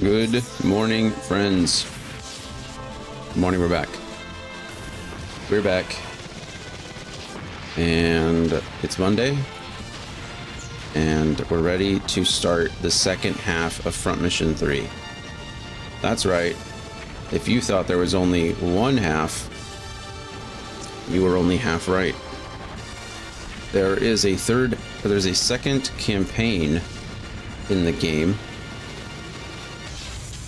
Good morning, friends. Good morning, we're back. We're back. And it's Monday. And we're ready to start the second half of Front Mission 3. That's right. If you thought there was only one half, you were only half right. There's a second campaign in the game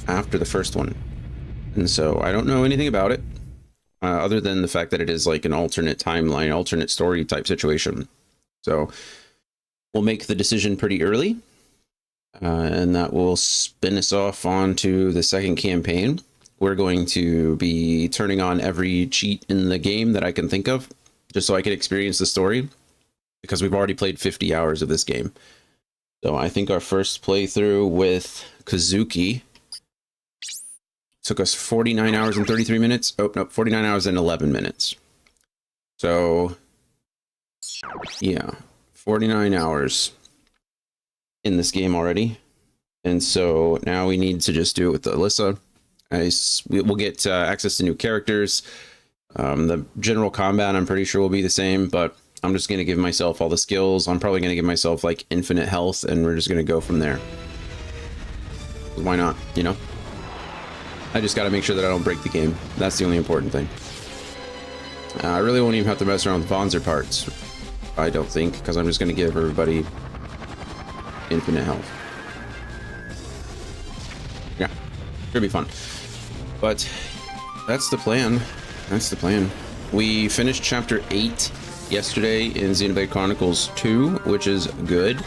after the first one. And so I don't know anything about it, other than the fact that it is like an alternate timeline, alternate story type situation. So we'll make the decision pretty early, and that will spin us off onto the second campaign. We're going to be turning on every cheat in the game that I can think of, just so I can experience the story, because we've already played 50 hours of this game. So I think our first playthrough with Kazuki took us 49 hours and 33 minutes. Oh, no, 49 hours and 11 minutes. So, yeah, 49 hours in this game already. And so now we need to just do it with Alisa. We'll get access to new characters. The general combat, I'm pretty sure, will be the same, but I'm just going to give myself all the skills. I'm probably going to give myself like infinite health, and we're just going to go from there. Why not, you know? I just got to make sure that I don't break the game. That's the only important thing. I really won't even have to mess around with Bonzer parts, I don't think, because I'm just going to give everybody infinite health. Yeah, should be fun. But that's the plan. That's the plan. We finished chapter 8 yesterday in Xenoblade Chronicles 2, which is good.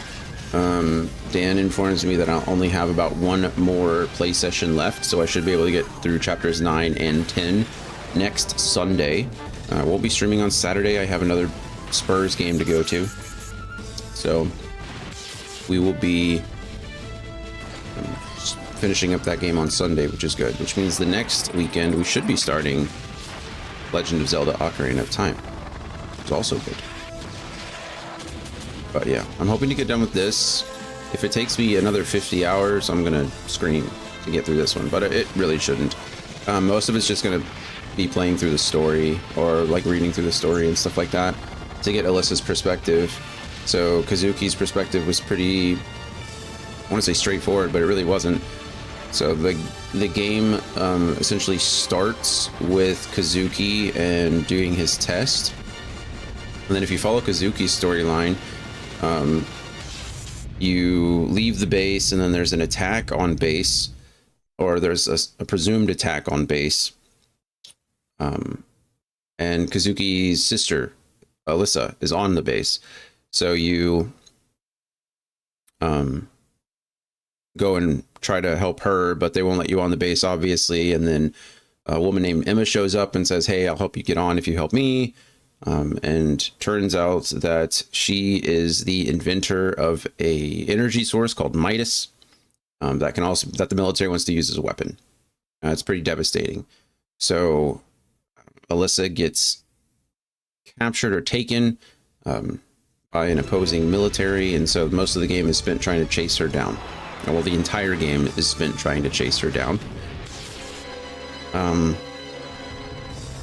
Dan informs me that I'll only have about one more play session left, so I should be able to get through chapters 9 and 10 next Sunday. We'll be streaming on Saturday. I have another Spurs game to go to, so we will be finishing up that game on Sunday, which is good, which means the next weekend we should be starting Legend of Zelda Ocarina of Time. It's also good. But yeah, I'm hoping to get done with this. If it takes me another 50 hours, I'm gonna scream to get through this one, but it really shouldn't. Most of it's just gonna be playing through the story, or like reading through the story and stuff like that, to get Alisa's perspective. So Kazuki's perspective was pretty, I want to say straightforward, but it really wasn't. So the game essentially starts with Kazuki and doing his test. And then if you follow Kazuki's storyline, you leave the base, and then there's an attack on base, or there's a presumed attack on base. And Kazuki's sister, Alisa, is on the base. So you go and try to help her, but they won't let you on the base, obviously. And then a woman named Emma shows up and says, hey, I'll help you get on if you help me. And turns out that she is the inventor of a energy source called Midas, that the military wants to use as a weapon. It's pretty devastating. So Alisa gets captured or taken by an opposing military, and so most of the game is spent trying to chase her down. Well, the entire game is spent trying to chase her down.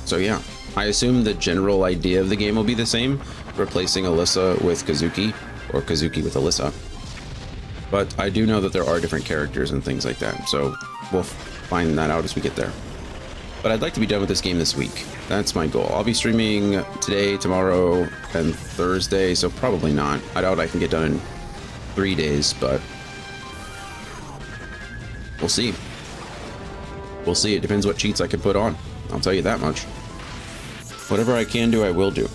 So yeah, I assume the general idea of the game will be the same, replacing Alisa with Kazuki, or Kazuki with Alisa. But I do know that there are different characters and things like that, so we'll find that out as we get there. But I'd like to be done with this game this week. That's my goal. I'll be streaming today, tomorrow, and Thursday, so probably not. I doubt I can get done in 3 days, but we'll see. We'll see. It depends what cheats I can put on. I'll tell you that much. Whatever I can do, I will do.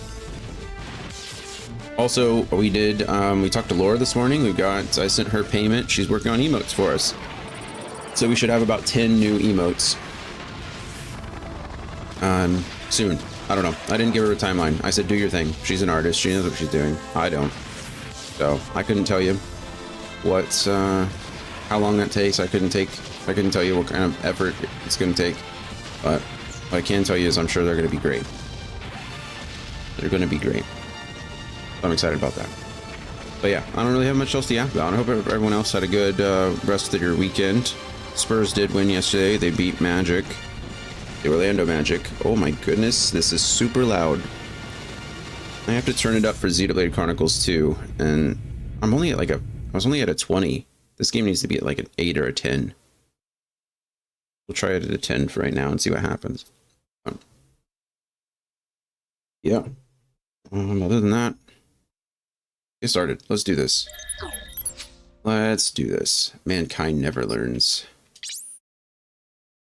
Also, we talked to Laura this morning. I sent her payment. She's working on emotes for us. So we should have about 10 new emotes soon. I don't know. I didn't give her a timeline. I said, do your thing. She's an artist. She knows what she's doing. I don't. So I couldn't tell you how long that takes. I couldn't tell you what kind of effort it's going to take. But what I can tell you is I'm sure they're going to be great. They're going to be great. I'm excited about that. But yeah, I don't really have much else to yap about. I hope everyone else had a good rest of your weekend. Spurs did win yesterday. They beat Magic. The Orlando Magic. Oh my goodness, this is super loud. I have to turn it up for Xenoblade Chronicles 2, and I'm only at like I was only at a 20. This game needs to be at like an 8 or a 10. We'll try it at a 10 for right now and see what happens. Yeah. Other than that, get started. Let's do this. Let's do this. Mankind never learns.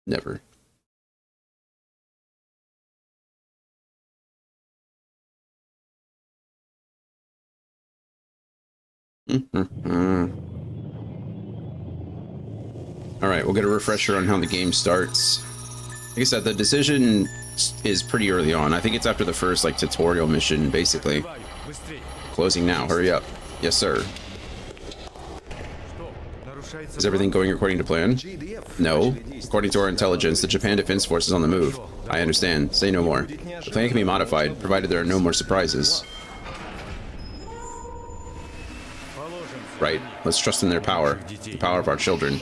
Never. Alright, we'll get a refresher on how the game starts. Like I said, the decision is pretty early on. I think it's after the first, like, tutorial mission, basically. Closing now, hurry up. Yes, sir. Is everything going according to plan? No. According to our intelligence, the Japan Defense Force is on the move. I understand. Say no more. The plan can be modified, provided there are no more surprises. Right. Let's trust in their power. The power of our children.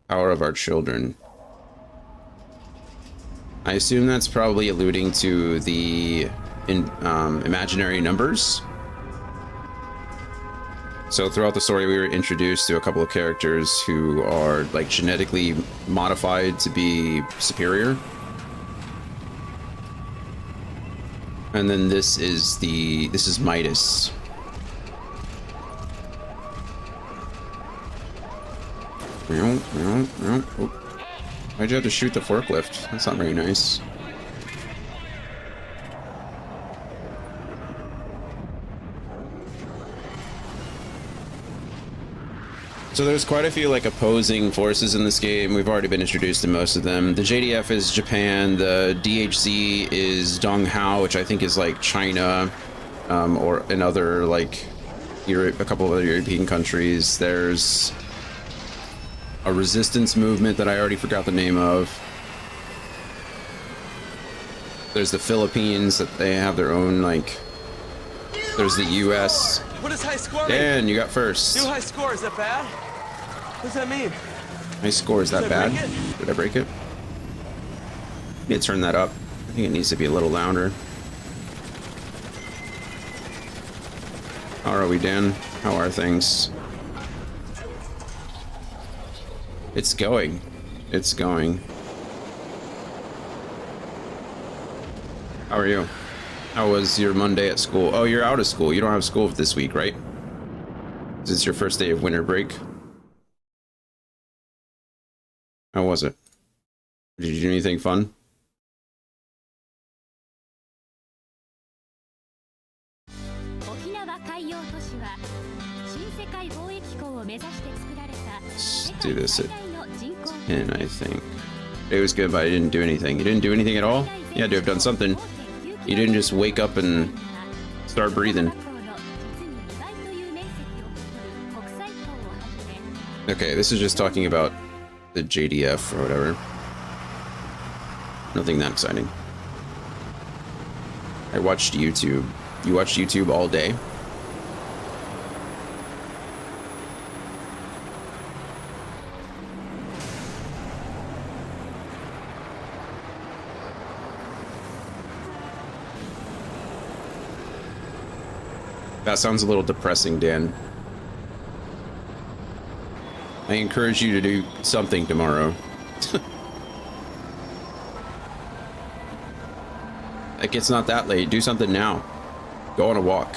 Power of our children. I assume that's probably alluding to the imaginary numbers. So throughout the story, we were introduced to a couple of characters who are like genetically modified to be superior. And then this is Midas. Oh. Why'd you have to shoot the forklift? That's not very nice. So there's quite a few like opposing forces in this game. We've already been introduced to most of them. The JDF is Japan. The DHZ is Dong Hao, which I think is like China, or another like Europe, a couple of other European countries. There's a resistance movement that I already forgot the name of. There's the Philippines, that they have their own, like... There's the US. What is high score? Dan, you got first. New high score, is that bad? What does that mean? High score, is that bad? Did I break it? Need to turn that up. I think it needs to be a little louder. How are we, Dan? How are things? It's going. It's going. How are you? How was your Monday at school? Oh, you're out of school. You don't have school this week, right? Is this your first day of winter break? How was it? Did you do anything fun? Let's do this at 10, I think. It was good, but I didn't do anything. You didn't do anything at all? You had to have done something. You didn't just wake up and start breathing. Okay, this is just talking about the JDF or whatever. Nothing that exciting. I watched YouTube. You watched YouTube all day? That sounds a little depressing, Dan. I encourage you to do something tomorrow. Like, it's not that late. Do something now. Go on a walk.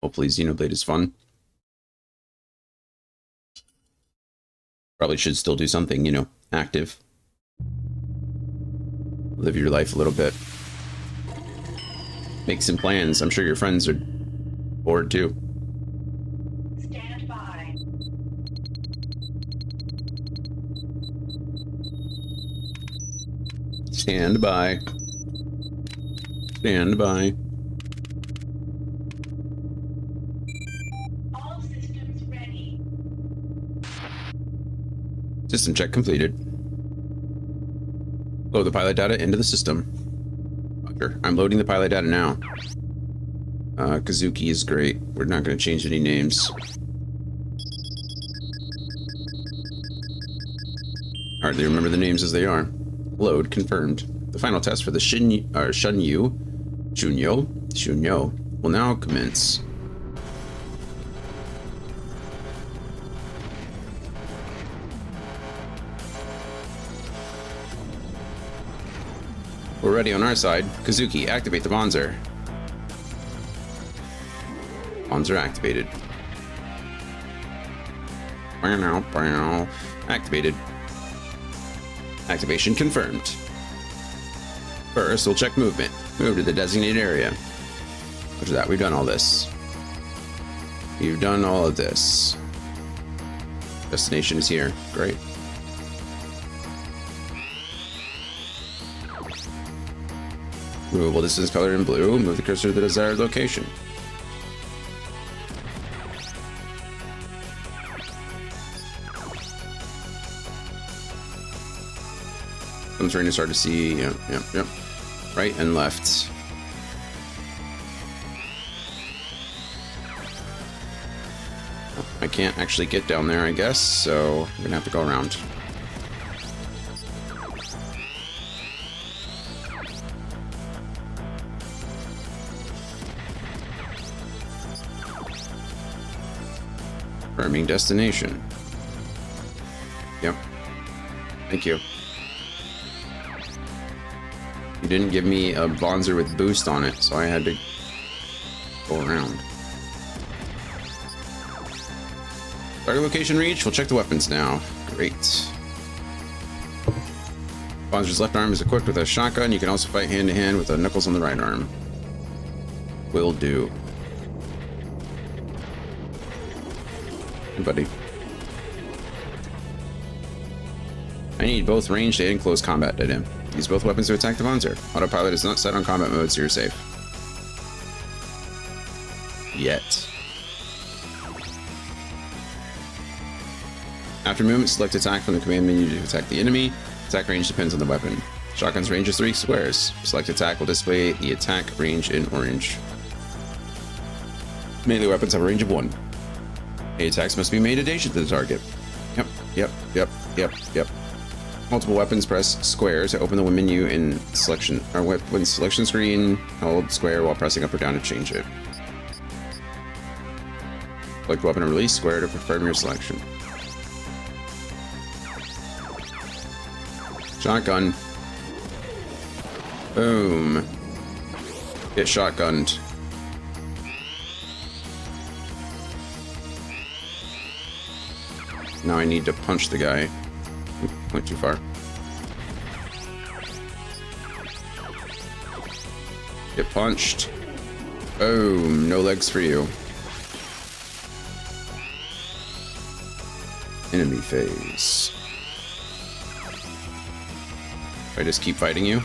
Hopefully Xenoblade is fun. Probably should still do something, you know, active. Live your life a little bit. Make some plans. I'm sure your friends are bored too. Stand Stand by. Stand by. All systems ready. System check completed. Load the pilot data into the system. Roger. I'm loading the pilot data now. Kazuki is great. We're not going to change any names. Alright, they remember the names as they are. Load confirmed. The final test for the Shunyo will now commence. We're ready on our side. Kazuki, activate the Bonzer. Bonzer activated. Activated. Activation confirmed. First, we'll check movement. Move to the designated area. After that, we've done all this. You've done all of this. Destination is here. Great. Movable distance color in blue. Move the cursor to the desired location. I'm trying to start to see. Yep. Right and left. I can't actually get down there, I guess, so I'm gonna have to go around. Confirming destination. Yep. Thank you. You didn't give me a Bonzer with boost on it, so I had to go around. Target location reach. We'll check the weapons now. Great. Bonzer's left arm is equipped with a shotgun. You can also fight hand to hand with the knuckles on the right arm. Will do. Hey, buddy. I need both ranged and close combat data. Use both weapons to attack the Bonzer. Autopilot is not set on combat mode, so you're safe. Yet. After movement, select attack from the command menu to attack the enemy. Attack range depends on the weapon. Shotgun's range is 3 squares. Select attack will display the attack range in orange. Melee weapons have a range of 1. Any attacks must be made adjacent to the target. Yep. Multiple weapons, press square to open the menu in selection or weapon selection screen. Hold square while pressing up or down to change it. Select weapon and release square to confirm your selection. Shotgun. Boom. Get shotgunned. Now I need to punch the guy. Went too far. Get punched. Boom. No legs for you. Enemy phase. I just keep fighting you.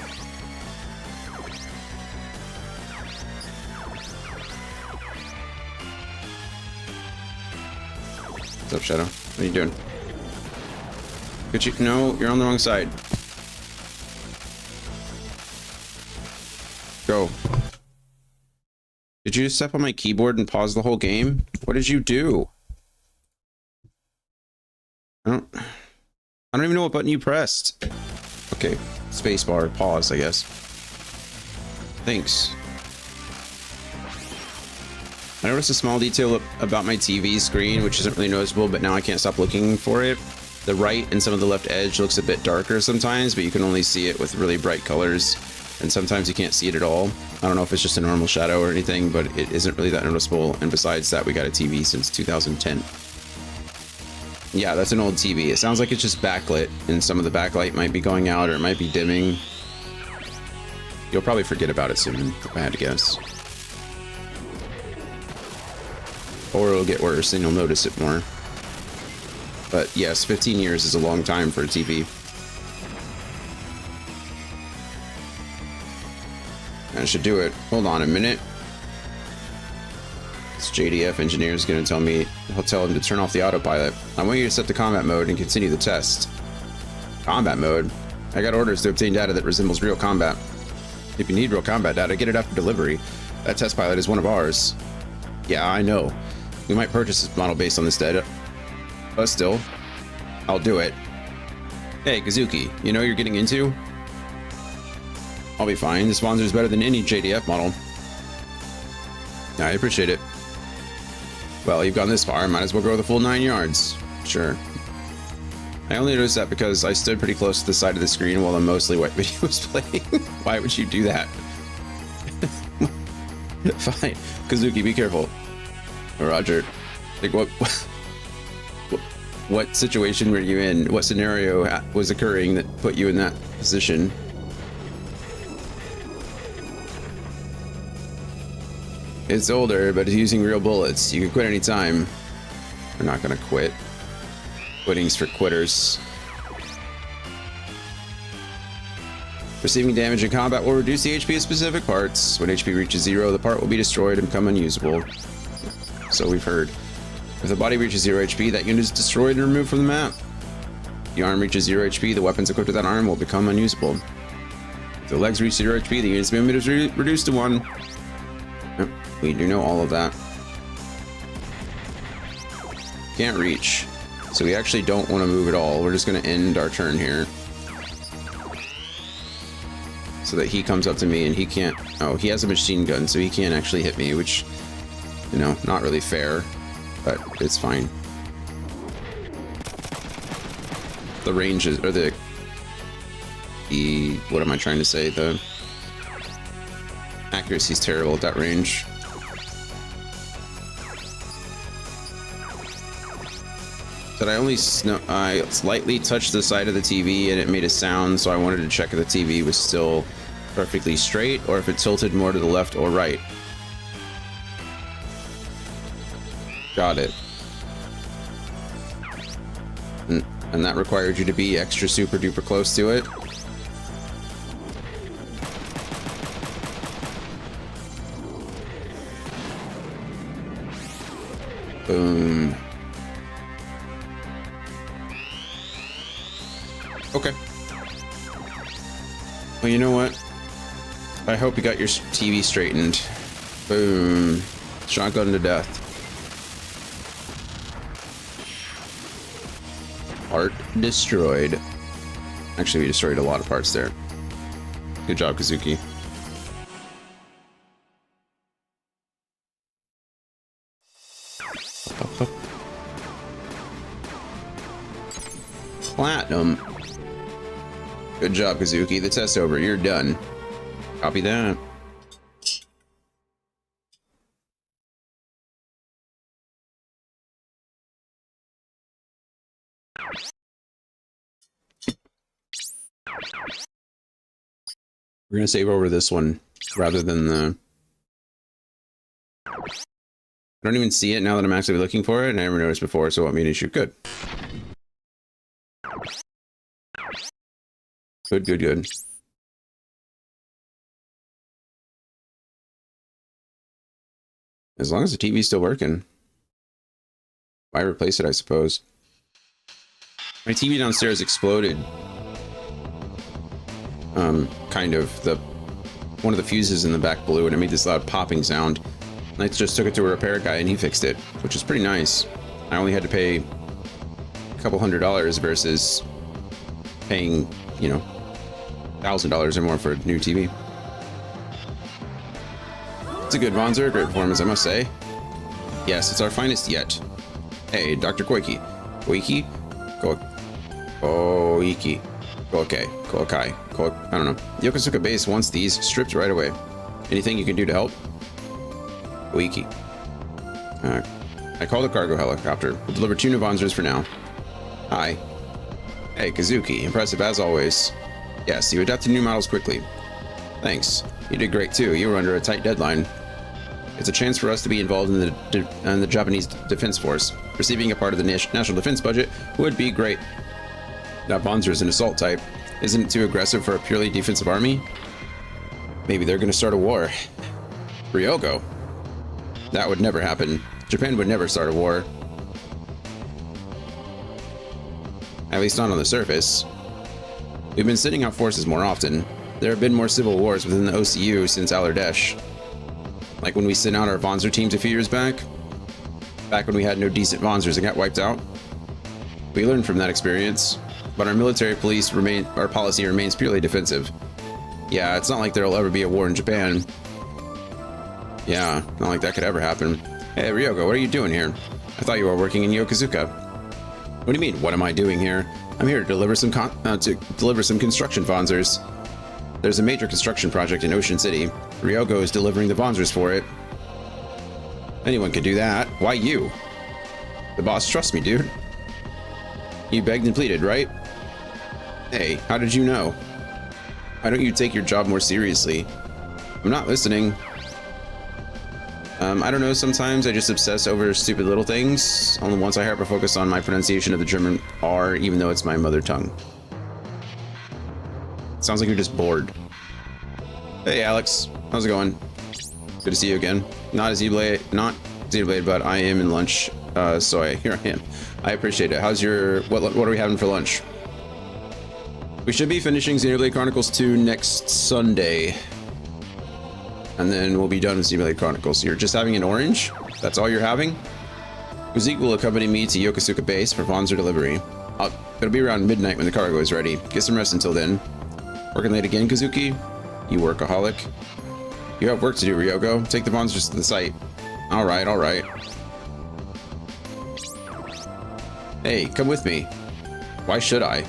What's up, Shadow? What are you doing? Could you? No, you're on the wrong side. Go. Did you step on my keyboard and pause the whole game? What did you do? I don't even know what button you pressed. Okay, spacebar, pause, I guess. Thanks. I noticed a small detail about my TV screen, which isn't really noticeable, but now I can't stop looking for it. The right and some of the left edge looks a bit darker sometimes, but you can only see it with really bright colors, and sometimes you can't see it at all. I don't know if it's just a normal shadow or anything, but it isn't really that noticeable, and besides that, we got a TV since 2010. Yeah, that's an old TV. It sounds like it's just backlit, and some of the backlight might be going out, or it might be dimming. You'll probably forget about it soon, if I had to guess. Or it'll get worse, and you'll notice it more. But yes, 15 years is a long time for a TV. That should do it. Hold on a minute. This JDF engineer is going to tell me, I'll tell him to turn off the autopilot. I want you to set the combat mode and continue the test. Combat mode? I got orders to obtain data that resembles real combat. If you need real combat data, get it after delivery. That test pilot is one of ours. Yeah, I know. We might purchase this model based on this data. But still, I'll do it. Hey, Kazuki, you know what you're getting into? I'll be fine. This Vonzer is better than any JDF model. I appreciate it. Well, you've gone this far. Might as well go the full 9 yards. Sure. I only noticed that because I stood pretty close to the side of the screen while the mostly white video was playing. Why would you do that? Fine. Kazuki, be careful. Roger. Like, what situation were you in? What scenario was occurring that put you in that position? It's older, but it's using real bullets. You can quit anytime. We're not gonna quit. Quitting's for quitters. Receiving damage in combat will reduce the HP of specific parts. When HP reaches 0, the part will be destroyed and become unusable. So we've heard. If the body reaches 0 HP, that unit is destroyed and removed from the map. If the arm reaches 0 HP, the weapons equipped with that arm will become unusable. If the legs reach 0 HP, the unit's movement is reduced to 1. Yep, we do know all of that. Can't reach. So we actually don't want to move at all. We're just going to end our turn here. So that he comes up to me and he can't... Oh, he has a machine gun, so he can't actually hit me, which, you know, not really fair, but it's fine. The range is... Or the... What am I trying to say? The accuracy's terrible at that range. But I only I slightly touched the side of the TV and it made a sound, so I wanted to check if the TV was still perfectly straight or if it tilted more to the left or right. Got it. And that required you to be extra super duper close to it. Boom. Okay. Well, you know what? I hope you got your TV straightened. Boom. Shotgun to death. Part destroyed. Actually, we destroyed a lot of parts there. Good job, Kazuki. Platinum. Good job, Kazuki. The test's over. You're done. Copy that. We're going to save over this one rather than the... I don't even see it now that I'm actually looking for it, and I never noticed before, so it won't be an issue. Good. Good, good, good. As long as the TV's still working. Why replace it, I suppose. My TV downstairs exploded. Kind of. One of the fuses in the back blew and it made this loud popping sound. And I just took it to a repair guy and he fixed it, which is pretty nice. I only had to pay a couple $100 versus paying, you know, $1,000 or more for a new TV. It's a good Vonzer, great performance, I must say. Yes, it's our finest yet. Hey, Dr. Koiki. Koiki? Koiki. Koike. Koikai. I don't know. Yokosuka Base wants these stripped right away. Anything you can do to help? Koiki. I called a cargo helicopter. We'll deliver 2 new Vonzers for now. Hi. Hey, Kazuki. Impressive as always. Yes, you adapted new models quickly. Thanks. You did great too. You were under a tight deadline. It's a chance for us to be involved in the Japanese Defense Force. Receiving a part of the national defense budget would be great. That Vonzer is an assault type. Isn't it too aggressive for a purely defensive army? Maybe they're going to start a war. Ryogo. That would never happen. Japan would never start a war. At least not on the surface. We've been sending out forces more often. There have been more civil wars within the OCU since Alardesh. Like when we sent out our Vonzer teams a few years back. Back when we had no decent Vonzers and got wiped out. We learned from that experience. But our military our policy remains purely defensive. Yeah, it's not like there'll ever be a war in Japan. Yeah, not like that could ever happen. Hey, Ryogo, what are you doing here? I thought you were working in Yokosuka. What do you mean, what am I doing here? I'm here to deliver some construction Vonzers. There's a major construction project in Ocean City. Ryogo is delivering the Vonzers for it. Anyone could do that. Why you? The boss trusts me, dude. You begged and pleaded, right? Hey, how did you know? Why don't you take your job more seriously? I'm not listening. I don't know, sometimes I just obsess over stupid little things. Only once I hyper-focus on my pronunciation of the German R, even though it's my mother tongue. Sounds like you're just bored. Hey, Alex. How's it going? Good to see you again. Not Xenoblade, but I am in lunch, so here I am. I appreciate it. How's your... What are we having for lunch? We should be finishing Xenoblade Chronicles 2 next Sunday. And then we'll be done with Xenoblade Chronicles. You're just having an orange? That's all you're having? Uzik will accompany me to Yokosuka base for Vonzer delivery. It'll be around midnight when the cargo is ready. Get some rest until then. Working late again, Kazuki? You workaholic. You have work to do, Ryogo. Take the Vonzers to the site. Alright, alright. Hey, come with me. Why should I?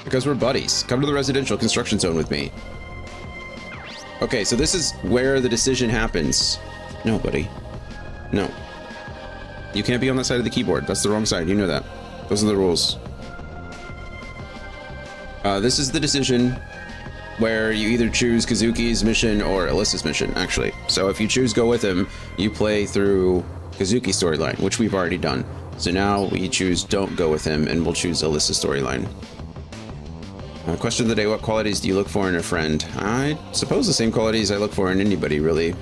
Because we're buddies. Come to the residential construction zone with me. Okay, so this is where the decision happens. No, buddy. No. You can't be on that side of the keyboard. That's the wrong side. You know that. Those are the rules. This is the decision where you either choose Kazuki's mission or Alisa's mission, actually. So if you choose go with him, you play through Kazuki's storyline, which we've already done. So now we choose don't go with him, and we'll choose Alisa's storyline. Question of the day, what qualities do you look for in a friend? I suppose the same qualities I look for in anybody, really.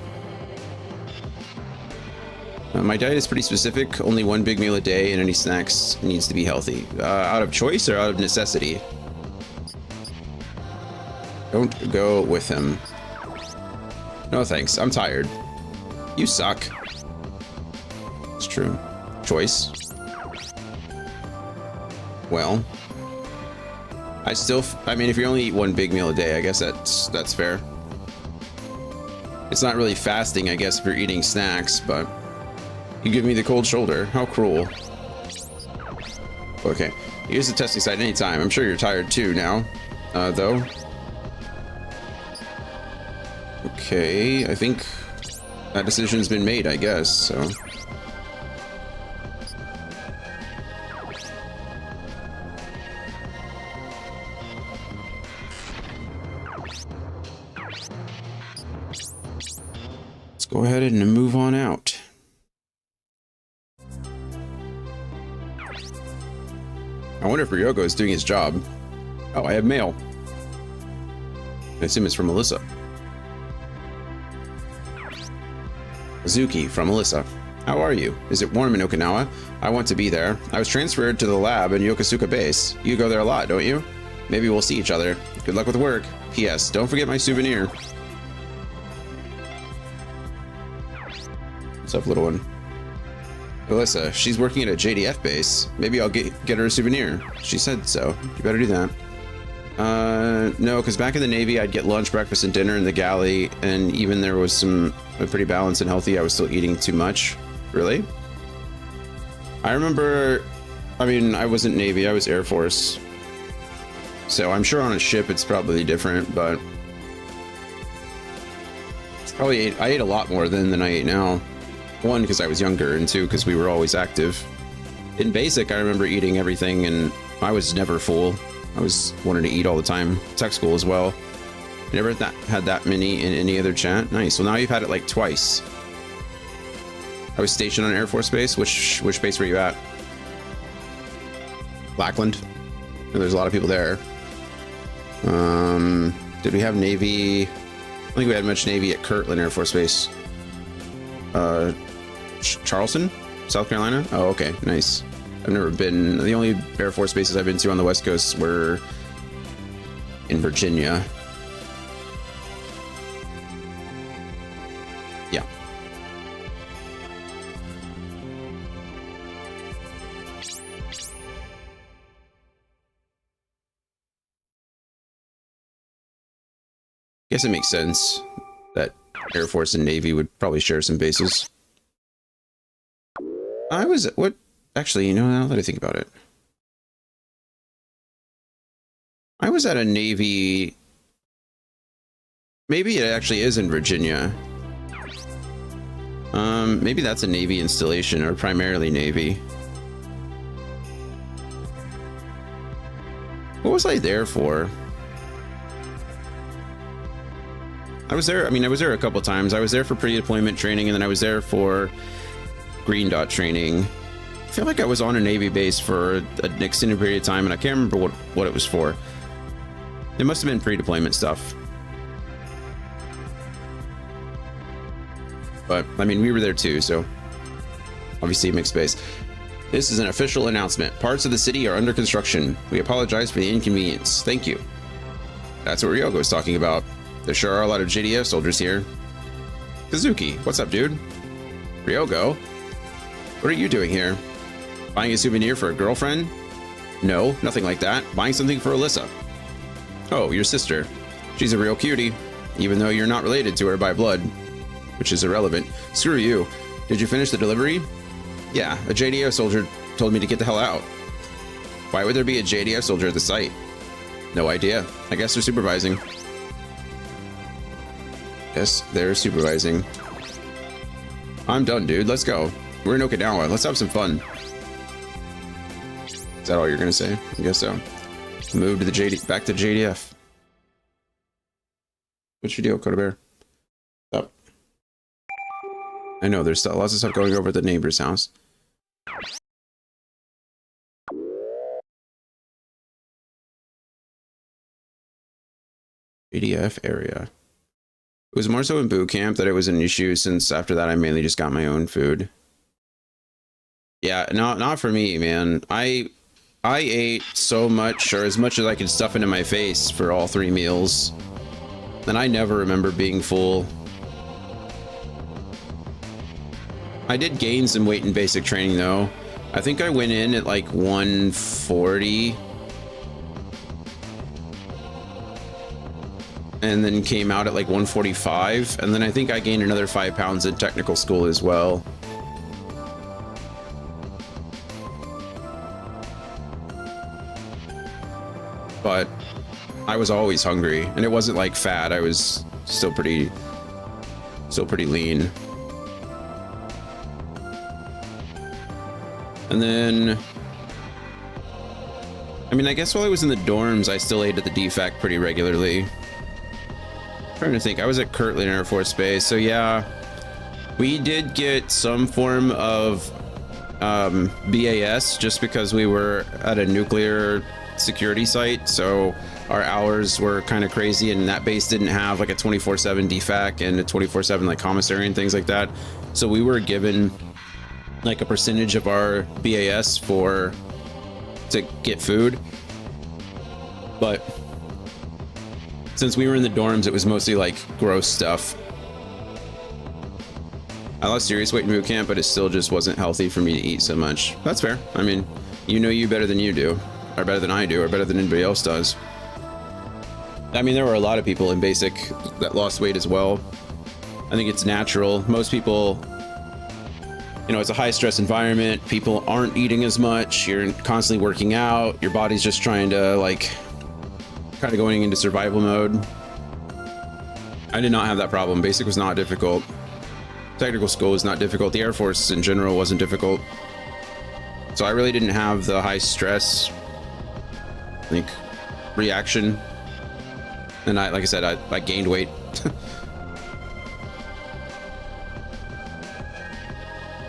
My diet is pretty specific, only one big meal a day, and any snacks needs to be healthy. Out of choice or out of necessity? Don't go with him. No thanks, I'm tired. You suck. It's true. Choice. Well... I mean, if you only eat one big meal a day, I guess that's fair. It's not really fasting, I guess, if you're eating snacks, but you give me the cold shoulder. How cruel. Okay, use the testing site anytime. I'm sure you're tired too now, though. Okay, I think that decision's been made, I guess, so... Go ahead and move on out. I wonder if Ryogo is doing his job. Oh, I have mail. I assume it's from Alisa. Azuki from Alisa. How are you? Is it warm in Okinawa? I want to be there. I was transferred to the lab in Yokosuka base. You go there a lot, don't you? Maybe we'll see each other. Good luck with work. P.S. Don't forget my souvenir. What's up, little one? Alisa, she's working at a JDF base. Maybe I'll get her a souvenir. She said so. You better do that. No, because back in the Navy, I'd get lunch, breakfast, and dinner in the galley, and even there was pretty balanced and healthy, I was still eating too much. Really? I remember, I mean, I wasn't Navy, I was Air Force. So I'm sure on a ship it's probably different, but... I ate a lot more then than I eat now. One, because I was younger, and two, because we were always active. In basic, I remember eating everything, and I was never full. I was wanting to eat all the time. Tech school as well. Never had that many in any other chat. Nice. Well, now you've had it like twice. I was stationed on Air Force Base. Which base were you at? Lackland. There's a lot of people there. Did we have Navy? think we had much Navy at Kirtland Air Force Base. Charleston, South Carolina. Oh, okay, nice. I've never been. The only Air Force bases I've been to on the West Coast were in Virginia. Yeah. Guess it makes sense that Air Force and Navy would probably share some bases. Actually, you know, now that I think about it, I was at a Navy. Maybe it actually is in Virginia. Maybe that's a Navy installation, or primarily Navy. What was I there for? I was there a couple times. I was there for pre-deployment training, and then I was there for green dot training. I feel like I was on a Navy base for an extended period of time, and I can't remember what it was for. It must have been pre-deployment stuff. But, I mean, we were there too, so obviously mixed base. This is an official announcement. Parts of the city are under construction. We apologize for the inconvenience. Thank you. That's what Ryogo was talking about. There sure are a lot of JDF soldiers here. Kazuki, what's up, dude? Ryogo? What are you doing here? Buying a souvenir for a girlfriend? No, nothing like that. Buying something for Alisa. Oh, your sister. She's a real cutie, even though you're not related to her by blood, which is irrelevant. Screw you. Did you finish the delivery? Yeah, a JDF soldier told me to get the hell out. Why would there be a JDF soldier at the site? No idea. I guess they're supervising. Yes, they're supervising. I'm done, dude. Let's go. We're in Okinawa. Let's have some fun. Is that all you're gonna say? I guess so. Move to the back to JDF. What's your deal, Coda Bear? Up. I know there's lots of stuff going over at the neighbor's house. JDF area. It was more so in boot camp that it was an issue, since after that I mainly just got my own food. Yeah, not for me, man. I ate so much, or as much as I could stuff into my face for all 3 meals. And I never remember being full. I did gain some weight in basic training though. I think I went in at like 140. And then came out at like 145. And then I think I gained another 5 pounds in technical school as well. But I was always hungry, and it wasn't like fat. I was still pretty lean. And then, I mean, I guess while I was in the dorms, I still ate at the DFAC pretty regularly. I'm trying to think. I was at Kirtland Air Force Base, so yeah, we did get some form of BAS just because we were at a nuclear security site, so our hours were kind of crazy, and that base didn't have like a 24/7 DFAC and a 24/7 like commissary and things like that, so we were given like a percentage of our BAS to get food. But since we were in the dorms, it was mostly like gross stuff. I lost serious weight in boot camp, but it still just wasn't healthy for me to eat so much. That's fair. I mean, you know you better than you do, or better than I do, or better than anybody else does. I mean, there were a lot of people in basic that lost weight as well. I think it's natural. Most people, you know, it's a high stress environment. People aren't eating as much. You're constantly working out. Your body's just trying to like, kind of going into survival mode. I did not have that problem. Basic was not difficult. Technical school was not difficult. The Air Force in general wasn't difficult. So I really didn't have the high stress, like, reaction. And like I said, I gained weight.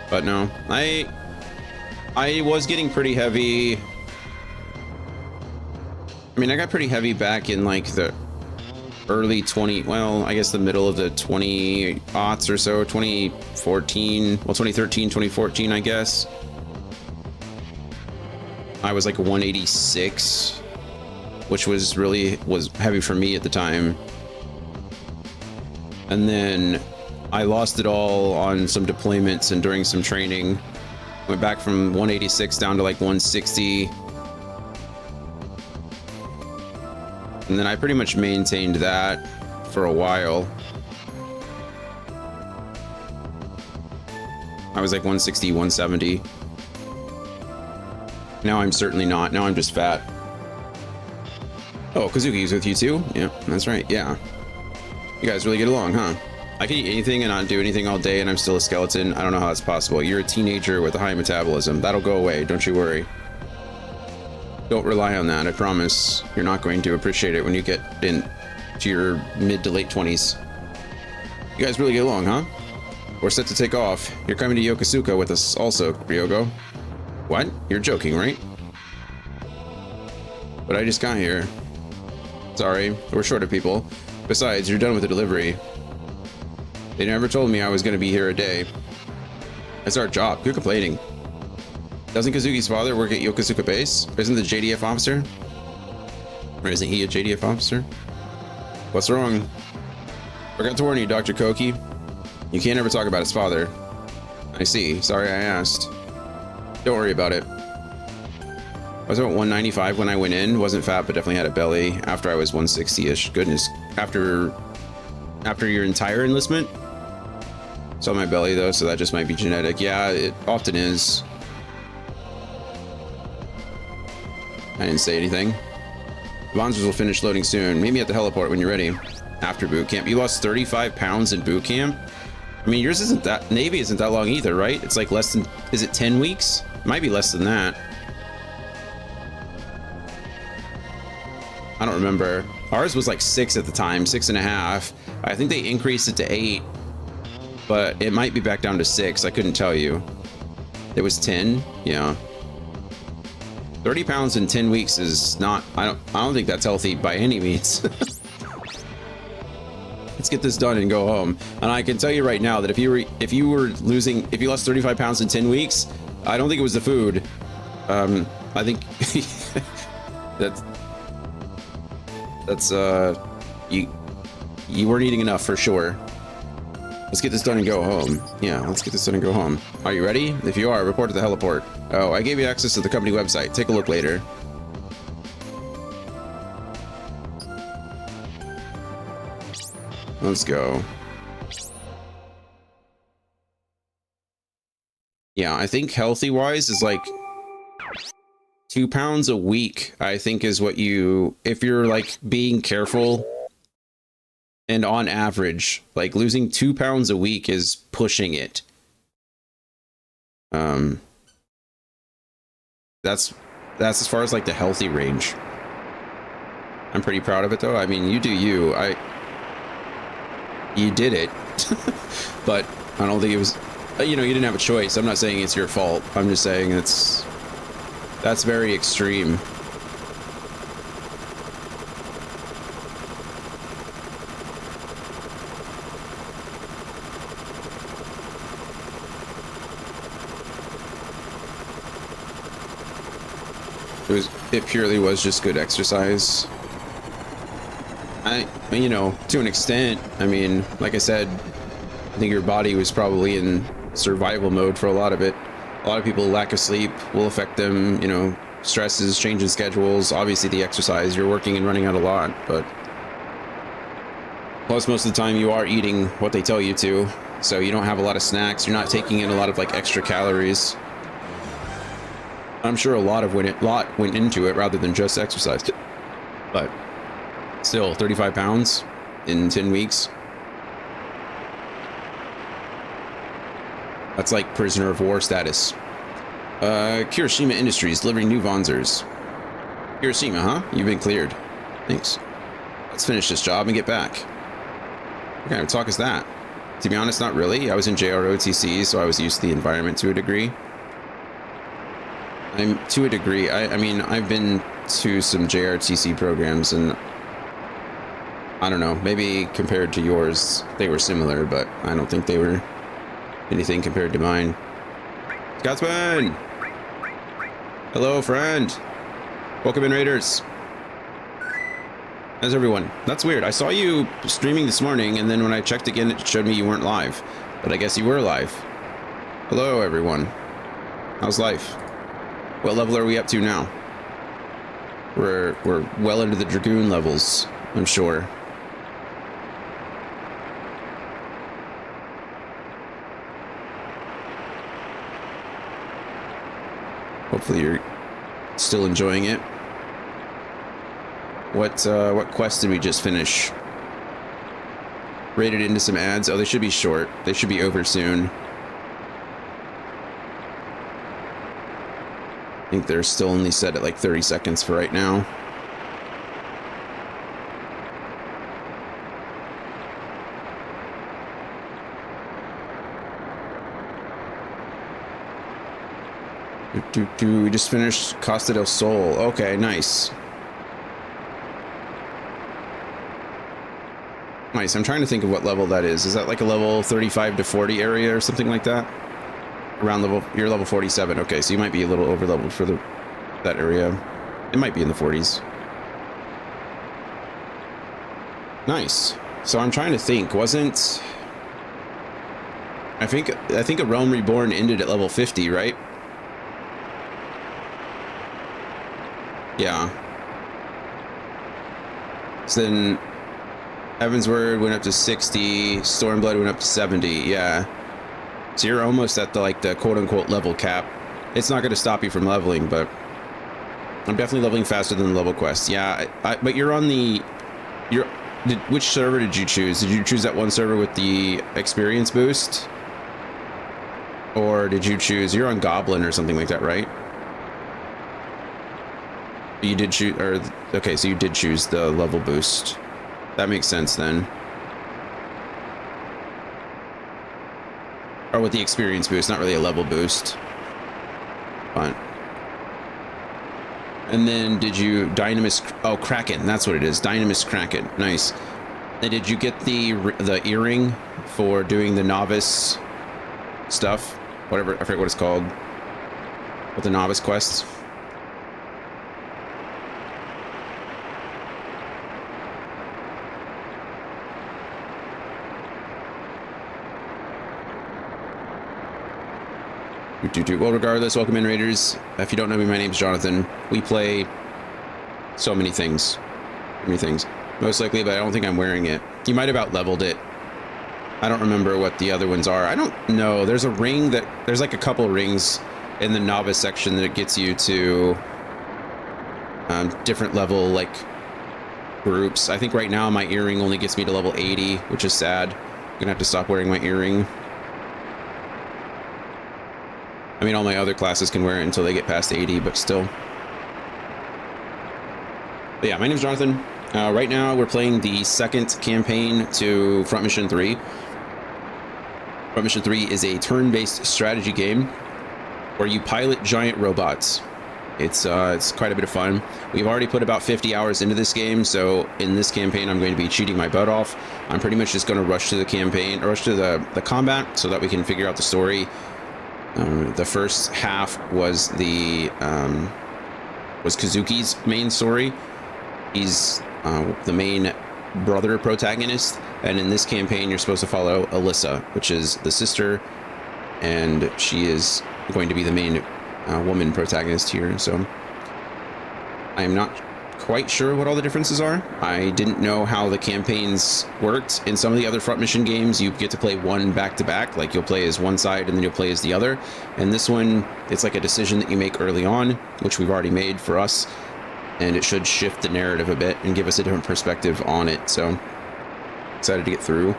But no, I was getting pretty heavy. I mean, I got pretty heavy back in like the early 20, well, I guess the middle of the 20 aughts or so, 2014, well, 2013, 2014, I guess. I was like 186, which was heavy for me at the time. And then I lost it all on some deployments and during some training. Went back from 186 down to like 160. And then I pretty much maintained that for a while. I was like 160, 170. Now I'm certainly not. Now I'm just fat. Oh, Kazuki's with you too? Yeah, that's right. Yeah. You guys really get along, huh? I can eat anything and not do anything all day and I'm still a skeleton. I don't know how that's possible. You're a teenager with a high metabolism. That'll go away. Don't you worry. Don't rely on that. I promise. You're not going to appreciate it when you get into your mid to late 20s. You guys really get along, huh? We're set to take off. You're coming to Yokosuka with us also, Ryogo. What? You're joking, right? But I just got here. Sorry, we're short of people. Besides, you're done with the delivery. They never told me I was going to be here a day. It's our job. You're complaining. Doesn't Kazuki's father work at Yokosuka base? Isn't the JDF officer? Or isn't he a JDF officer? What's wrong? Forgot to warn you, Dr. Koki. You can't ever talk about his father. I see. Sorry I asked. Don't worry about it. I was about 195 when I went in. Wasn't fat, but definitely had a belly. After I was 160-ish. Goodness. After your entire enlistment? Saw my belly though, so that just might be genetic. Yeah, it often is. I didn't say anything. The monsters will finish loading soon. Meet me at the heliport when you're ready. After boot camp. You lost 35 pounds in boot camp? I mean, yours isn't that... Navy isn't that long either, right? It's like less than... Is it 10 weeks? Might be less than that. I don't remember. Ours was like 6 at the time, 6.5. I think they increased it to 8, but it might be back down to 6. I couldn't tell you. It was 10. Yeah. 30 pounds in 10 weeks is not... I don't think that's healthy by any means. Let's get this done and go home. And I can tell you right now that if you lost 35 pounds in 10 weeks, I don't think it was the food. I think that's you weren't eating enough for sure. Let's get this done and go home. Yeah, let's get this done and go home. Are you ready? If you are, report to the heliport. Oh, I gave you access to the company website. Take a look later. Let's go. Yeah, I think healthy wise is like 2 pounds a week, I think is what you, if you're like being careful and on average, like losing 2 pounds a week is pushing it. That's as far as like the healthy range. I'm pretty proud of it though. I mean, you do you. You did it. But I don't think it was, you know, you didn't have a choice. I'm not saying it's your fault. I'm just saying that's very extreme. It purely was just good exercise. You know, to an extent, I mean, like I said, I think your body was probably in survival mode for a lot of it. A lot of people, lack of sleep will affect them, you know, stresses, changing schedules, obviously the exercise, you're working and running out a lot, but plus most of the time you are eating what they tell you to, so you don't have a lot of snacks, you're not taking in a lot of like extra calories. I'm sure a lot went into it rather than just exercise, but still 35 pounds in 10 weeks. That's like prisoner of war status. Kirishima Industries delivering new Vonzers. Kirishima, huh? You've been cleared. Thanks. Let's finish this job and get back. What kind of talk is that? To be honest, not really. I was in JROTC, so I was used to the environment to a degree. I mean, I've been to some JRTC programs, and I don't know. Maybe compared to yours, they were similar, but I don't think they were anything compared to mine. Scotsman! Hello, friend. Welcome in, Raiders. How's everyone? That's weird. I saw you streaming this morning, and then when I checked again, it showed me you weren't live. But I guess you were live. Hello, everyone. How's life? What level are we up to now? We're well into the Dragoon levels, I'm sure. Hopefully you're still enjoying it. What quest did we just finish? Raided into some ads. Oh, they should be short. They should be over soon. I think they're still only set at like 30 seconds for right now. We just finished Costa del Sol. Okay, nice. Nice. I'm trying to think of what level that is. Is that like a level 35 to 40 area or something like that? Around level, you're level 47. Okay, so you might be a little over leveled for that area. It might be in the 40s. Nice. So I'm trying to think. Wasn't I think a Realm Reborn ended at level 50, right? Yeah. So then Heaven's Word went up to 60, Stormblood went up to 70, yeah. So you're almost at the quote-unquote level cap. It's not going to stop you from leveling, but I'm definitely leveling faster than the level quest. Yeah, but you're on the... which server did you choose? Did you choose that one server with the experience boost? Or did you choose... You're on Goblin or something like that, right? You did choose... Or, okay, so you did choose the level boost. That makes sense then. Or with the experience boost, not really a level boost. Fine. And then did you Dynamis? Oh, Kraken. That's what it is. Dynamis Kraken. Nice. And did you get the earring for doing the novice stuff? Whatever. I forget what it's called. With the novice quests. Well, regardless, welcome in, Raiders. If you don't know me, my name's Jonathan. We play so many things. Most likely, but I don't think I'm wearing it. You might have out-leveled it. I don't remember what the other ones are. I don't know. There's a ring there's like a couple rings in the novice section that gets you to different level, like, groups. I think right now my earring only gets me to level 80, which is sad. I'm gonna have to stop wearing my earring. I mean, all my other classes can wear it until they get past 80, but still. But yeah, my name's Jonathan. Right now, we're playing the second campaign to Front Mission 3. Front Mission 3 is a turn-based strategy game where you pilot giant robots. It's quite a bit of fun. We've already put about 50 hours into this game, so in this campaign, I'm going to be cheating my butt off. I'm pretty much just going to rush to the campaign, or rush to the combat, so that we can figure out the story. The first half was was Kazuki's main story. He's the main brother protagonist, and in this campaign you're supposed to follow Alisa, which is the sister, and she is going to be the main woman protagonist here. So I am not quite sure what all the differences are. I didn't know how the campaigns worked. In some of the other Front Mission games, you get to play one back-to-back, like you'll play as one side and then you'll play as the other. And this one, it's like a decision that you make early on, which we've already made for us, and it should shift the narrative a bit and give us a different perspective on it. So excited to get through.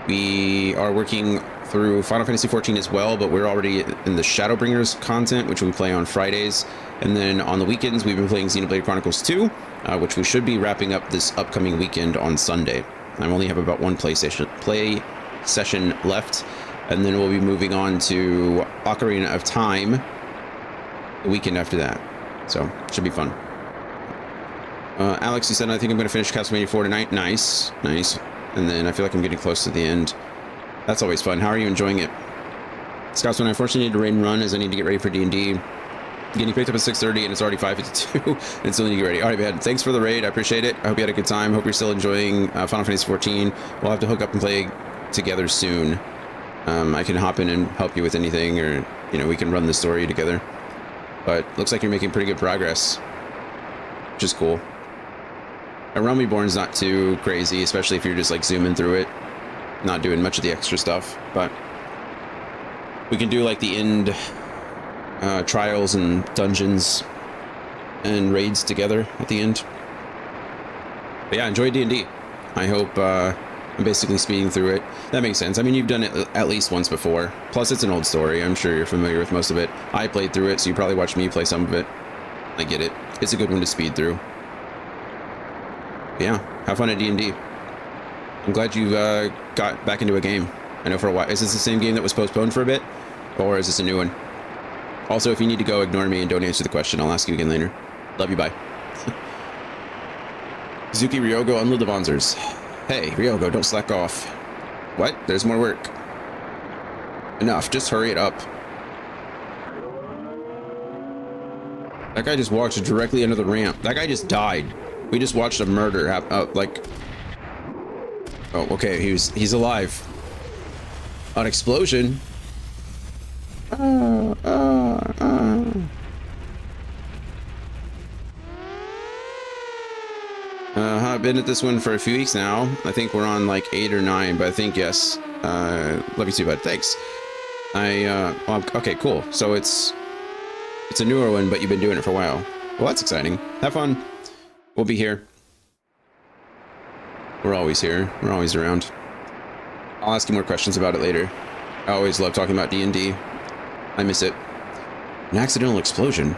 We are working through Final Fantasy XIV as well, but we're already in the Shadowbringers content, which we play on Fridays. And then on the weekends, we've been playing Xenoblade Chronicles 2, which we should be wrapping up this upcoming weekend on Sunday. I only have about one play session left, and then we'll be moving on to Ocarina of Time the weekend after that. So, should be fun. Alex, you said, I think I'm going to finish Castlevania 4 tonight. Nice. Nice. And then I feel like I'm getting close to the end. That's always fun. How are you enjoying it? Scotsman, I unfortunately need to raid and run as I need to get ready for D&D. Getting picked up at 6:30 and it's already 5:52 and still need to get ready. All right, man. Thanks for the raid. I appreciate it. I hope you had a good time. Hope you're still enjoying Final Fantasy 14. We'll have to hook up and play together soon. I can hop in and help you with anything, or, you know, we can run the story together. But looks like you're making pretty good progress, which is cool. A Realm Reborn's not too crazy, especially if you're just like zooming through it, not doing much of the extra stuff. But we can do like the end trials and dungeons and raids together at the end. But yeah, enjoy D&D. I hope I'm basically speeding through it. That makes sense. I mean, you've done it at least once before. Plus, it's an old story. I'm sure you're familiar with most of it. I played through it, so you probably watched me play some of it. I get it. It's a good one to speed through. But yeah, have fun at D&D. I'm glad you got back into a game. I know for a while. Is this the same game that was postponed for a bit? Or is this a new one? Also, if you need to go, ignore me and don't answer the question. I'll ask you again later. Love you, bye. Zuki, Ryogo, unload the Bonzers. Hey, Ryogo, don't slack off. What? There's more work. Enough, just hurry it up. That guy just walked directly under the ramp. That guy just died. We just watched a murder happen, like... Oh, okay, he's alive. An explosion? I've been at this one for a few weeks now. I think we're on like 8 or 9, but I think yes. Love you too, bud. Thanks. Well, okay, cool. So it's a newer one, but you've been doing it for a while. Well, that's exciting. Have fun. We'll be here. We're always here. We're always around. I'll ask you more questions about it later. I always love talking about D&D. I miss it. An accidental explosion.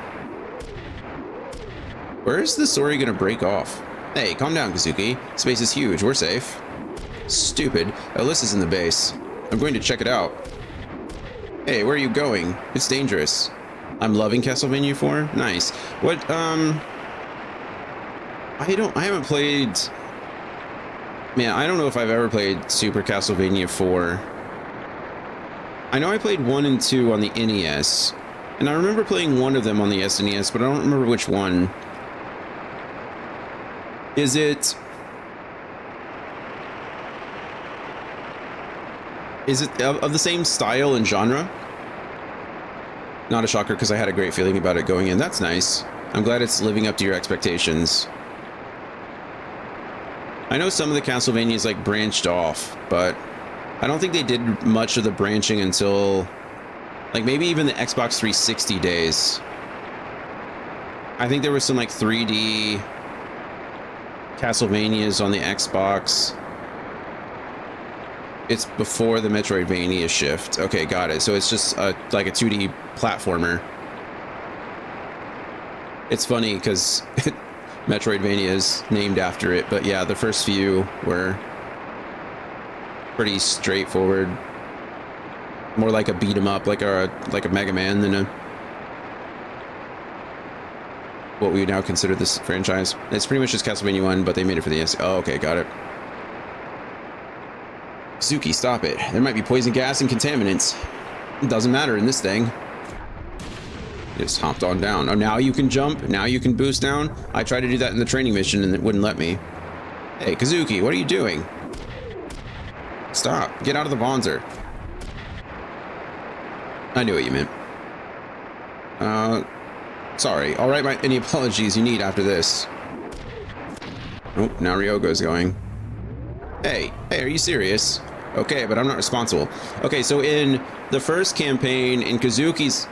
Where is the story gonna break off? Hey, calm down, Kazuki. Space is huge. We're safe. Stupid. Alisa's in the base. I'm going to check it out. Hey, where are you going? It's dangerous. I'm loving Castlevania 4. Nice. What, I haven't played... Man, I don't know if I've ever played Super Castlevania 4. I know I played 1 and 2 on the NES. And I remember playing one of them on the SNES, but I don't remember which one. Is it of the same style and genre? Not a shocker, because I had a great feeling about it going in. That's nice. I'm glad it's living up to your expectations. I know some of the Castlevanias like branched off, but I don't think they did much of the branching until like maybe even the Xbox 360 days. I think there was some like 3D Castlevanias on the Xbox. It's before the Metroidvania shift. Okay, got it. So it's just like a 2D platformer. It's funny because Metroidvania is named after it, but yeah, the first few were pretty straightforward. More like a beat 'em up, like a Mega Man than a what we would now consider this franchise. It's pretty much just Castlevania 1, but they made it for the NES. Oh, okay, got it. Suki, stop it. There might be poison gas and contaminants. It doesn't matter in this thing. Just hopped on down. Oh, now you can jump? Now you can boost down? I tried to do that in the training mission and it wouldn't let me. Hey, Kazuki, what are you doing? Stop. Get out of the Bonzer. I knew what you meant. Sorry. I'll write any apologies you need after this. Oh, now Ryogo's going. Hey, are you serious? Okay, but I'm not responsible. Okay, so in the first campaign, in Kazuki's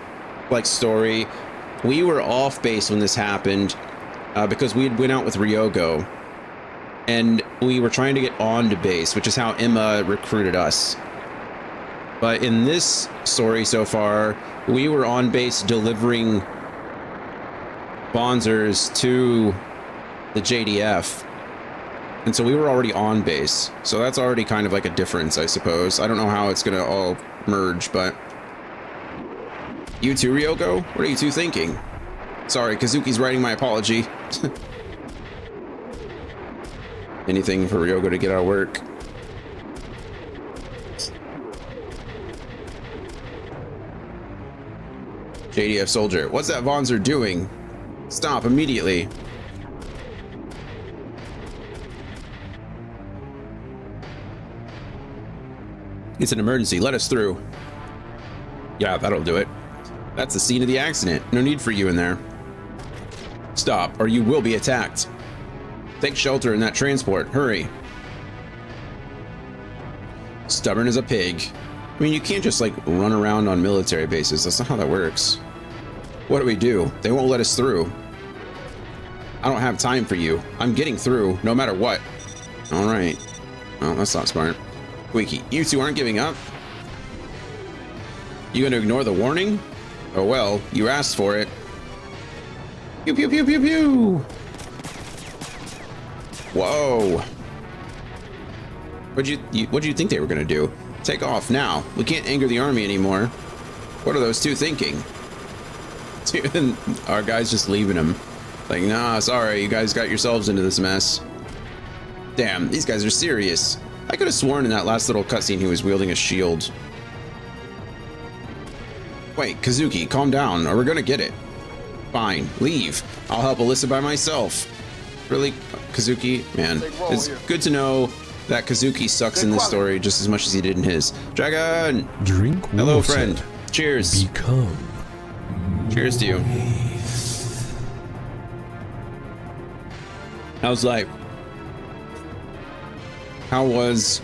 like story, we were off base when this happened because we had went out with Ryogo and we were trying to get on to base, which is how Emma recruited us. But in this story so far, we were on base delivering Bonzers to the JDF. And so we were already on base. So that's already kind of like a difference, I suppose. I don't know how it's going to all merge, but... You too, Ryogo? What are you two thinking? Sorry, Kazuki's writing my apology. anything for Ryogo to get out of work. JDF soldier, what's that Vonzer doing? Stop immediately. It's an emergency, let us through. Yeah, that'll do it. That's the scene of the accident. No need for you in there. Stop, or you will be attacked. Take shelter in that transport, hurry. Stubborn as a pig. I mean, you can't just like run around on military bases. That's not how that works. What do we do? They won't let us through. I don't have time for you. I'm getting through, no matter what. All right. Well, that's not smart. Squeaky, you two aren't giving up. You gonna ignore the warning? Oh well, you asked for it. Pew pew pew pew pew. Whoa. What'd you think they were gonna do? Take off now. We can't anger the army anymore. What are those two thinking? And our guy's just leaving him. Like, nah, sorry, you guys got yourselves into this mess. Damn, these guys are serious. I could have sworn in that last little cutscene he was wielding a shield. Wait, Kazuki, calm down, or we're gonna get it. Fine, leave. I'll help Alisa by myself. Really, Kazuki? Man, it's good to know that Kazuki sucks in this story just as much as he did in his. Dragon! Drink Hello, water. friend. Cheers. Become. Cheers to you. How's life? How was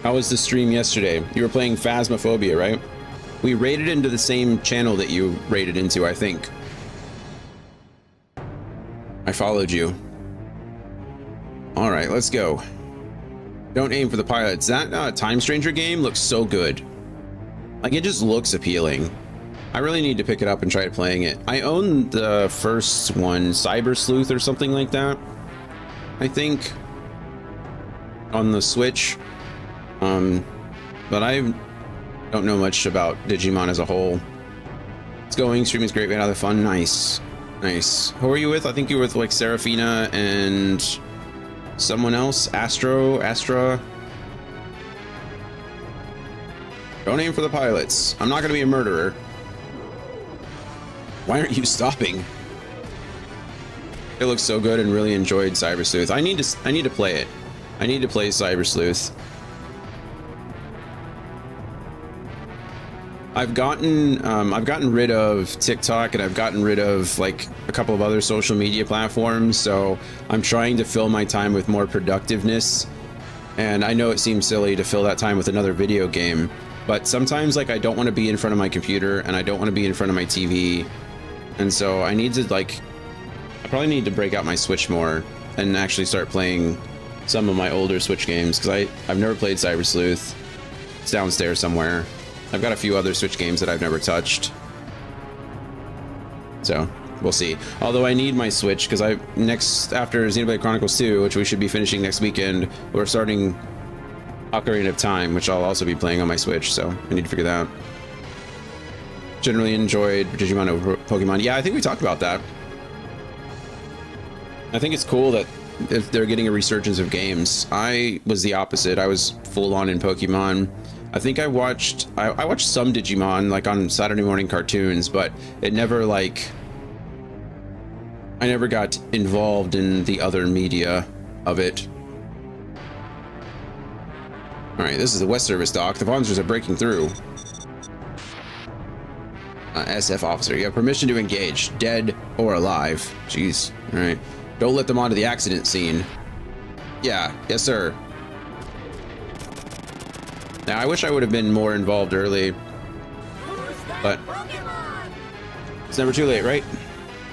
the stream yesterday? You were playing Phasmophobia, right? We raided into the same channel that you raided into, I think. I followed you. All right, let's go. Don't aim for the pilots. That Time Stranger game looks so good. Like, it just looks appealing. I really need to pick it up and try playing it. I own the first one, Cyber Sleuth or something like that, I think, on the Switch. But I don't know much about Digimon as a whole. It's going, streaming's great, we had other fun. Nice. Nice. Who are you with? I think you were with like Seraphina and someone else. Astra. Don't aim for the pilots. I'm not gonna be a murderer. Why aren't you stopping? It looks so good and really enjoyed Cyber Sleuth. I need to play it. I need to play Cyber Sleuth. I've gotten rid of TikTok and I've gotten rid of like a couple of other social media platforms, so I'm trying to fill my time with more productiveness. And I know it seems silly to fill that time with another video game, but sometimes like I don't want to be in front of my computer and I don't want to be in front of my TV. And so I need to I probably need to break out my Switch more and actually start playing some of my older Switch games, because I've never played Cyber Sleuth. It's downstairs somewhere. I've got a few other Switch games that I've never touched. So, we'll see. Although I need my Switch, because after Xenoblade Chronicles 2, which we should be finishing next weekend, we're starting Ocarina of Time, which I'll also be playing on my Switch, so I need to figure that out. Generally enjoyed Digimon over Pokemon. Yeah, I think we talked about that. I think it's cool that if they're getting a resurgence of games. I was the opposite. I was full on in Pokemon. I think I watched some Digimon like on Saturday morning cartoons, but it never I never got involved in the other media of it. All right, this is the West Service dock. The Vonzers are breaking through. SF officer, you have permission to engage, dead or alive. Jeez. All right. Don't let them onto the accident scene. Yeah, yes, sir. Now, I wish I would have been more involved early, but it's never too late, right?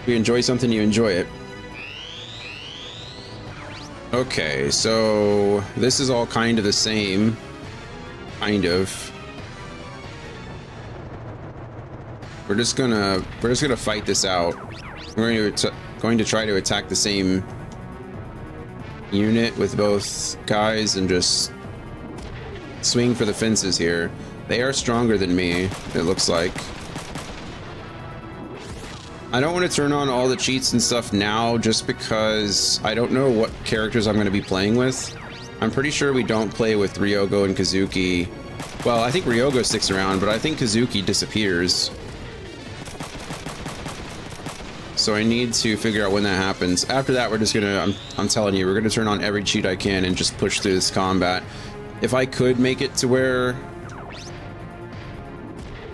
If you enjoy something, you enjoy it. Okay, so this is all kind of the same. Kind of. We're just gonna fight this out. We're going to try to attack the same unit with both guys and just swing for the fences here. They are stronger than me, it looks like. I don't want to turn on all the cheats and stuff now just because I don't know what characters I'm going to be playing with. I'm pretty sure we don't play with Ryogo and Kazuki. Well, I think Ryogo sticks around, but I think Kazuki disappears. So I need to figure out when that happens. After that, we're just gonna, I'm telling you, we're gonna turn on every cheat I can and just push through this combat. If I could make it to where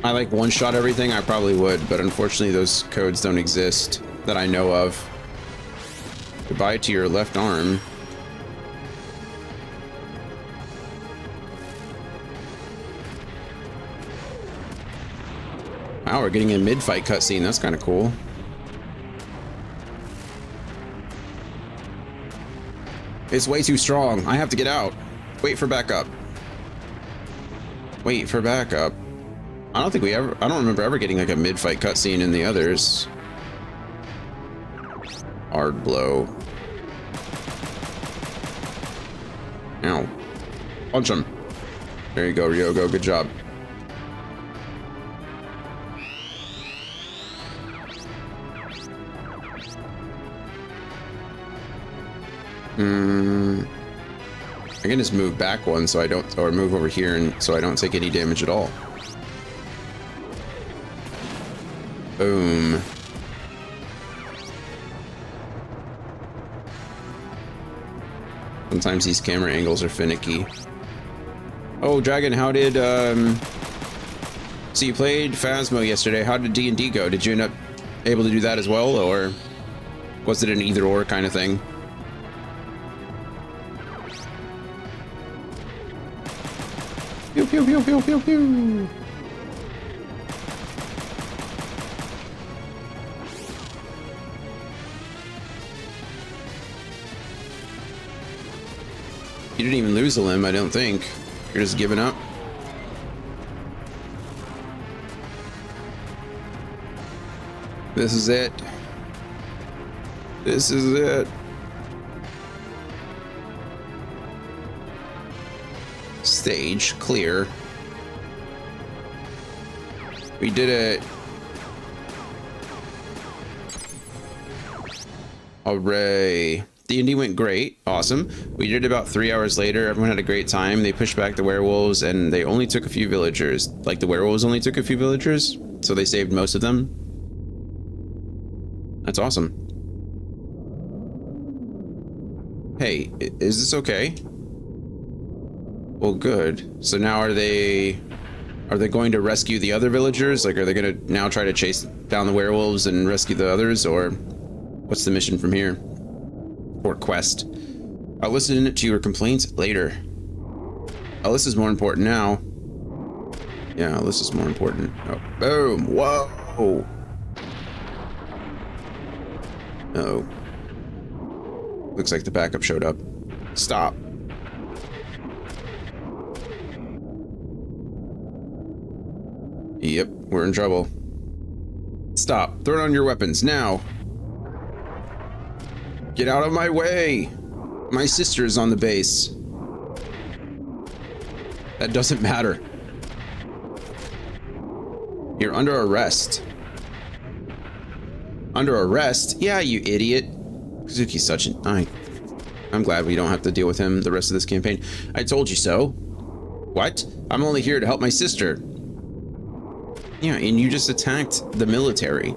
I like one-shot everything, I probably would, but unfortunately those codes don't exist that I know of. Goodbye to your left arm. Wow, we're getting a mid-fight cutscene. That's kind of cool. It's way too strong. I have to get out. Wait for backup. Wait for backup. I don't think we ever... I don't remember ever getting like a mid-fight cutscene in the others. Hard blow. Ow. Punch him. There you go, Ryogo. Good job. I can just move back one so I don't, or move over here and so I don't take any damage at all. Boom. Sometimes these camera angles are finicky. Oh, Dragon, how did, so you played Phasmo yesterday. How did D&D go? Did you end up able to do that as well, or was it an either-or kind of thing? Pew, pew, pew, pew, pew, pew. You didn't even lose a limb, I don't think. You're just giving up. This is it. This is it. Stage clear. We did it. Hooray. D&D went great. Awesome. We did it about 3 hours later. Everyone had a great time. They pushed back the werewolves and they only took a few villagers. Like the werewolves only took a few villagers, so they saved most of them. That's awesome. Hey, is this okay? Well, good. So now are they going to rescue the other villagers? Like, are they going to now try to chase down the werewolves and rescue the others, or what's the mission from here? Or quest? I'll listen to your complaints later. Alyssa's more important now. Yeah, Alyssa's more important. Oh, boom! Whoa! Uh-oh. Looks like the backup showed up. Stop. Yep, we're in trouble. Stop. Throw down your weapons, now. Get out of my way. My sister is on the base. That doesn't matter. You're under arrest. Under arrest? Yeah, you idiot. Kazuki's such an... I'm glad we don't have to deal with him the rest of this campaign. I told you so. What? I'm only here to help my sister. Yeah, and you just attacked the military,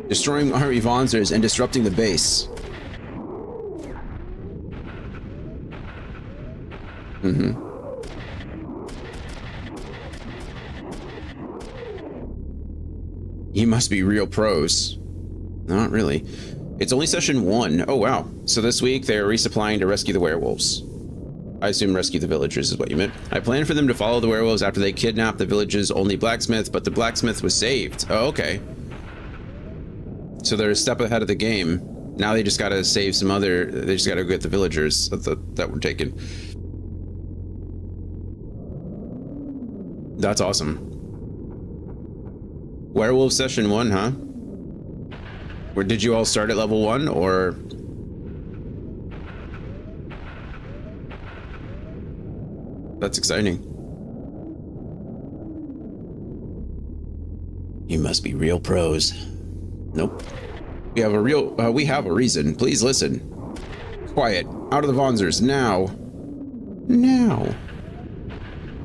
destroying our Ivanzers and disrupting the base. You must be real pros. Not really. It's only session 1. Oh, wow. So this week they're resupplying to rescue the werewolves. I assume rescue the villagers is what you meant. I planned for them to follow the werewolves after they kidnapped the village's only blacksmith, but the blacksmith was saved. Oh, okay. So they're a step ahead of the game. Now they just gotta save some other... They just gotta go get the villagers that were taken. That's awesome. Werewolf session 1, huh? Where did you all start at level 1, or... That's exciting. You must be real pros. Nope. We have a reason. Please listen. Quiet. Out of the Vonzers. Now. Now.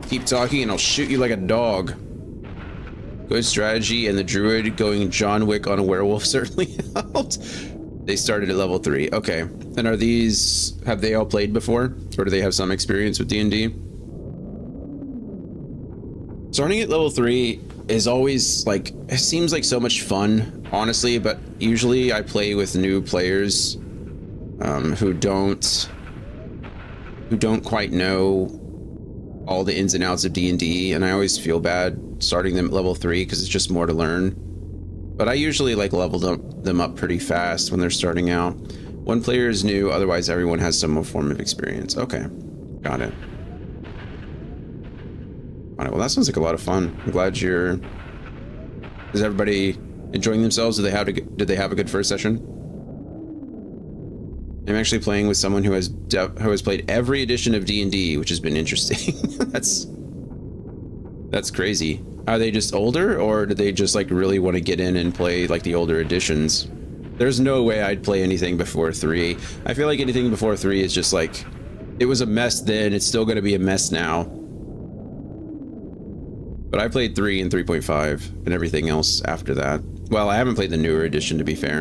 Keep talking and I'll shoot you like a dog. Good strategy, and the druid going John Wick on a werewolf certainly helped. They started at level 3. Okay. And are these... have they all played before? Or do they have some experience with D&D? Starting at level 3 is always, like... it seems like so much fun, honestly, but usually I play with new players who don't quite know all the ins and outs of D&D, and I always feel bad starting them at level 3 because it's just more to learn. But I usually like level them up pretty fast when they're starting out. One player is new, otherwise everyone has some form of experience. Okay, got it. All right, well that sounds like a lot of fun. I'm glad you're... is everybody enjoying themselves? Did they have a good first session? I'm actually playing with someone who has played every edition of D&D, which has been interesting. That's crazy. Are they just older, or do they just like really want to get in and play like the older editions? There's no way I'd play anything before 3. I feel like anything before 3 is just like, it was a mess then, it's still going to be a mess now. But I played 3 and 3.5 and everything else after that. Well, I haven't played the newer edition, to be fair.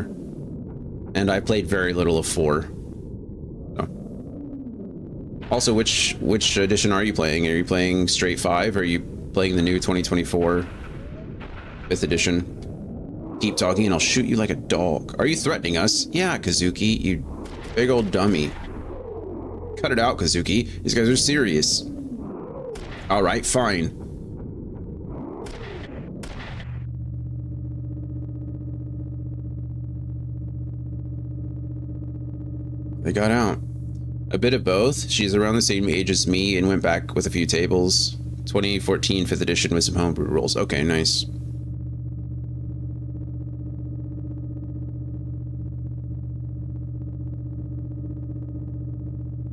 And I played very little of 4. Also, which edition are you playing? Are you playing straight 5, or are you playing the new 2024 5th edition? Keep talking and I'll shoot you like a dog. Are you threatening us? Yeah, Kazuki, you big old dummy. Cut it out, Kazuki. These guys are serious. All right, fine. They got out. A bit of both. She's around the same age as me and went back with a few tables. 2014 5th edition with some homebrew rules. Okay, nice.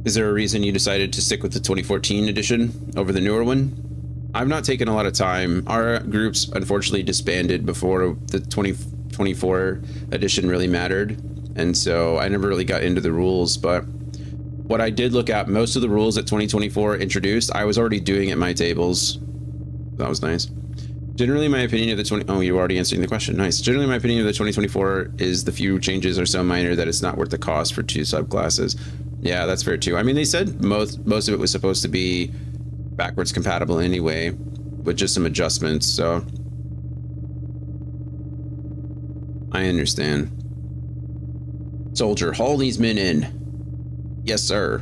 Is there a reason you decided to stick with the 2014 edition over the newer one? I've not taken a lot of time. Our groups unfortunately disbanded before the 2024 edition really mattered, and so I never really got into the rules. But what I did look at, most of the rules that 2024 introduced, I was already doing at my tables. That was nice. Generally, my opinion of the oh, you were already answering the question. Nice. Generally, my opinion of the 2024 is the few changes are so minor that it's not worth the cost for 2 subclasses. Yeah, that's fair too. I mean, they said most of it was supposed to be backwards compatible anyway, with just some adjustments, so I understand. Soldier, haul these men in. Yes, sir.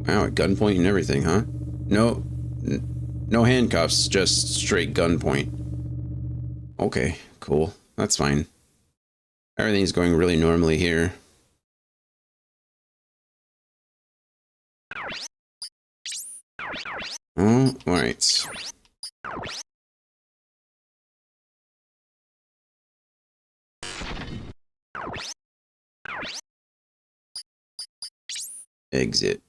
Wow, at gunpoint and everything, huh? No handcuffs, just straight gunpoint. Okay, cool. That's fine. Everything's going really normally here. Oh, all right. Exit.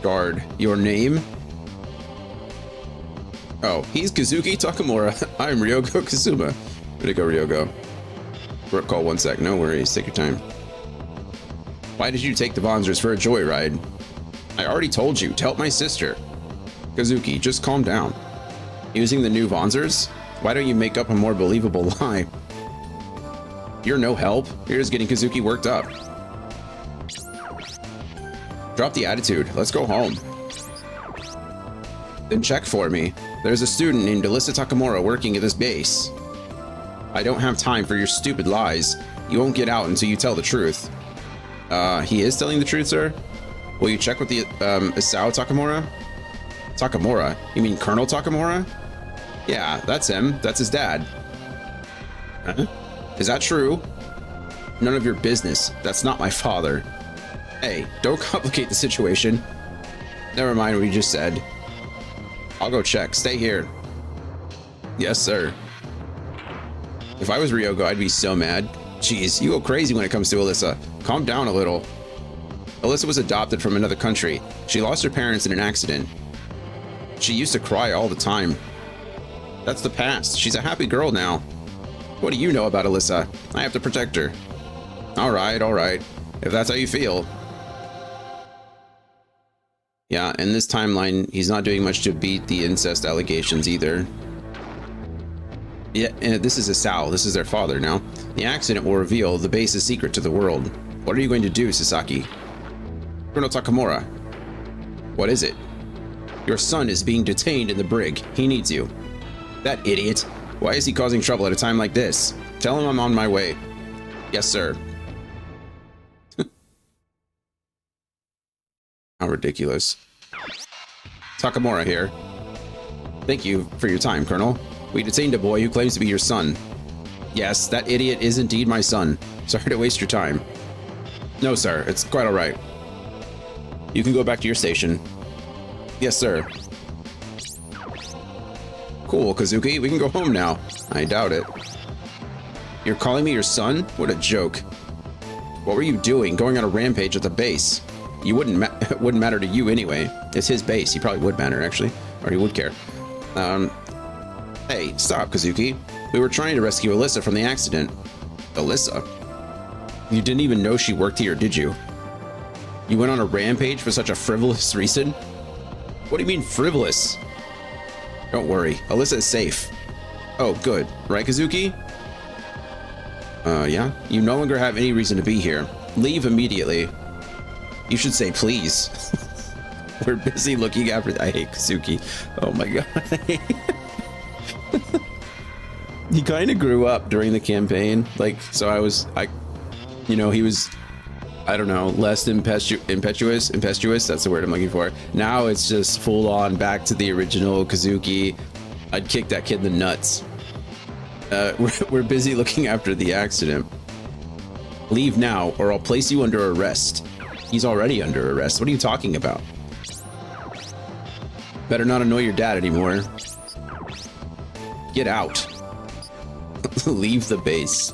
Guard, your name? Oh, he's Kazuki Takamura. I'm Ryogo Kazuma. Where'd it go, Ryogo? Work call 1 sec. No worries. Take your time. Why did you take the Vonzers for a joyride? I already told you, to help my sister. Kazuki, just calm down. Using the new Vonzers? Why don't you make up a more believable lie? You're no help. You're just getting Kazuki worked up. Drop the attitude. Let's go home. Then check for me. There's a student named Alisa Takamura working at this base. I don't have time for your stupid lies. You won't get out until you tell the truth. He is telling the truth, sir? Will you check with the, Isao Takamura? Takamura? You mean Colonel Takamura? Yeah, that's him. That's his dad. Huh? Is that true? None of your business. That's not my father. Hey, don't complicate the situation. Never mind what you just said. I'll go check. Stay here. Yes, sir. If I was Ryoko, I'd be so mad. Jeez, you go crazy when it comes to Alisa. Calm down a little. Alisa was adopted from another country. She lost her parents in an accident. She used to cry all the time. That's the past. She's a happy girl now. What do you know about Alisa? I have to protect her. All right. If that's how you feel. Yeah, in this timeline, he's not doing much to beat the incest allegations either. Yeah, and this is Asao. This is their father now. The accident will reveal the base's secret to the world. What are you going to do, Sasaki? Colonel Takamura. What is it? Your son is being detained in the brig. He needs you. That idiot. Why is he causing trouble at a time like this? Tell him I'm on my way. Yes, sir. How ridiculous. Takamura here. Thank you for your time, Colonel. We detained a boy who claims to be your son. Yes, that idiot is indeed my son. Sorry to waste your time. No, sir. It's quite all right. You can go back to your station. Yes, sir. Cool, Kazuki. We can go home now. I doubt it. You're calling me your son? What a joke. What were you doing, going on a rampage at the base? You wouldn't matter to you anyway. It's his base. He probably would matter, actually. Or he would care. Hey, stop, Kazuki. We were trying to rescue Alisa from the accident. Alisa? You didn't even know she worked here, did you? You went on a rampage for such a frivolous reason? What do you mean frivolous? Don't worry, Alisa is safe. Oh, good. Right, Kazuki? Yeah. You no longer have any reason to be here. Leave immediately. You should say please. We're busy looking after... I hate Kazuki. Oh my god. He kind of grew up during the campaign. Like, so he was, I don't know, less impetuous. That's the word I'm looking for. Now it's just full on back to the original Kazuki. I'd kick that kid in the nuts. We're busy looking after the accident. Leave now or I'll place you under arrest. He's already under arrest. What are you talking about? Better not annoy your dad anymore. Get out. Leave the base.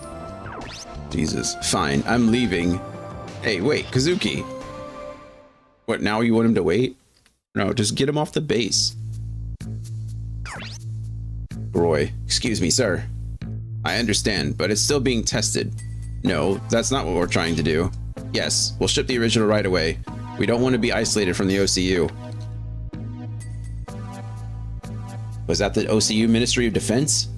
Jesus. Fine, I'm leaving. Hey, wait, Kazuki. What, now you want him to wait? No, just get him off the base. Roy, excuse me, sir. I understand, but it's still being tested. No, that's not what we're trying to do. Yes, we'll ship the original right away. We don't want to be isolated from the OCU. Was that the OCU Ministry of Defense?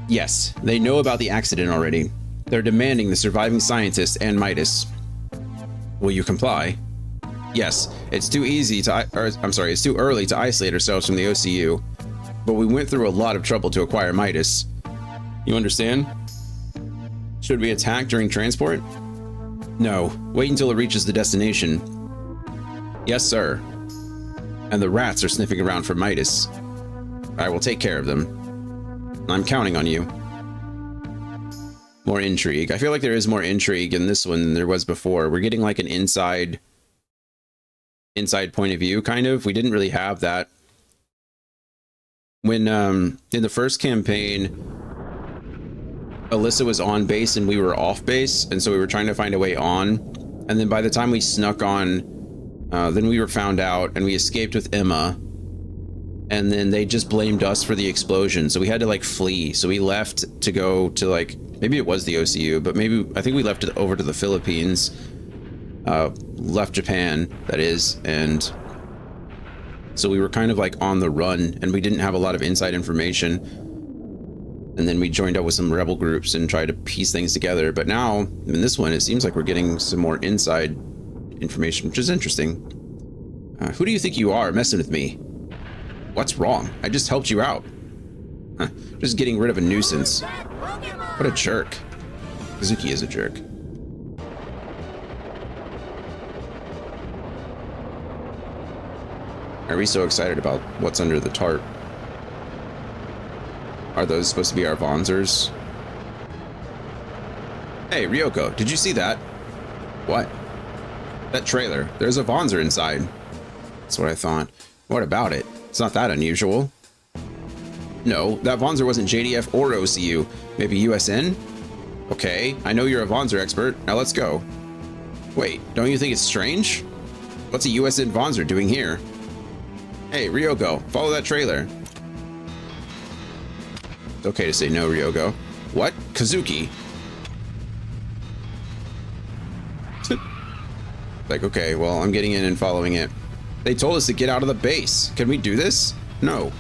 Yes, they know about the accident already. They're demanding the surviving scientists and Midas. Will you comply? Yes, it's too early to isolate ourselves from the OCU, but we went through a lot of trouble to acquire Midas. You understand? Should we attack during transport? No, wait until it reaches the destination. Yes, sir. And the rats are sniffing around for Midas. I will take care of them. I'm counting on you. More intrigue. I feel like there is more intrigue in this one than there was before. We're getting like an inside point of view, kind of. We didn't really have that. When, in the first campaign, Alisa was on base and we were off base, and so we were trying to find a way on. And then by the time we snuck on, then we were found out and we escaped with Emma. And then they just blamed us for the explosion, so we had to like flee. So we left to go to like, maybe it was the OCU, but I think we left it over to the Philippines, left Japan, that is, and so we were kind of like on the run, and we didn't have a lot of inside information. And then we joined up with some rebel groups and tried to piece things together. But now, in this one, it seems like we're getting some more inside information, which is interesting. Who do you think you are messing with me? What's wrong? I just helped you out. Huh, just getting rid of a nuisance. What a jerk. Kazuki is a jerk. Are we so excited about what's under the tarp? Are those supposed to be our Vonzers? Hey, Ryoko, did you see that? What? That trailer. There's a Vonzer inside. That's what I thought. What about it? It's not that unusual. No, that Vonzer wasn't JDF or OCU. Maybe USN? Okay, I know you're a Vonzer expert. Now let's go. Wait, don't you think it's strange? What's a USN Vonzer doing here? Hey, Ryogo, follow that trailer. It's okay to say no, Ryogo. What? Kazuki? Like, okay, well, I'm getting in and following it. They told us to get out of the base. Can we do this? No.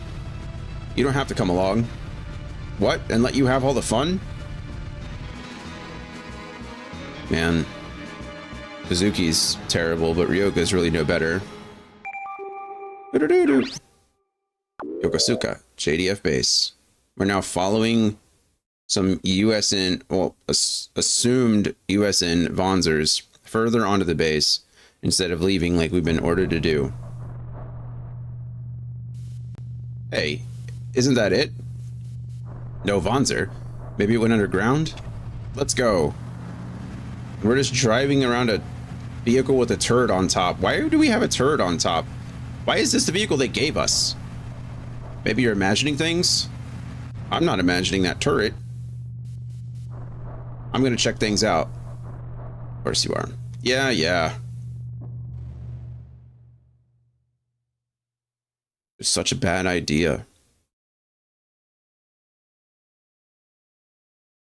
You don't have to come along. What? And let you have all the fun? Man. Kazuki's terrible, but Ryoga's really no better. Yokosuka, JDF base. We're now following some USN, well, assumed USN Vonzers further onto the base instead of leaving like we've been ordered to do. Hey, isn't that it? No Vonzer. Maybe it went underground? Let's go. We're just driving around a vehicle with a turret on top. Why do we have a turret on top? Why is this the vehicle they gave us? Maybe you're imagining things? I'm not imagining that turret. I'm gonna check things out. Of course you are. Yeah. It's such a bad idea.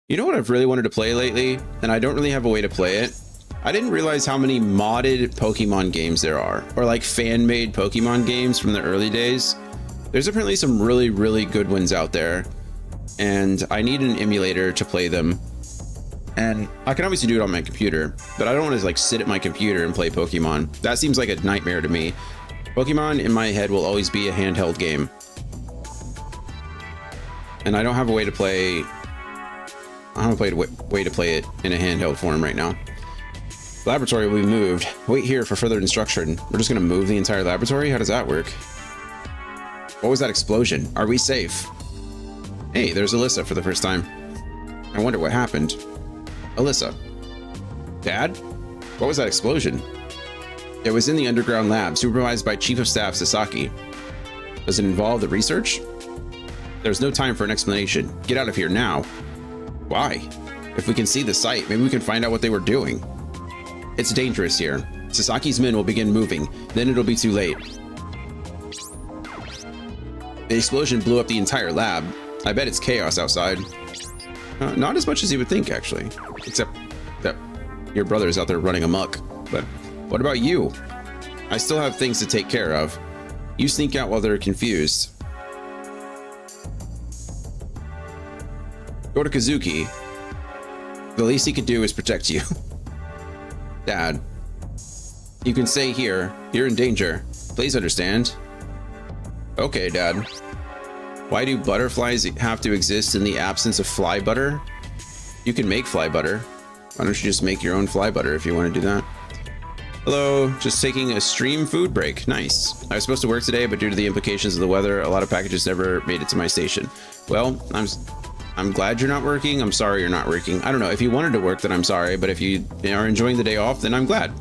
You know what I've really wanted to play lately? And I don't really have a way to play it. I didn't realize how many modded Pokemon games there are. Or like fan-made Pokemon games from the early days. There's apparently some really, really good ones out there. And I need an emulator to play them. And I can obviously do it on my computer, but I don't want to like sit at my computer and play Pokemon. That seems like a nightmare to me. Pokemon in my head will always be a handheld game. And I don't have a way to play... I don't have a way to play it in a handheld form right now. Laboratory will be moved. Wait here for further instruction. We're just going to move the entire laboratory? How does that work? What was that explosion? Are we safe? Hey, there's Alisa for the first time. I wonder what happened. Alisa. Dad? What was that explosion? It was in the underground lab, supervised by Chief of Staff Sasaki. Does it involve the research? There's no time for an explanation. Get out of here now. Why? If we can see the site, maybe we can find out what they were doing. It's dangerous here. Sasaki's men will begin moving, then it'll be too late. The explosion blew up the entire lab. I bet it's chaos outside. Not as much as you would think, actually. Except that your brother's out there running amok. But what about you? I still have things to take care of. You sneak out while they're confused. Go to Kazuki. The least he could do is protect you. Dad. You can stay here. You're in danger. Please understand. Okay, Dad. Why do butterflies have to exist in the absence of fly butter? You can make fly butter. Why don't you just make your own fly butter if you want to do that? Hello, just taking a stream food break. Nice. I was supposed to work today, but due to the implications of the weather, a lot of packages never made it to my station. Well, I'm glad you're not working. I'm sorry you're not working. I don't know. If you wanted to work, then I'm sorry. But if you are enjoying the day off, then I'm glad.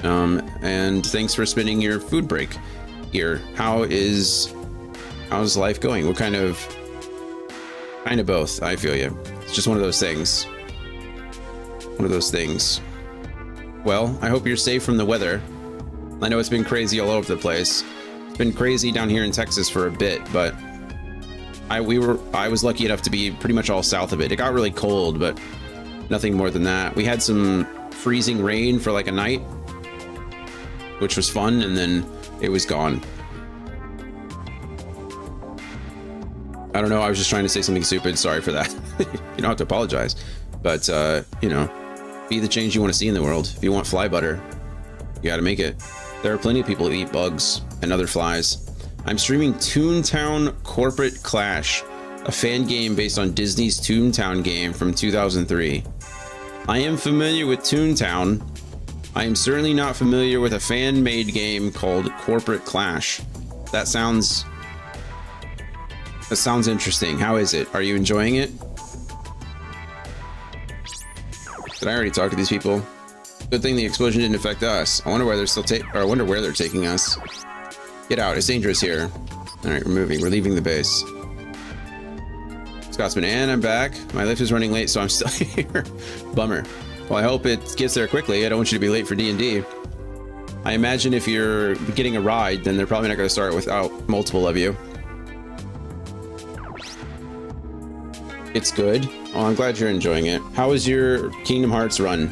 And thanks for spending your food break here. How's life going? What kind of both. I feel you. It's just one of those things. One of those things. Well, I hope you're safe from the weather. I know it's been crazy all over the place. It's been crazy down here in Texas for a bit, but I was lucky enough to be pretty much all south of it. It got really cold, but nothing more than that. We had some freezing rain for like a night, which was fun, and then it was gone. I don't know. I was just trying to say something stupid. Sorry for that. You don't have to apologize, but you know, be the change you want to see in the world. If you want fly butter, you got to make it. There are plenty of people who eat bugs and other flies. I'm streaming Toontown Corporate Clash, a fan game based on Disney's Toontown game from 2003. I am familiar with Toontown. I am certainly not familiar with a fan-made game called Corporate Clash. That sounds interesting. How is it? Are you enjoying it? Did I already talk to these people? Good thing the explosion didn't affect us. I wonder why they're still I wonder where they're taking us. Get out, it's dangerous here. All right, we're moving. We're leaving the base. Scotsman, and I'm back. My lift is running late, so I'm still here. Bummer. Well, I hope it gets there quickly. I don't want you to be late for D&D. I imagine if you're getting a ride, then they're probably not going to start without multiple of you. It's good. Oh, I'm glad you're enjoying it. How was your Kingdom Hearts run?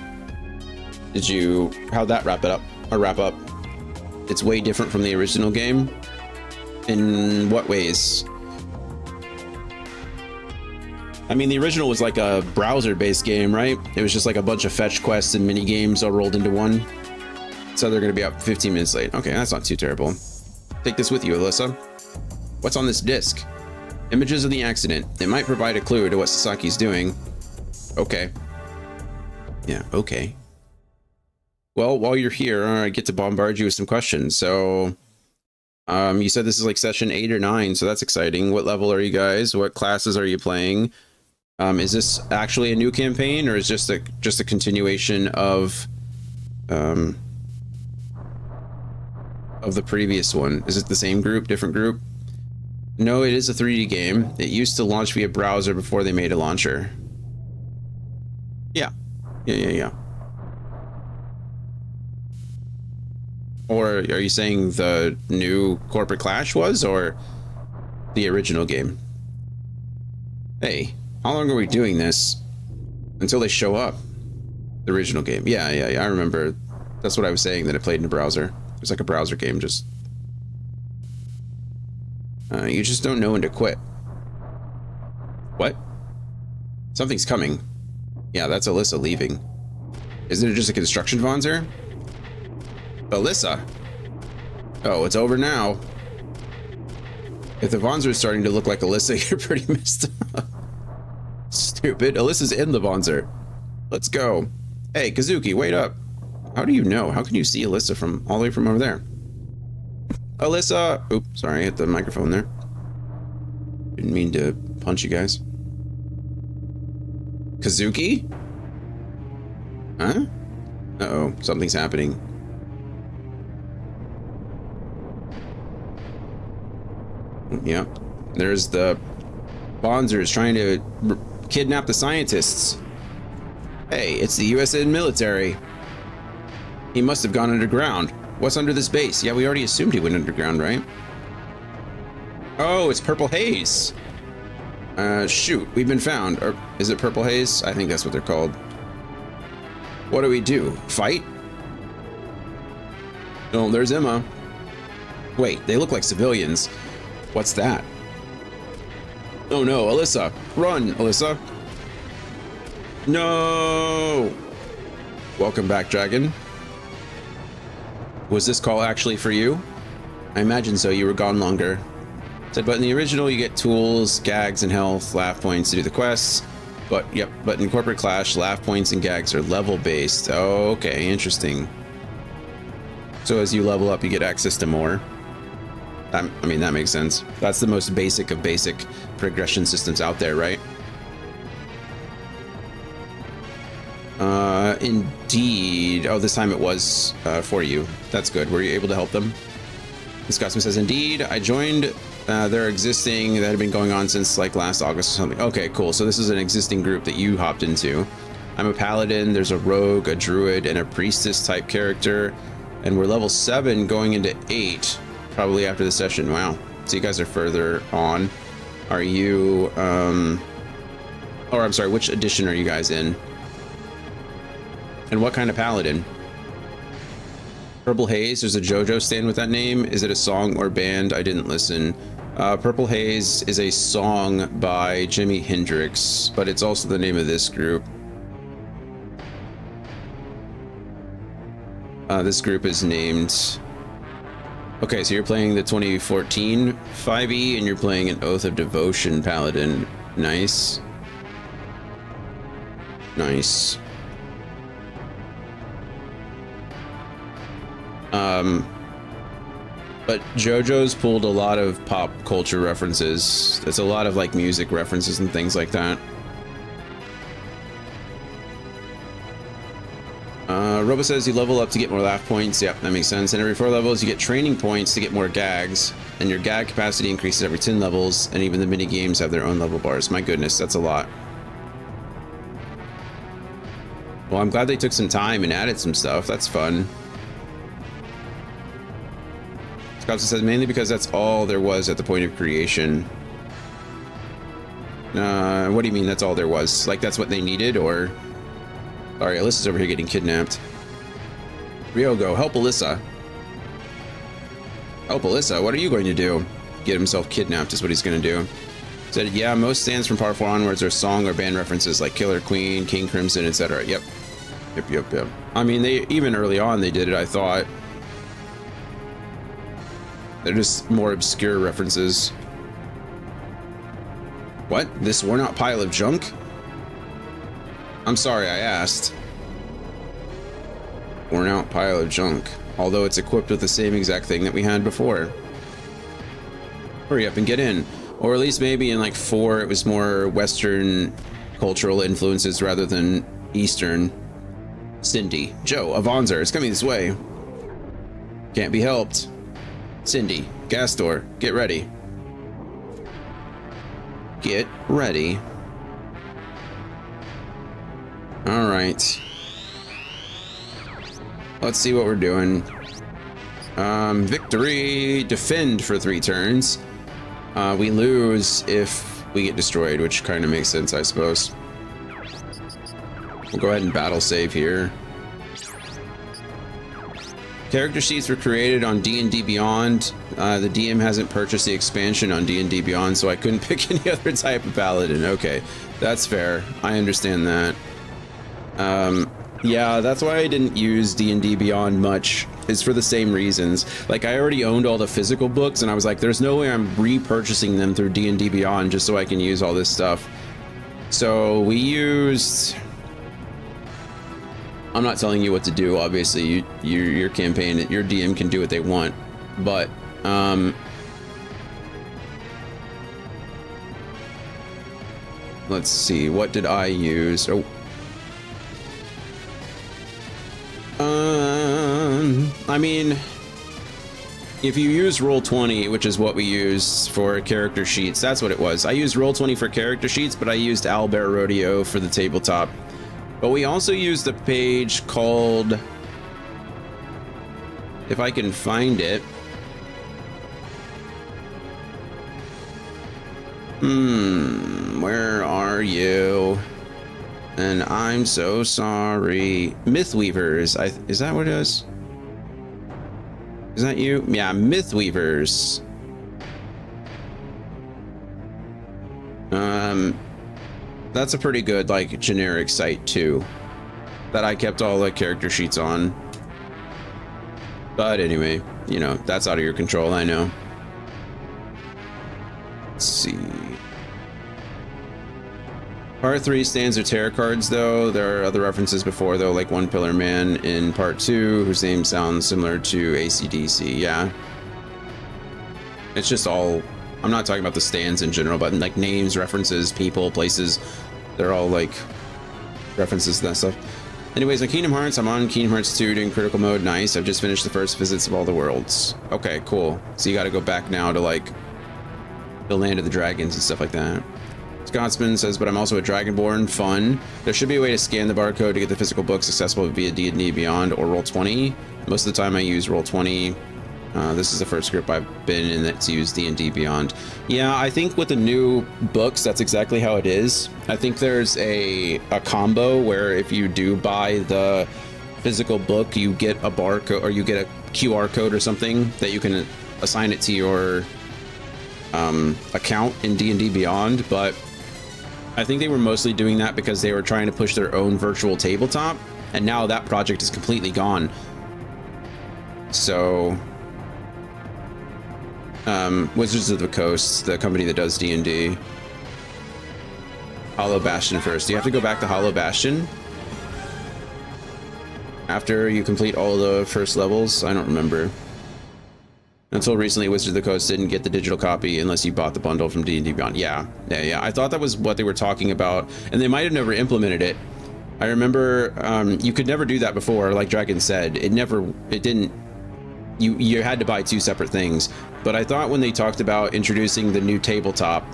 How'd that wrap up? It's way different from the original game. In what ways? I mean, the original was like a browser-based game, right? It was just like a bunch of fetch quests and mini games all rolled into one. So they're going to be up 15 minutes late. Okay, that's not too terrible. Take this with you, Alisa. What's on this disc? Images of the accident. It might provide a clue to what Sasaki's doing. Okay. Yeah, okay. Well, while you're here, I get to bombard you with some questions. So, you said this is like session 8 or 9, so that's exciting. What level are you guys? What classes are you playing? Is this actually a new campaign, or is just a continuation of the previous one? Is it the same group, different group? No, it is a 3D game. It used to launch via browser before they made a launcher. Yeah. Or are you saying the new Corporate Clash was, or the original game? Hey, how long are we doing this? Until they show up. The original game. Yeah, I remember. That's what I was saying, that it played in a browser. It was like a browser game, just... you just don't know when to quit. What? Something's coming. Yeah, that's Alisa leaving. Isn't it just a construction Vonzer? Alisa! Oh, it's over now. If the Vonzer is starting to look like Alisa, you're pretty messed up. Stupid. Alisa's in the Vonzer. Let's go. Hey, Kazuki, wait up. How do you know? How can you see Alisa from all the way from over there? Alisa! Oops, sorry, I hit the microphone there. Didn't mean to punch you guys. Kazuki? Huh? Uh-oh, something's happening. Yep. There's the Bonzers trying to kidnap the scientists. Hey, it's the USN military. He must have gone underground. What's under this base? Yeah, we already assumed he went underground, right? Oh, it's Purple Haze. Shoot, we've been found. Or is it Purple Haze? I think that's what they're called. What do we do? Fight? Oh, there's Emma. Wait, they look like civilians. What's that? Oh no, Alisa. Run, Alisa. No! Welcome back, Dragon. Was this call actually for you? I imagine so, you were gone longer. Said, but in the original you get tools, gags, and health, laugh points to do the quests. But in Corporate Clash, laugh points and gags are level based. Oh, okay, interesting. So as you level up, you get access to more. I mean, that makes sense. That's the most basic of basic progression systems out there, right? Indeed. Oh, this time it was for you. That's good. Were you able to help them? The Scotsman says, indeed. I joined their existing, that had been going on since like last August or something. Okay, cool. So this is an existing group that you hopped into. I'm a paladin. There's a rogue, a druid, and a priestess type character. And we're level 7 going into 8. Probably after the session. Wow. So you guys are further on. Are you, or I'm sorry, which edition are you guys in? And what kind of paladin? Purple Haze, there's a JoJo stand with that name. Is it a song or band? I didn't listen. Purple Haze is a song by Jimi Hendrix, but it's also the name of this group. This group is named... Okay, so you're playing the 2014 5e, and you're playing an Oath of Devotion Paladin. Nice. Nice. But JoJo's pulled a lot of pop culture references. It's a lot of like music references and things like that. Robo says you level up to get more laugh points. Yep, that makes sense. And every 4 levels, you get training points to get more gags. And your gag capacity increases every 10 levels. And even the mini games have their own level bars. My goodness, that's a lot. Well, I'm glad they took some time and added some stuff. That's fun. Scott says mainly because that's all there was at the point of creation. What do you mean that's all there was? Like that's what they needed, or? Sorry, Alyssa's over here getting kidnapped. Ryogo, help Alisa. Help Alisa, what are you going to do? Get himself kidnapped is what he's going to do. Said, yeah, most stands from Part 4 onwards are song or band references like Killer Queen, King Crimson, etc. Yep. Yep. I mean, they even early on they did it, I thought. They're just more obscure references. What? This worn out pile of junk? I'm sorry I asked. Worn out pile of junk. Although it's equipped with the same exact thing that we had before. Hurry up and get in. Or at least maybe in like 4 it was more Western cultural influences rather than Eastern. Cindy. Joe, Avanzer is coming this way. Can't be helped. Cindy, gas door, get ready. Get ready. All right. Let's see what we're doing. Victory. Defend for 3 turns. We lose if we get destroyed, which kind of makes sense, I suppose. We'll go ahead and battle save here. Character sheets were created on D&D Beyond. The DM hasn't purchased the expansion on D&D Beyond, so I couldn't pick any other type of paladin. Okay, that's fair. I understand that. Yeah, that's why I didn't use D&D Beyond much, is for the same reasons. Like, I already owned all the physical books, and I was like, there's no way I'm repurchasing them through D&D Beyond just so I can use all this stuff. So we used... I'm not telling you what to do, obviously. Your campaign, your DM can do what they want. But, let's see, what did I use? Oh. I mean, if you use Roll20, which is what we use for character sheets, that's what it was. I used Roll20 for character sheets, but I used Owlbear Rodeo for the tabletop. But we also used a page called, if I can find it. Where are you? And I'm so sorry. Mythweavers. Is that what it is? Is that you? Yeah, Mythweavers. That's a pretty good, like, generic site, too. That I kept all the character sheets on. But anyway, you know, that's out of your control, I know. Let's see. Part 3 stands are tarot cards, though. There are other references before, though, like One Pillar Man in Part 2, whose name sounds similar to AC/DC, yeah. It's just all... I'm not talking about the stands in general, but like names, references, people, places. They're all like references to that stuff. Anyways, on Kingdom Hearts, I'm on Kingdom Hearts 2 doing critical mode. Nice. I've just finished the first visits of all the worlds. Okay, cool. So you got to go back now to like the land of the dragons and stuff like that. Scotsman says, but I'm also a Dragonborn. Fun. There should be a way to scan the barcode to get the physical books accessible via D&D Beyond or Roll20. Most of the time I use Roll20. This is the first group I've been in that's used D&D Beyond. Yeah, I think with the new books, that's exactly how it is. I think there's a combo where if you do buy the physical book, you get a barcode or you get a QR code or something that you can assign it to your account in D&D Beyond. But I think they were mostly doing that because they were trying to push their own virtual tabletop, and now that project is completely gone. So... Wizards of the Coast, the company that does D&D. Hollow Bastion first. Do you have to go back to Hollow Bastion after you complete all the first levels? I don't remember. Until recently, Wizards of the Coast didn't get the digital copy unless you bought the bundle from D&D Beyond. Yeah. I thought that was what they were talking about, and they might have never implemented it. I remember you could never do that before, like Dragon said. It didn't. You had to buy two separate things. But I thought when they talked about introducing the new tabletop,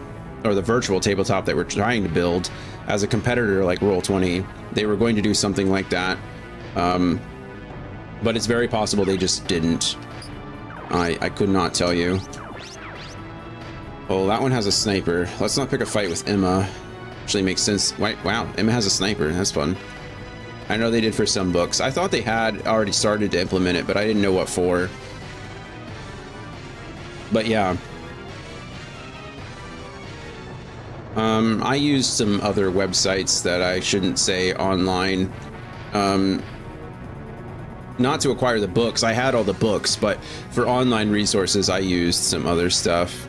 or the virtual tabletop that we're trying to build as a competitor like Roll20, they were going to do something like that. But it's very possible they just didn't. I could not tell you. Oh, that one has a sniper. Let's not pick a fight with Emma. Actually makes sense. Wow, Emma has a sniper. That's fun. I know they did for some books. I thought they had already started to implement it, but I didn't know what for. But yeah. I used some other websites that I shouldn't say online. Not to acquire the books. I had all the books, but for online resources, I used some other stuff.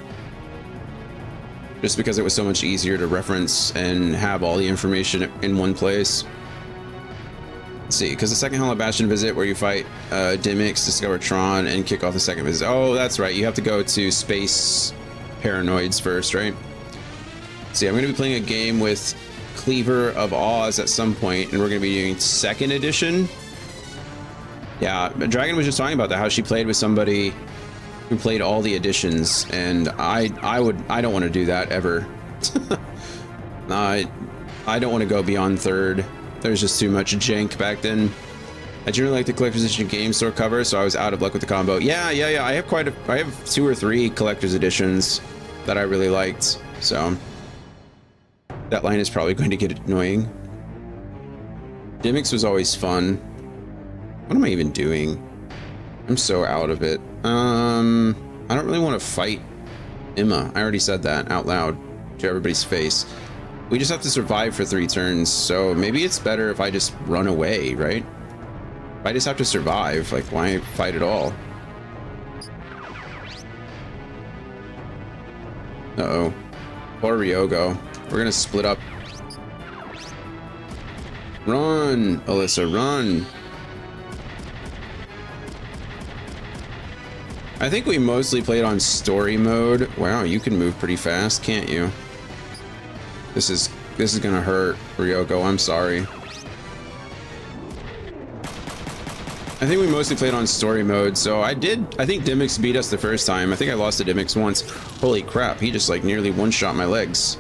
Just because it was so much easier to reference and have all the information in one place. Let's see, because the second Hello Bastion visit where you fight Dimix, discover Tron, and kick off the second visit. Oh, that's right. You have to go to Space Paranoids first, right? See, I'm going to be playing a game with Cleaver of Oz at some point, and we're going to be doing second edition. Yeah, Dragon was just talking about that, how she played with somebody who played all the editions, and I don't want to do that ever. I don't want to go beyond third. There's just too much jank back then. I generally like the collector's edition game store cover, so I was out of luck with the combo. Yeah. I have 2 or 3 collector's editions that I really liked, so that line is probably going to get annoying. Dimix was always fun. What am I even doing? I'm so out of it. I don't really want to fight Emma. I already said that out loud to everybody's face. We just have to survive for 3 turns, so maybe it's better if I just run away, right? If I just have to survive, like, why fight at all? Uh-oh. Poor Ryogo. We're gonna split up. Run, Alisa, run! I think we mostly played on story mode. Wow, you can move pretty fast, can't you? This is gonna hurt, Ryogo. I'm sorry. I think we mostly played on story mode, so I think Dimix beat us the first time. I think I lost to Dimix once. Holy crap, he just like nearly one-shot my legs.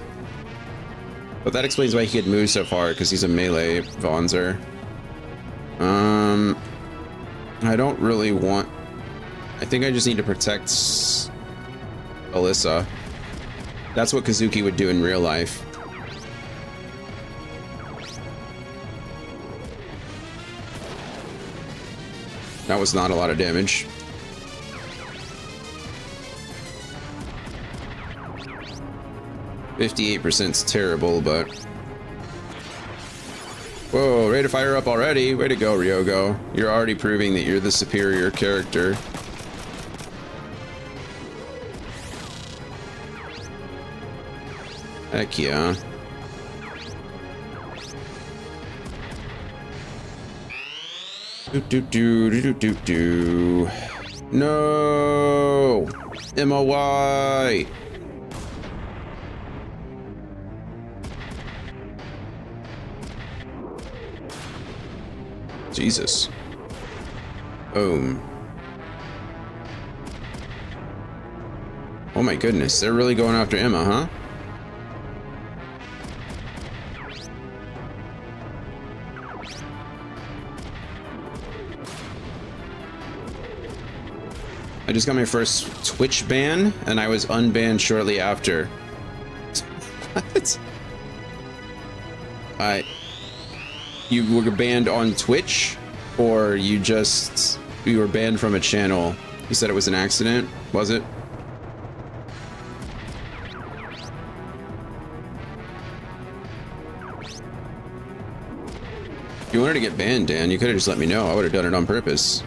But that explains why he could move so far, because he's a melee Vonzer. I don't really want... I think I just need to protect Alisa. That's what Kazuki would do in real life. That was not a lot of damage. %'s terrible, but... Whoa, ready to fire up already? Way to go, Ryogo. You're already proving that you're the superior character. Heck yeah. Do. No! MOY! Jesus. Boom. Oh my goodness, they're really going after Emma, huh? I just got my first Twitch ban, and I was unbanned shortly after. What? You were banned on Twitch, or you were banned from a channel? You said it was an accident, was it? If you wanted to get banned, Dan, you could have just let me know. I would have done it on purpose.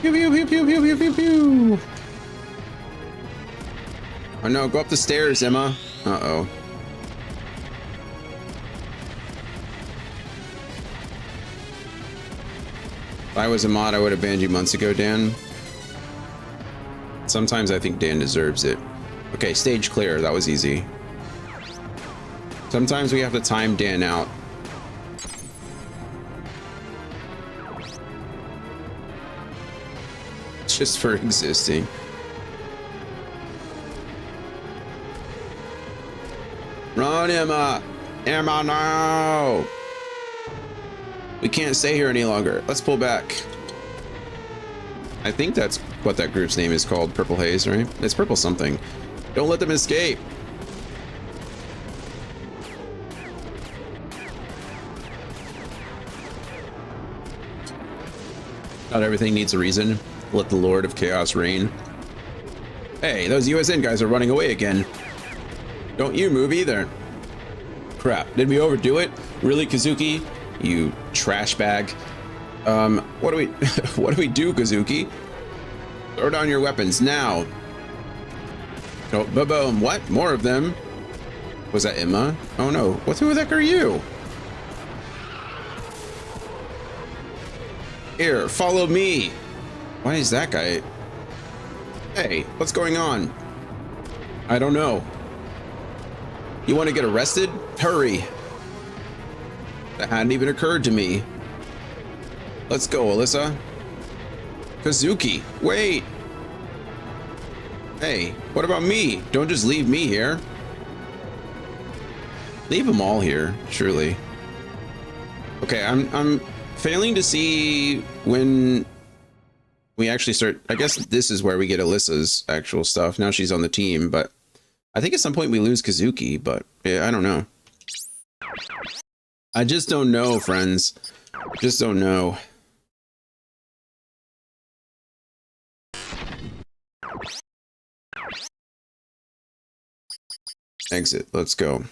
Pew, pew, pew, pew, pew, pew, pew, pew. Oh no, go up the stairs, Emma. Uh-oh. If I was a mod, I would have banned you months ago, Dan. Sometimes I think Dan deserves it. Okay, stage clear. That was easy. Sometimes we have to time Dan out. Just for existing. Run, Emma! Emma, no! We can't stay here any longer. Let's pull back. I think that's what that group's name is called. Purple Haze, right? It's Purple something. Don't let them escape. Not everything needs a reason. Let the Lord of Chaos reign. Hey, those USN guys are running away again. Don't you move either. Crap, did we overdo it? Really, Kazuki? You trash bag. What do we what do we do, Kazuki? Throw down your weapons now. Oh, boom. What? More of them? Was that Emma? Oh no. Who the heck are you? Here, follow me. Why is that guy? Hey, what's going on? I don't know. You want to get arrested? Hurry. That hadn't even occurred to me. Let's go, Alisa. Kazuki, wait. Hey, what about me? Don't just leave me here. Leave them all here, surely. Okay, I'm failing to see when we actually start. I guess this is where we get Alisa's actual stuff. Now she's on the team, but I think at some point we lose Kazuki, but yeah, I don't know. I just don't know, friends. Just don't know. Exit. Let's go.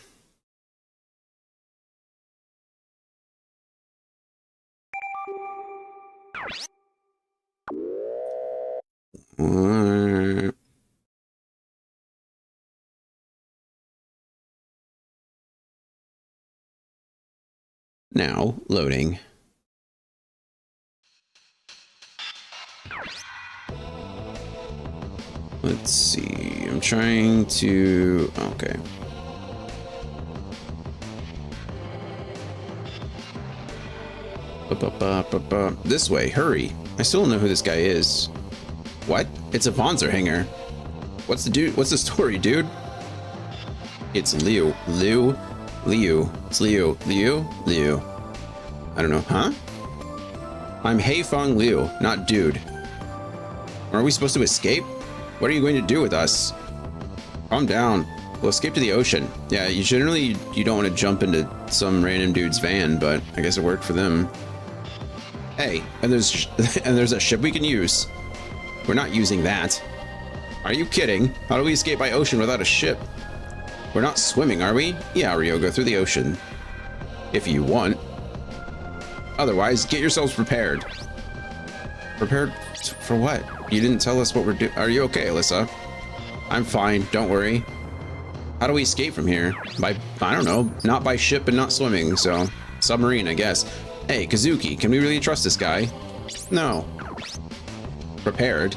Now loading. Let's see. I'm trying to. Okay. This way. Hurry. I still don't know who this guy is. What? It's a Vonzer hanger. What's the dude? What's the story, dude? It's Liu. Liu. It's Liu. Liu. I don't know. Huh? I'm Heifeng Liu, not dude. Are we supposed to escape? What are you going to do with us? Calm down. We'll escape to the ocean. Yeah, you generally you don't want to jump into some random dude's van, but I guess it worked for them. Hey, and there's a ship we can use. We're not using that. Are you kidding? How do we escape by ocean without a ship? We're not swimming, are we? Yeah, Ryoga, through the ocean. If you want. Otherwise, get yourselves prepared. Prepared for what? You didn't tell us what we're doing. Are you okay, Alisa? I'm fine, don't worry. How do we escape from here? By, I don't know, not by ship and not swimming, so submarine, I guess. Hey, Kazuki, can we really trust this guy? No. Prepared?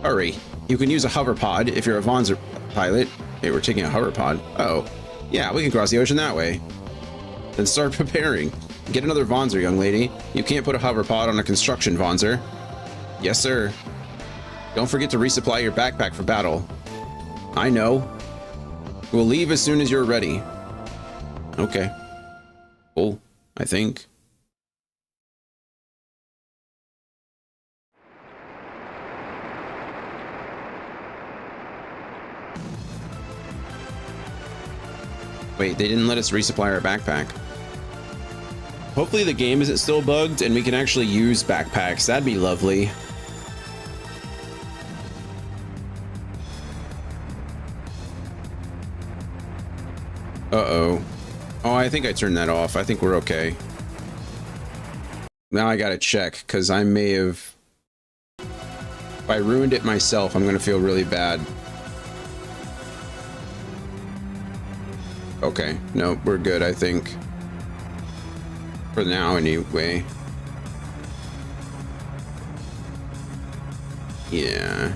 Hurry. You can use a hover pod if you're a Vonzer pilot. Hey, we're taking a hover pod. Oh, yeah, we can cross the ocean that way. Then start preparing. Get another Vonzer, young lady. You can't put a hover pod on a construction Vonzer. Yes, sir. Don't forget to resupply your backpack for battle. I know. We'll leave as soon as you're ready. Okay. Cool, I think. Wait, they didn't let us resupply our backpack. Hopefully the game isn't still bugged and we can actually use backpacks. That'd be lovely. Uh-oh. Oh, I think I turned that off. I think we're okay. Now I gotta check, because I may have... If I ruined it myself, I'm gonna feel really bad. Okay, no, we're good, I think. For now, anyway. Yeah.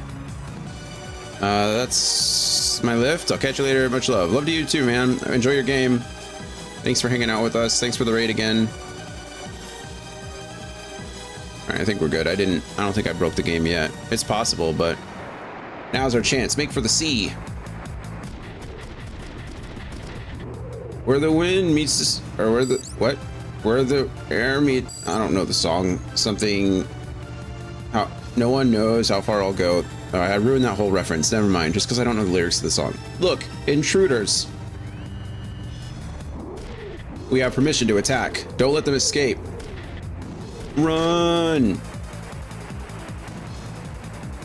That's my lift. I'll catch you later. Much love. Love to you too, man. Enjoy your game. Thanks for hanging out with us. Thanks for the raid again. All right, I think we're good. I don't think I broke the game yet. It's possible, but now's our chance. Make for the sea. Where the wind meets this, or where the, what? Where the air meet, I don't know the song. Something, how, no one knows how far I'll go. I ruined that whole reference. Never mind, just because I don't know the lyrics to the song. Look, intruders. We have permission to attack. Don't let them escape. Run.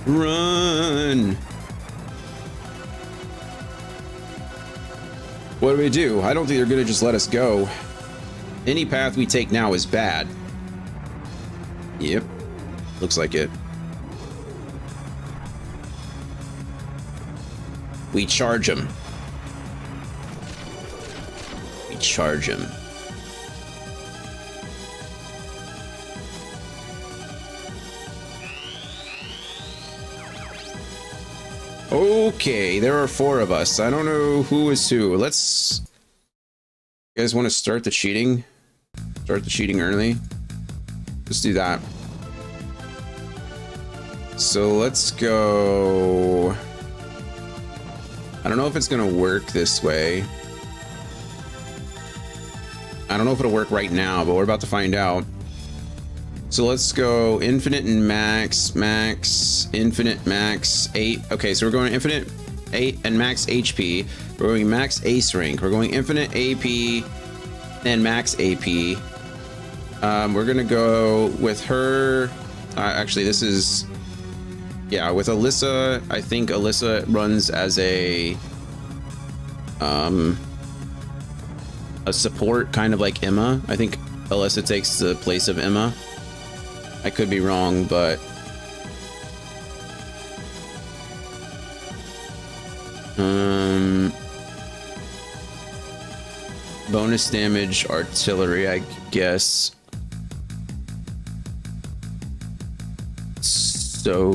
Run. What do? I don't think they're gonna just let us go. Any path we take now is bad. Yep. Looks like it. We charge them. We charge them. Okay, there are 4 of us. I don't know who is who. Let's... You guys want to start the cheating? Start the cheating early? Let's do that. So let's go... I don't know if it's gonna work this way. I don't know if it'll work right now, but we're about to find out. So let's go infinite and max, max, infinite, max, 8. Okay, so we're going infinite 8 and max HP. We're going max ace rank. We're going infinite AP and max AP. We're gonna go with her. Actually, this is, yeah, with Alisa. I think Alisa runs as a support, kind of like Emma. I think Alisa takes the place of Emma. I could be wrong, but bonus damage artillery, I guess. So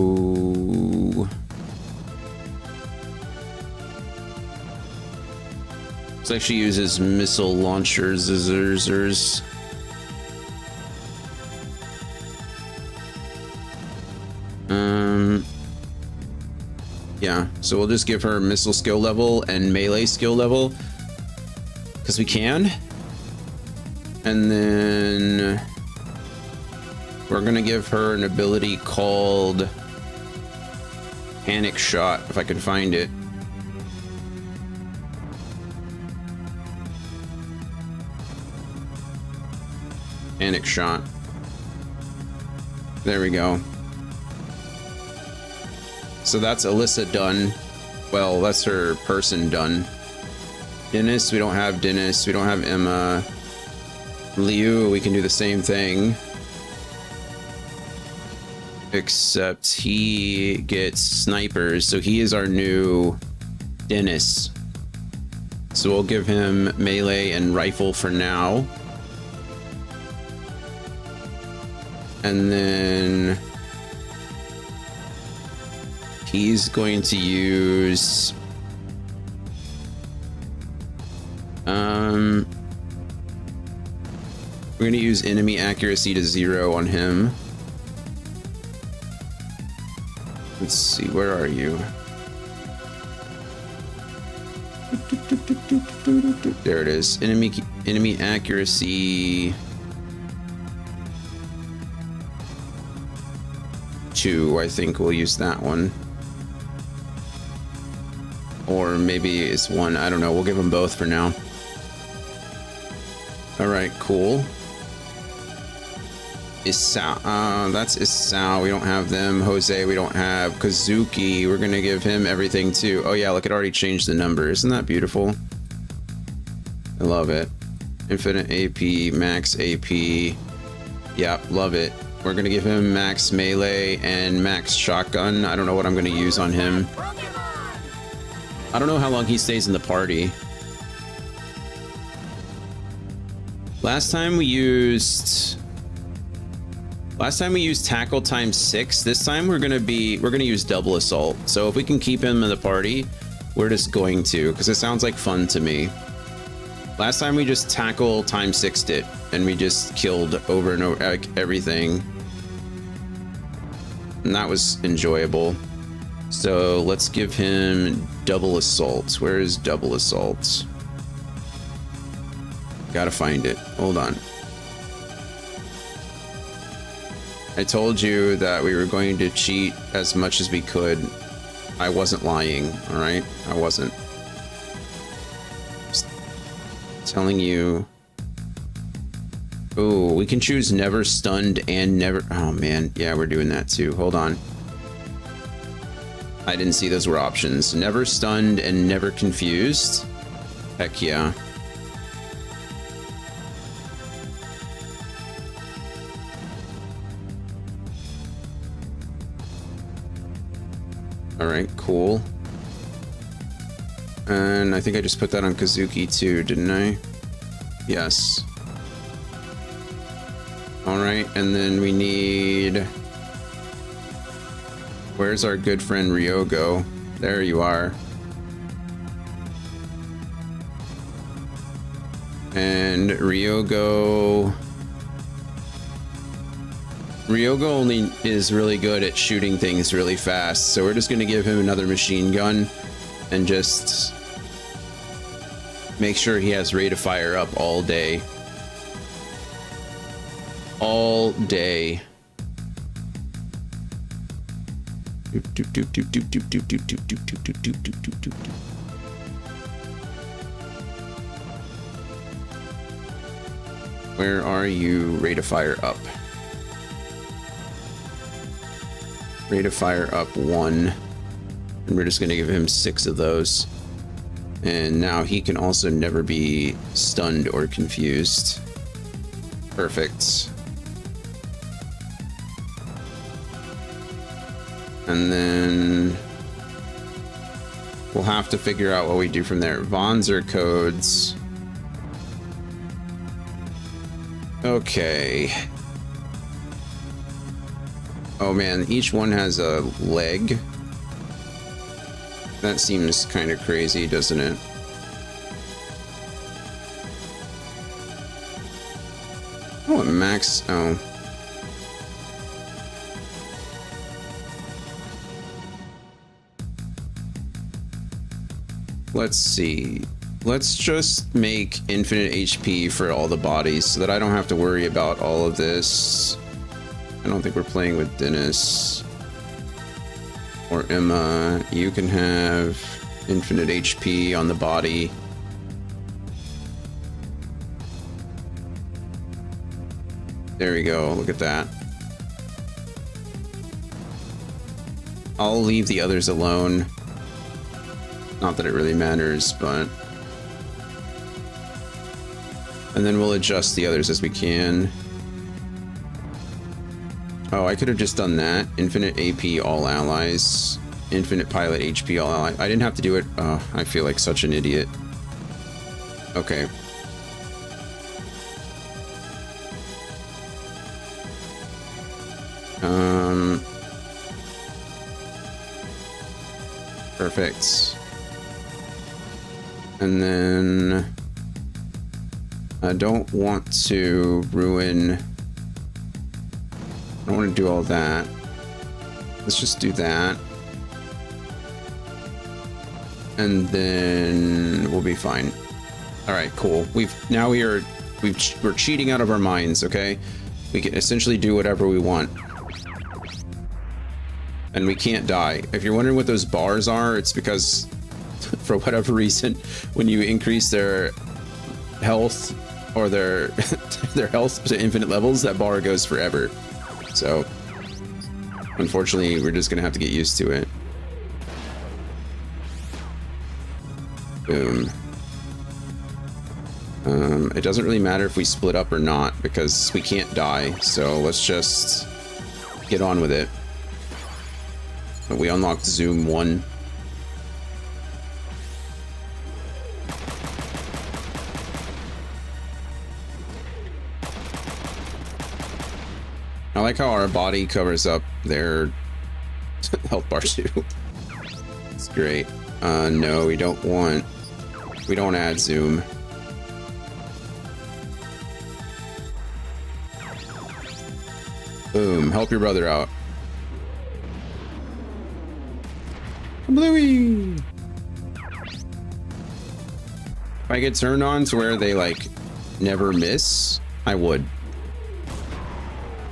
looks like she uses missile launchers. Yeah, so we'll just give her missile skill level and melee skill level because we can. And then we're gonna give her an ability called Panic Shot, if I can find it. Panic Shot. There we go. So that's Alisa done. Well, that's her person done. Dennis, we don't have Dennis. We don't have Emma. Liu, we can do the same thing. Except he gets snipers, so he is our new Dennis. So we'll give him melee and rifle for now. And then he's going to use we're going to use enemy accuracy to 0 on him. Let's see, where are you? There it is. Enemy accuracy 2. I think we'll use that one. Or maybe it's 1. I don't know. We'll give them both for now. All right, cool. Isao, that's Isao. We don't have them. Jose, we don't have. Kazuki, we're gonna give him everything too. Oh yeah, look, it already changed the number. Isn't that beautiful? I love it. Infinite AP, max AP. Yeah, love it. We're gonna give him max melee and max shotgun. I don't know what I'm gonna use on him. I don't know how long he stays in the party. Last time we used Last time we used tackle times 6. This time we're gonna use double assault. So if we can keep him in the party, we're just going to, because it sounds like fun to me. Last time we just tackle times 6'd it, and we just killed over and over, like, everything. And that was enjoyable. So let's give him double assault. Where is double assault? Gotta find it. Hold on. I told you that we were going to cheat as much as we could. I wasn't lying, all right? I wasn't. Just telling you. Oh, we can choose never stunned and never... Oh, man. Yeah, we're doing that too. Hold on. I didn't see those were options. Never stunned and never confused. Heck yeah. All right, cool. And I think I just put that on Kazuki too, didn't I? Yes. All right, and then we need... Where's our good friend Ryogo? There you are. And Ryogo only is really good at shooting things really fast, so we're just gonna give him another machine gun and just make sure he has rate of fire up all day. All day. Where are you? Rate of fire up. Rate of fire up 1. And we're just going to give him 6 of those. And now he can also never be stunned or confused. Perfect. And then we'll have to figure out what we do from there. Vonzer codes. Okay. Oh man, each one has a leg. That seems kind of crazy, doesn't it? Oh, max. Oh. Let's see. Let's just make infinite HP for all the bodies so that I don't have to worry about all of this. I don't think we're playing with Dennis or Emma. You can have infinite HP on the body. There we go. Look at that. I'll leave the others alone. Not that it really matters, but... And then we'll adjust the others as we can. Oh, I could have just done that. Infinite AP, all allies. Infinite pilot HP, all allies. I didn't have to do it. Oh, I feel like such an idiot. Okay. Perfect. And then I don't want to ruin... I don't want to do all that. Let's just do that. And then we'll be fine. All right, cool. We're cheating out of our minds, okay? We can essentially do whatever we want. And we can't die. If you're wondering what those bars are, it's because for whatever reason, when you increase their health or their their health to infinite levels, that bar goes forever. So unfortunately, we're just gonna have to get used to it. Boom. It doesn't really matter if we split up or not because we can't die. So let's just get on with it. We unlocked Zoom 1. I like how our body covers up their health bar too. It's great. No, we don't want to add zoom. Boom, help your brother out. Bluey! If I get turned on to where they like never miss, I would.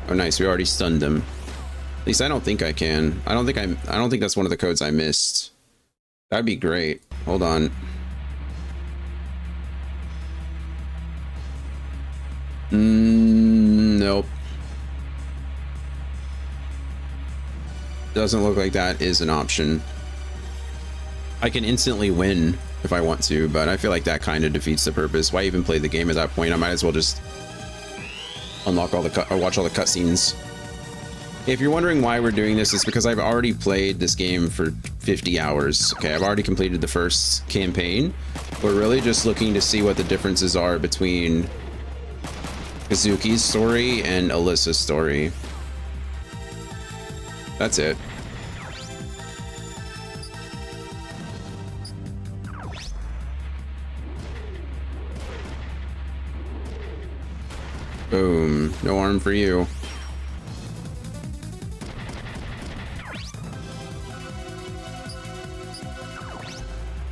Oh nice, we already stunned them. At least I don't think I can. I don't think that's one of the codes I missed. That'd be great. Hold on. Nope. Doesn't look like that is an option. I can instantly win if I want to, but I feel like that kind of defeats the purpose. Why even play the game at that point? I might as well just unlock all the or watch all the cutscenes. If you're wondering why we're doing this, it's because I've already played this game for 50 hours. Okay, I've already completed the first campaign. We're really just looking to see what the differences are between Kazuki's story and Alisa's story. That's it. Boom. No arm for you.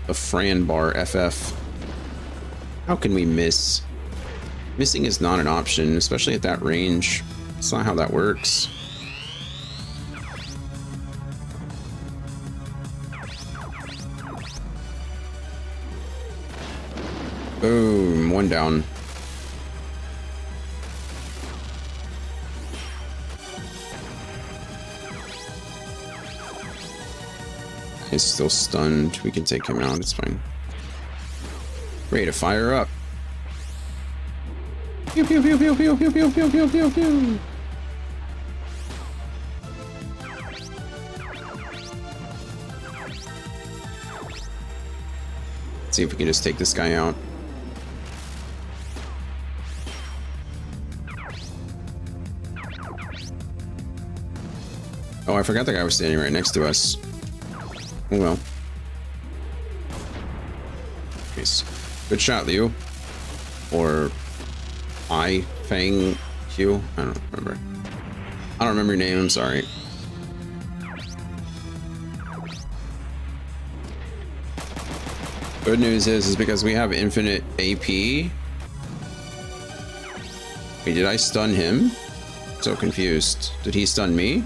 A Fran bar FF. How can we miss? Missing is not an option, especially at that range. That's not how that works. Boom, one down. He's still stunned. We can take him out, it's fine. Ready to fire up. Pew pew pew pew pew pew pew pew pew pew pew. Let's see if we can just take this guy out. Oh, I forgot the guy was standing right next to us. Oh well. Nice. Good shot, Liu. Or Fang Q? I don't remember. I don't remember your name, I'm sorry. Good news is because we have infinite AP. Wait, did I stun him? So confused. Did he stun me?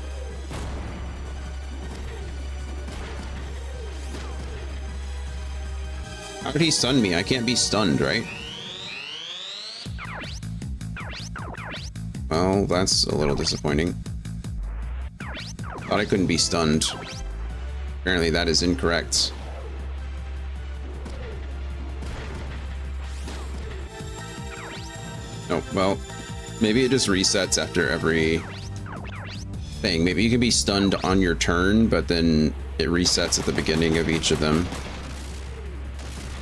How did he stun me? I can't be stunned, right? Well, that's a little disappointing. Thought I couldn't be stunned. Apparently that is incorrect. Oh, well, maybe it just resets after every thing. Maybe you can be stunned on your turn, but then it resets at the beginning of each of them.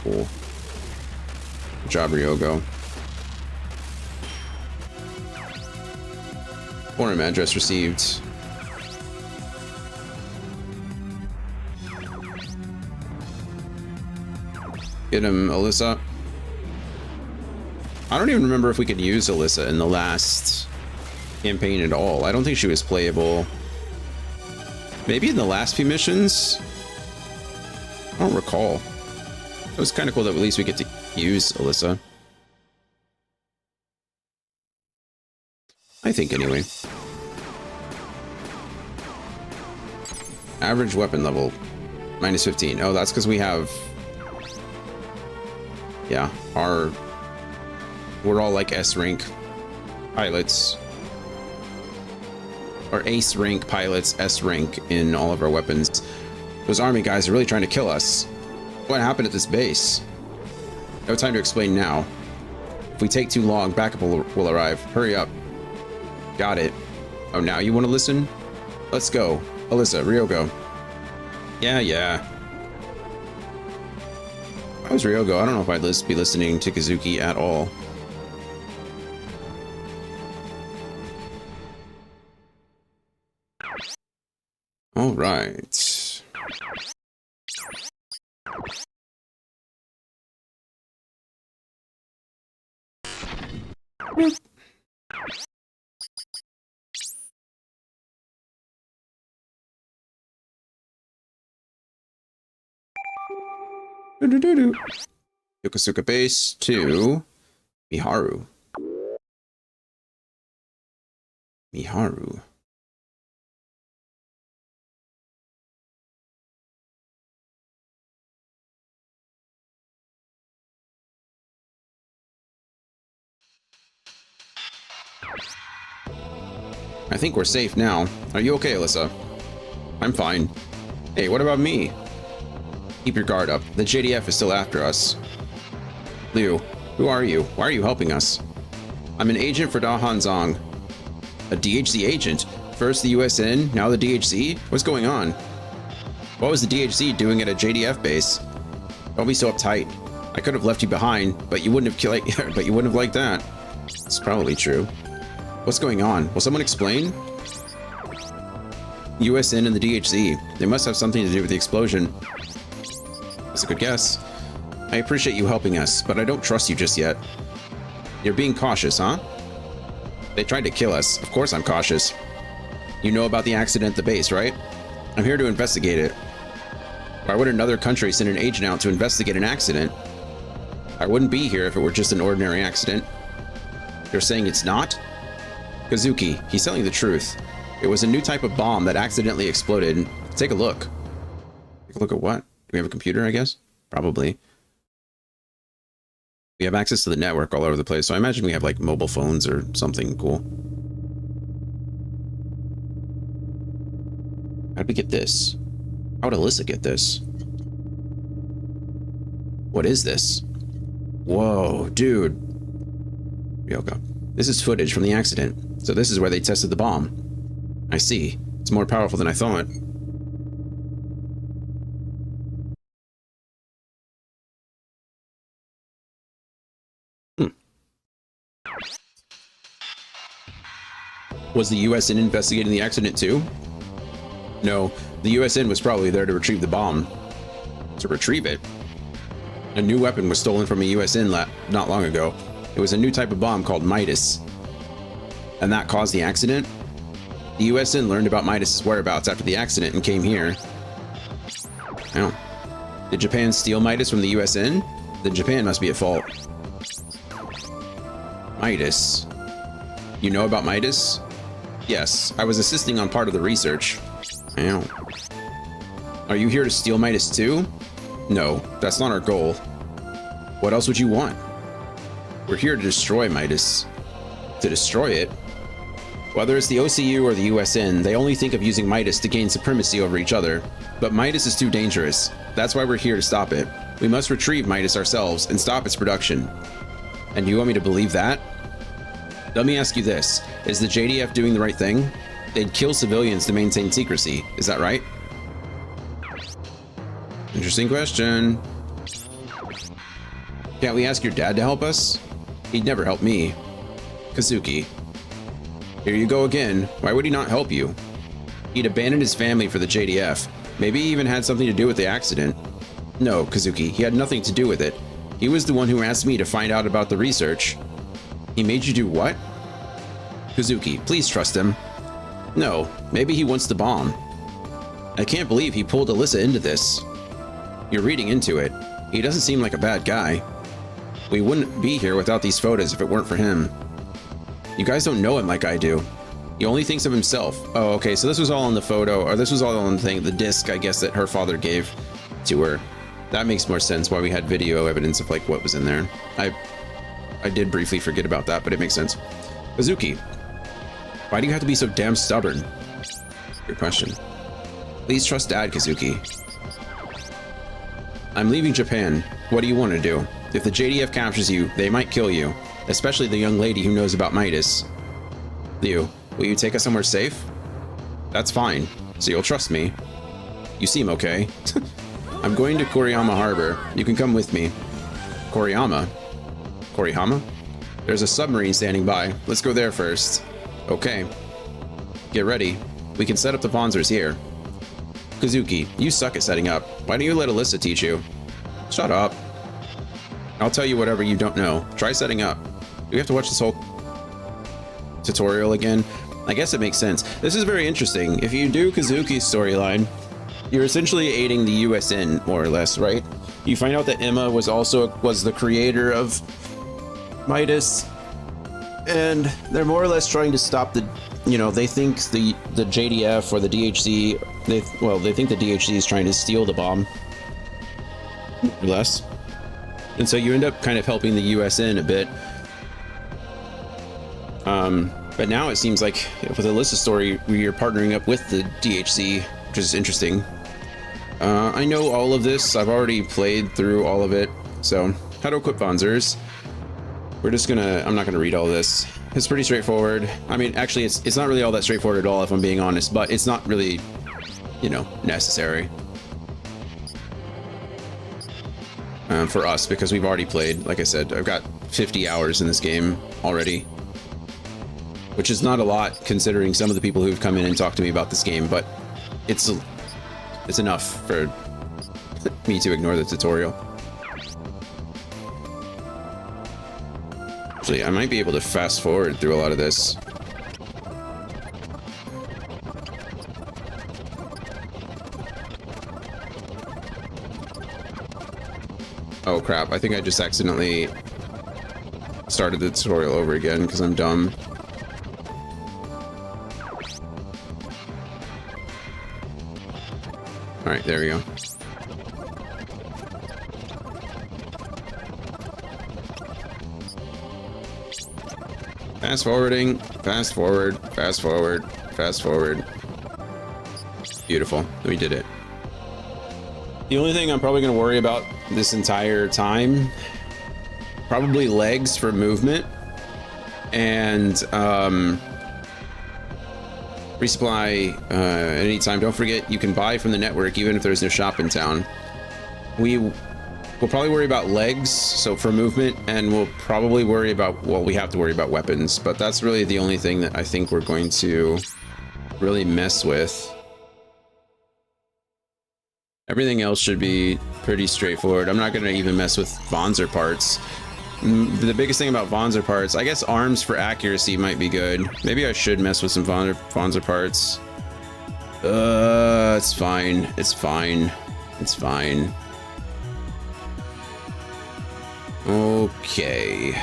Cool. Good job, Ryogo. Forum address received. Get him, Alisa. I don't even remember if we could use Alisa in the last campaign at all. I don't think she was playable. Maybe in the last few missions? I don't recall. It was kind of cool that at least we get to use Alisa. I think anyway. Average weapon level minus 15. Oh, that's because we have, yeah, we're all like S rank pilots, or ace rank pilots, S rank in all of our weapons. Those army guys are really trying to kill us. What happened at this base? No time to explain now. If we take too long, backup will arrive. Hurry up. Got it. Oh, now you want to listen? Let's go. Alisa, Ryogo. Yeah. If I was Ryogo, I don't know if I'd be listening to Kazuki at all. All right. Yokosuka base to Miharu. Miharu. I think we're safe now. Are you okay, Alisa? I'm fine. Hey, what about me? Keep your guard up. The JDF is still after us. Liu, who are you? Why are you helping us? I'm an agent for Dahan Zong. A DHZ agent? First the USN, now the DHZ? What's going on? What was the DHZ doing at a JDF base? Don't be so uptight. I could have left you behind, but you wouldn't have liked that. It's probably true. What's going on? Will someone explain? USN and the DHZ. They must have something to do with the explosion. That's a good guess. I appreciate you helping us, but I don't trust you just yet. You're being cautious, huh? They tried to kill us. Of course I'm cautious. You know about the accident at the base, right? I'm here to investigate it. Why would another country send an agent out to investigate an accident? I wouldn't be here if it were just an ordinary accident. You're saying it's not? Kazuki, he's telling the truth. It was a new type of bomb that accidentally exploded. Take a look. Take a look at what? Do we have a computer, I guess? Probably. We have access to the network all over the place, so I imagine we have like mobile phones or something cool. How did we get this? How would Alisa get this? What is this? Whoa, dude. Ryoko. This is footage from the accident. So this is where they tested the bomb. I see. It's more powerful than I thought. Was the USN investigating the accident too? No, the USN was probably there to retrieve the bomb. To retrieve it? A new weapon was stolen from a USN lab not long ago. It was a new type of bomb called Midas. And that caused the accident? The USN learned about Midas' whereabouts after the accident and came here. Oh. Did Japan steal Midas from the USN? Then Japan must be at fault. Midas. You know about Midas? Yes, I was assisting on part of the research. Ow. Are you here to steal Midas too? No, that's not our goal. What else would you want? We're here to destroy Midas. To destroy it? Whether it's the OCU or the USN, they only think of using Midas to gain supremacy over each other. But Midas is too dangerous. That's why we're here to stop it. We must retrieve Midas ourselves and stop its production. And you want me to believe that? Let me ask you this. Is the JDF doing the right thing? They'd kill civilians to maintain secrecy. Is that right? Interesting question. Can't we ask your dad to help us? He'd never help me. Kazuki. Here you go again. Why would he not help you? He'd abandoned his family for the JDF. Maybe he even had something to do with the accident. No, Kazuki, he had nothing to do with it. He was the one who asked me to find out about the research. He made you do what? Kazuki, please trust him. No, maybe he wants the bomb. I can't believe he pulled Alisa into this. You're reading into it. He doesn't seem like a bad guy. We wouldn't be here without these photos if it weren't for him. You guys don't know him like I do. He only thinks of himself. Oh, okay, so this was all on the photo, or this was all on the thing, the disc, I guess, that her father gave to her. That makes more sense why we had video evidence of like what was in there. I did briefly forget about that, but it makes sense. Kazuki, why do you have to be so damn stubborn? Good question. Please trust Dad, Kazuki. I'm leaving Japan. What do you want to do? If the JDF captures you, they might kill you, especially the young lady who knows about Midas. Liu, will you take us somewhere safe? That's fine, so you'll trust me. You seem okay. I'm going to Koriyama Harbor. You can come with me. Koriyama? Korihama? There's a submarine standing by. Let's go there first. Okay. Get ready. We can set up the Panzers here. Kazuki, you suck at setting up. Why don't you let Alisa teach you? Shut up. I'll tell you whatever you don't know. Try setting up. Do we have to watch this whole tutorial again? I guess it makes sense. This is very interesting. If you do Kazuki's storyline, you're essentially aiding the USN, more or less, right? You find out that Emma was the creator of Midas, and they're more or less trying to stop the, you know, they think the JDF or the DHC, they think the DHC is trying to steal the bomb, more or less. And so you end up kind of helping the USN a bit. But now it seems like with Alisa's story, we are partnering up with the DHC, which is interesting. I know all of this. I've already played through all of it. So how to equip Vonzers. I'm not gonna read all this. It's pretty straightforward. I mean, actually, it's not really all that straightforward at all, if I'm being honest, but it's not really, you know, necessary. For us, because we've already played. Like I said, I've got 50 hours in this game already, which is not a lot considering some of the people who've come in and talked to me about this game, but it's enough for me to ignore the tutorial. Actually, I might be able to fast forward through a lot of this. Oh crap, I think I just accidentally started the tutorial over again because I'm dumb. Alright, there we go. Fast forwarding, fast forward, fast forward, fast forward. Beautiful, we did it. The only thing I'm probably going to worry about this entire time, probably legs for movement, and resupply anytime. Don't forget, you can buy from the network even if there's no shop in town. We'll probably worry about legs, so for movement, and we'll probably worry about, well, we have to worry about weapons, but that's really the only thing that I think we're going to really mess with. Everything else should be pretty straightforward. I'm not going to even mess with Vonzer parts. The biggest thing about Vonzer parts, I guess arms for accuracy might be good. Maybe I should mess with some Vonzer parts. It's fine. It's fine. It's fine. Okay.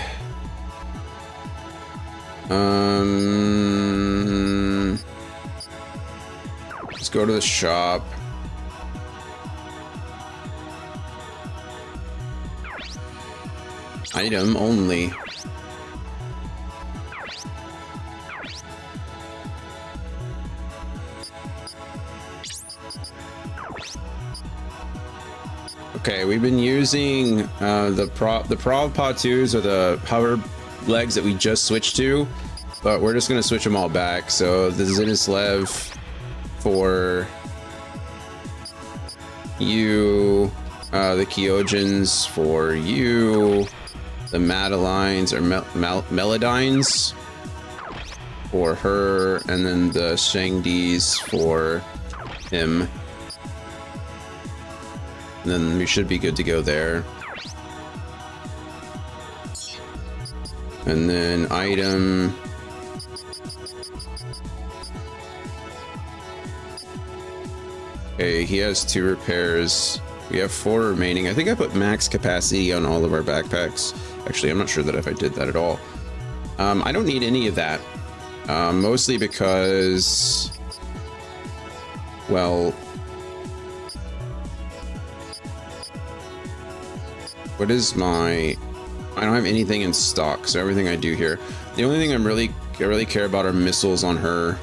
Let's go to the shop. Item only. Okay, we've been using the Prav Pa2s or the hover legs that we just switched to, but we're just gonna switch them all back. So the Zinislev for you, the Kyojins for you, the Madelines or Melodines for her, and then the Shangdis for him. And then we should be good to go there. And then item. Okay, he has 2 repairs. We have 4 remaining. I think I put max capacity on all of our backpacks. Actually, I'm not sure that if I did that at all. I don't need any of that. Mostly because, well, what is my... I don't have anything in stock, so everything I do here. The only thing I really care about are missiles on her.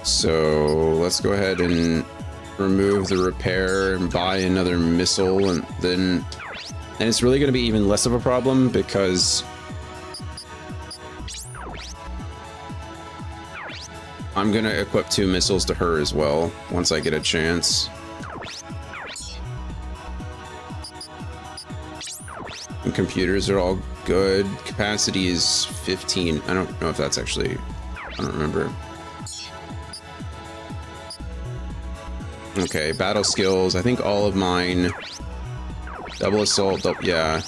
So let's go ahead and remove the repair and buy another missile, and then... And it's really going to be even less of a problem because I'm going to equip 2 missiles to her as well once I get a chance. And computers are all good. Capacity is 15. I don't know if that's actually... I don't remember. Okay, battle skills. I think all of mine... Double assault, yeah.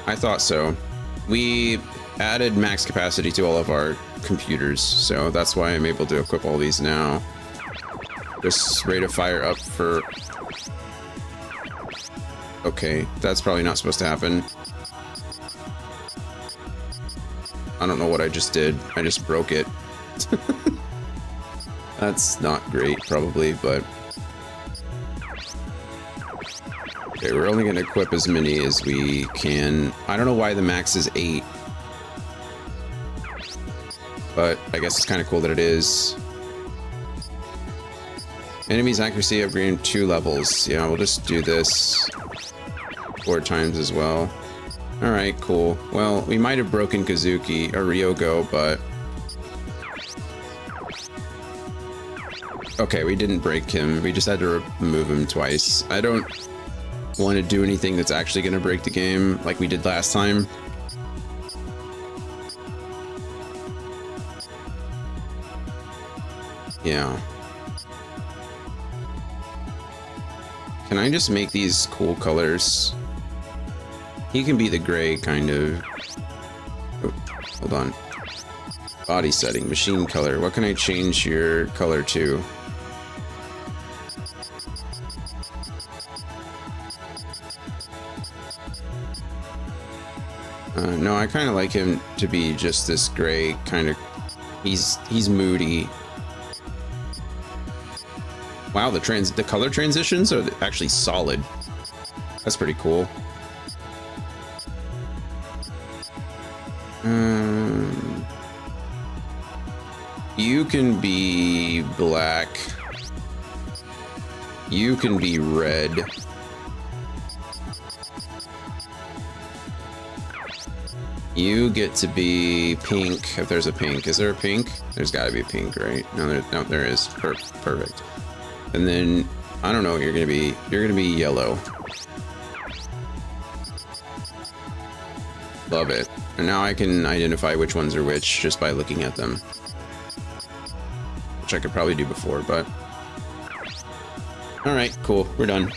I thought so. We added max capacity to all of our computers, so that's why I'm able to equip all these now. Just rate of fire up for... Okay, that's probably not supposed to happen. I don't know what I just did. I just broke it. That's not great, probably, but... Okay, we're only going to equip as many as we can. I don't know why the max is 8. But I guess it's kind of cool that it is. Enemy's accuracy upgrading 2 levels. Yeah, we'll just do this 4 times as well. Alright, cool. Well, we might have broken Kazuki or Ryogo, but... Okay, we didn't break him. We just had to remove him twice. I don't want to do anything that's actually going to break the game like we did last time. Yeah. Can I just make these cool colors? He can be the gray, kind of. Oh, hold on. Body setting, machine color. What can I change your color to? No, I kind of like him to be just this gray kind of. He's moody. Wow, the color transitions are actually solid. That's pretty cool. You can be black. You can be red. You get to be pink if there's a pink. Is there a pink? There's got to be a pink, right? No, there is. Perfect. And then I don't know what you're gonna be. You're gonna be yellow. Love it. And now I can identify which ones are which just by looking at them, which I could probably do before, but all right, cool. We're done.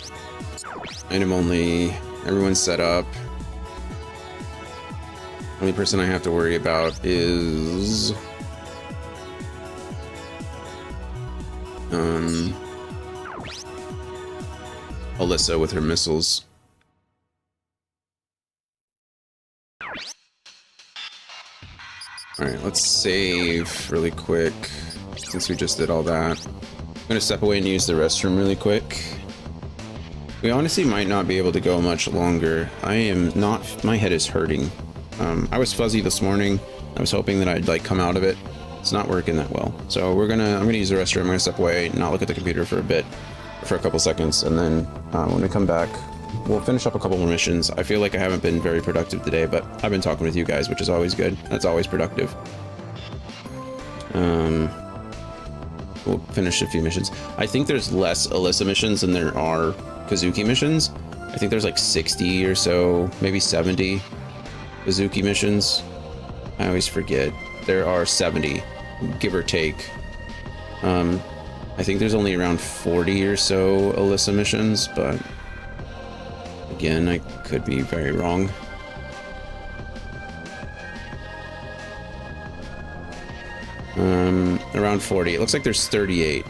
Item only. Everyone's set up. Only person I have to worry about is Alisa with her missiles. Alright, let's save really quick since we just did all that. I'm gonna step away and use the restroom really quick. We honestly might not be able to go much longer. I am not, my head is hurting. I was fuzzy this morning. I was hoping that I'd like come out of it. It's not working that well. So I'm gonna use the restroom. I'm gonna step away, not look at the computer for a bit, for a couple seconds, and then when we come back, we'll finish up a couple more missions. I feel like I haven't been very productive today, but I've been talking with you guys, which is always good. That's always productive. We'll finish a few missions. I think there's less Alisa missions than there are Kazuki missions. I think there's like 60 or so, maybe 70 Kazuki missions. I always forget. There are 70, give or take. I think there's only around 40 or so Alisa missions, but again, I could be very wrong. Around 40. It looks like there's 38.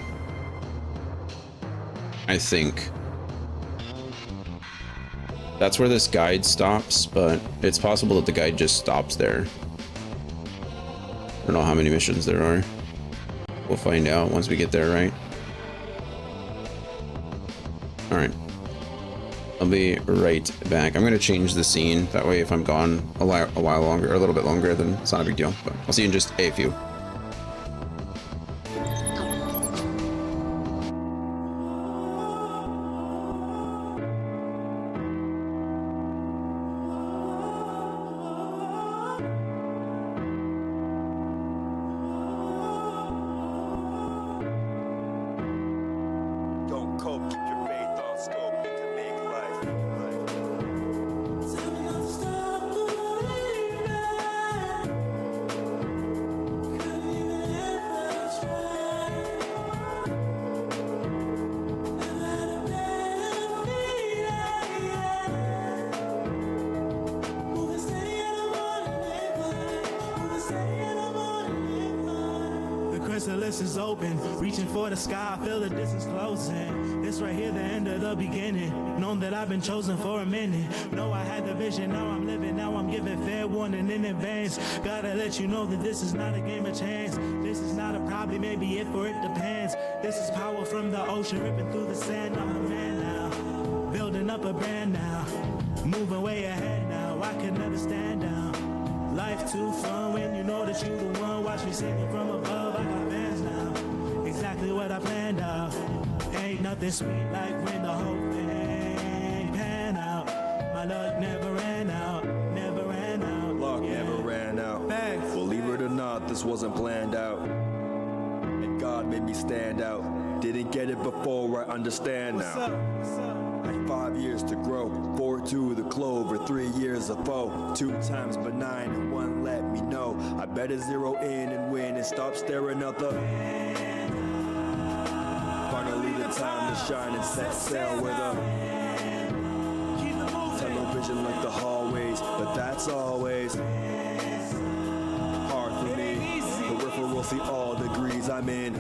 I think. That's where this guide stops, but it's possible that the guide just stops there. I don't know how many missions there are. We'll find out once we get there, right? Alright. I'll be right back. I'm going to change the scene. That way if I'm gone a while longer, or a little bit longer, then it's not a big deal. But I'll see you in just a few. Don't cope, keep your faith on scope. You can make life. abyss is open, reaching for the sky, I feel the distance closing. This right here, the end of the beginning. Known that I've been chosen for a minute. Know I had the vision, now I'm living, now I'm giving fair warning in advance. Gotta let you know that this is not a game of chance. This is not a probably, maybe if or it depends. This is power from the ocean, ripping through the sand. I'm a man now, building up a brand now. Moving way ahead now, I can never stand down. Life too fun when you know that you the one. Watch me singing from above, I got fans now. Exactly what I planned out. Ain't nothing sweet like when the whole thing pan out. My luck never ran out, never ran out. Luck never ran out. Facts. Believe it or not, this wasn't planned out. And God made me stand out. Didn't get it before, I understand What's now. up? What's up? Had 5 years to grow, 4 to the clover, 3 years of foe, 2 times benign and 1 let me know. I better zero in and win and stop staring out the. Finally the time to shine and set sail with a television like the hallways, but that's always hard for me. Peripheral see all degrees I'm in.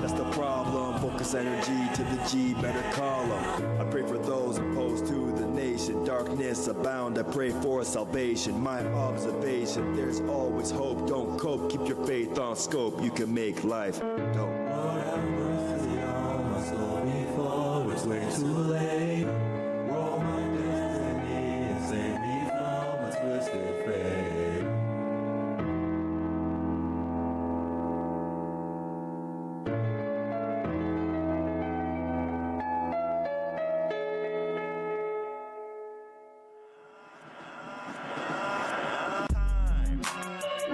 That's the problem. Focus energy to the G, better call them. I pray for those opposed to the nation. Darkness abound, I pray for salvation. My observation, there's always hope. Don't cope, keep your faith on scope. You can make life dope. Lord have mercy on my soul before it's way too late. Roll my destiny and save me from a twisted fate.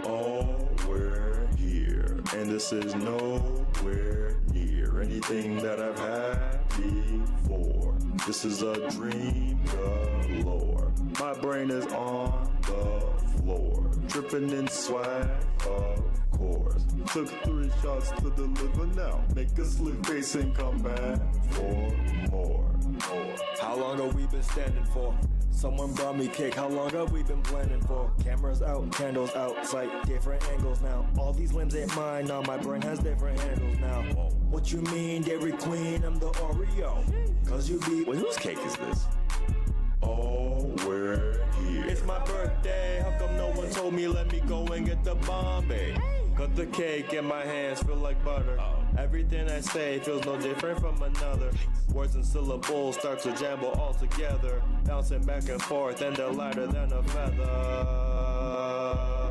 Oh, we're here, and this is nowhere near anything that I've had before. This is a dream galore. My brain is on the floor, dripping in swag, of course. Took 3 shots to the liver now. Make a slick face and come back for more. How long have we been standing for? Someone brought me cake, how long have we been planning for? Cameras out, candles out, sight, different angles now. All these limbs ain't mine now, my brain has different handles now. What you mean, Dairy Queen, I'm the Oreo? Cause you be, wait, whose cake is this? Oh, we're here. It's my birthday, how come no one told me let me go and get the Bombay? Cut the cake and my hands feel like butter. Everything I say feels no different from another. Words and syllables start to jumble all together. Bouncing back and forth and they're lighter than a feather.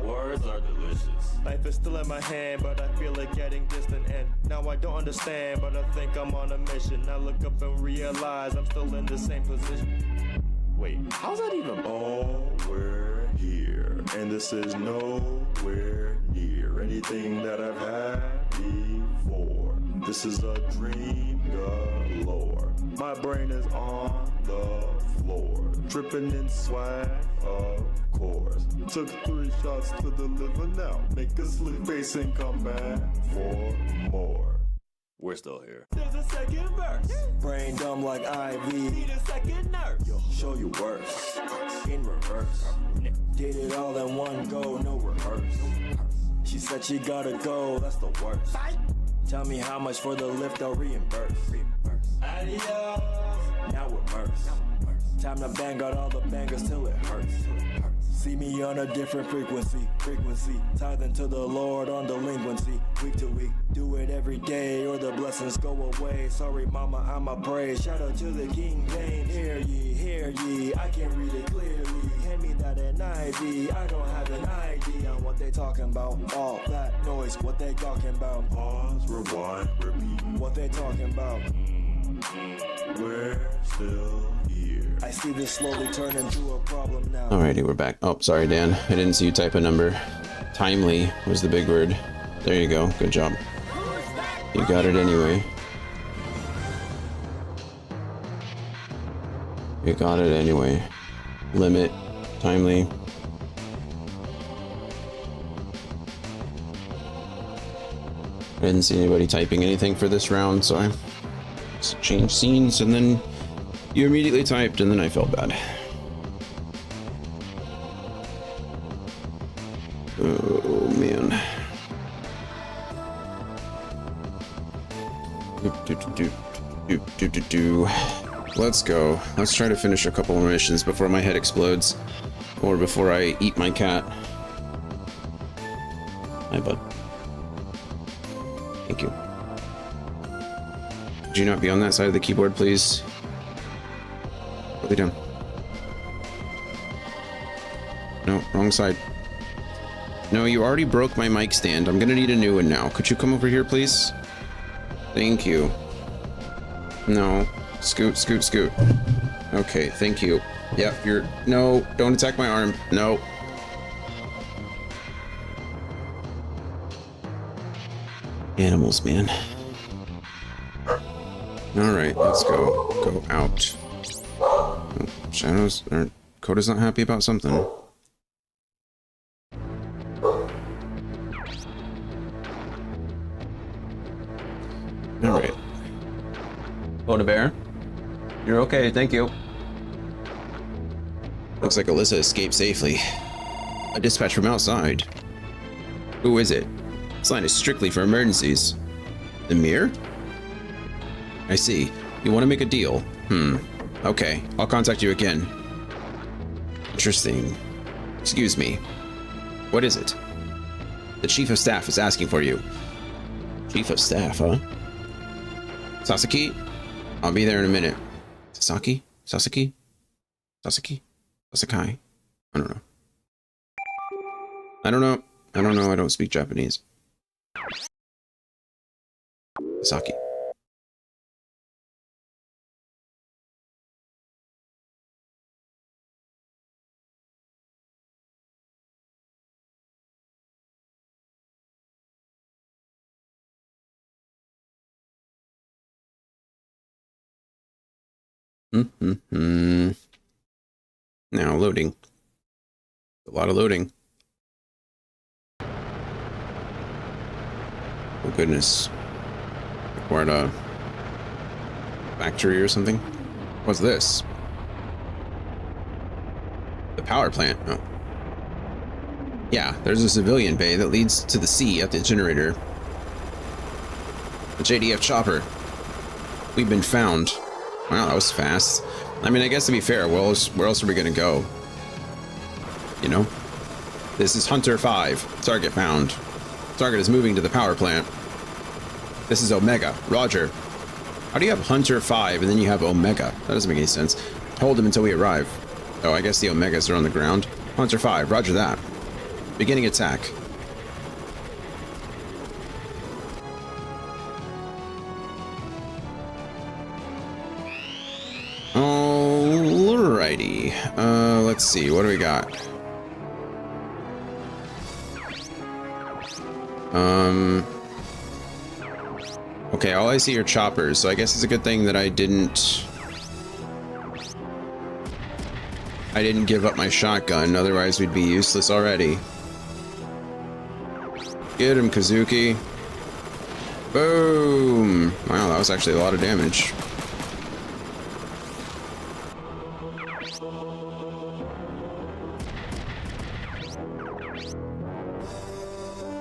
Words are delicious. Life is still in my hand, but I feel it getting distant. And now I don't understand, but I think I'm on a mission. I look up and realize I'm still in the same position. Wait, how's that even? Oh, we're here, and this is nowhere near anything that I've had before. This is a dream galore. My brain is on the floor, dripping in swag, of course. Took 3 shots to the liver now. Make a slick face and come back for more. We're still here. There's a second verse. Brain dumb like IV. Need a second nurse. Show you worse. In reverse. Did it all in one go, no rehearse. She said she gotta go, that's the worst. Tell me how much for the lift, I'll reimburse. Adios. Now we're merged. Time to bang out all the bangers till it hurts. See me on a different frequency. Tithing to the Lord on delinquency. Week to week, do it every day or the blessings go away. Sorry mama, I'ma pray. Shout out to the King James. Hear ye, I can read it clearly. Hand me that NIV, I don't have an ID on what they talking about. All that noise, what they talking about. Pause, rewind, repeat. What they talking about. We're still here. I see this slowly turn into a problem now. Alrighty, we're back. Oh, sorry, Dan. I didn't see you type a number. Timely was the big word. There you go. Good job. You got it anyway. You got it anyway. Limit. Timely. I didn't see anybody typing anything for this round, so I just changed scenes, and then you immediately typed, and then I felt bad. Oh man. Let's go. Let's try to finish a couple more missions before my head explodes. Or before I eat my cat. Hi, bud. Thank you. Could you not be on that side of the keyboard, please? Put me down. No, wrong side. No, you already broke my mic stand. I'm gonna need a new one now. Could you come over here, please? Thank you. No. Scoot, scoot, scoot. Okay, thank you. Yep, you're... No, don't attack my arm. No. Animals, man. Alright, let's go. Go out. Oh, Shadows... Coda's not happy about something. Alright. Coda Bear? You're okay, thank you. Looks like Alisa escaped safely. A dispatch from outside. Who is it? This line is strictly for emergencies. The mirror? I see. You want to make a deal? Okay, I'll contact you again. Interesting. Excuse me. What is it? The Chief of Staff is asking for you. Chief of Staff, huh? Sasaki? I'll be there in a minute. Sasaki? Sasaki? Sasaki? Sasakai? I don't know. I don't know. I don't know. I don't speak Japanese. Sasaki. Now loading. A lot of loading. Oh goodness. We're at a factory or something? What's this? The power plant. Oh. Yeah, there's a civilian bay that leads to the sea at the generator. The JDF chopper. We've been found. Wow, that was fast. I mean, I guess to be fair, where else are we gonna go? You know? This is Hunter 5. Target found. Target is moving to the power plant. This is Omega. Roger. How do you have Hunter 5 and then you have Omega? That doesn't make any sense. Hold him until we arrive. Oh, I guess the Omegas are on the ground. Hunter 5, roger that. Beginning attack. Alrighty. Let's see. What do we got? Okay, all I see are choppers, so I guess it's a good thing that I didn't give up my shotgun, otherwise we'd be useless already. Get him, Kazuki. Boom! Wow, that was actually a lot of damage.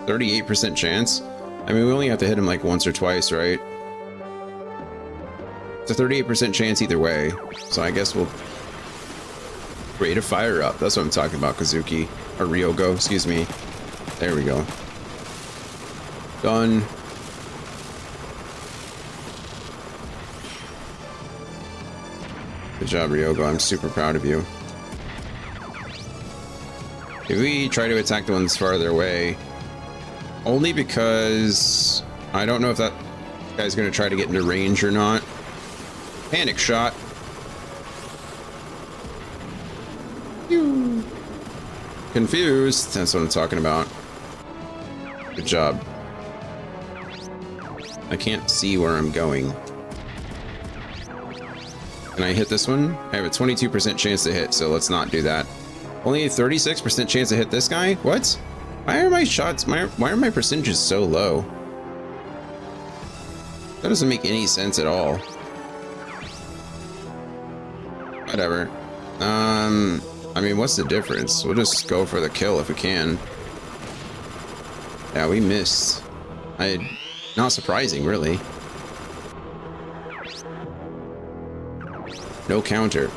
%38 chance? I mean, we only have to hit him like once or twice, right? It's a 38% chance either way, so I guess we'll rate a fire up. That's what I'm talking about, Kazuki. Or Ryogo, excuse me. There we go. Done. Good job, Ryogo. I'm super proud of you. If we try to attack the ones farther away, only because I don't know if that guy's going to try to get into range or not. Panic shot. Pew. Confused. That's what I'm talking about. Good job. I can't see where I'm going. Can I hit this one? I have a 22% chance to hit, so let's not do that. Only a 36% chance to hit this guy? What? Why are my shots, why are my percentages so low? That doesn't make any sense at all. Whatever. I mean, what's the difference? We'll just go for the kill if we can. Yeah, we missed. Not surprising, really. No counter.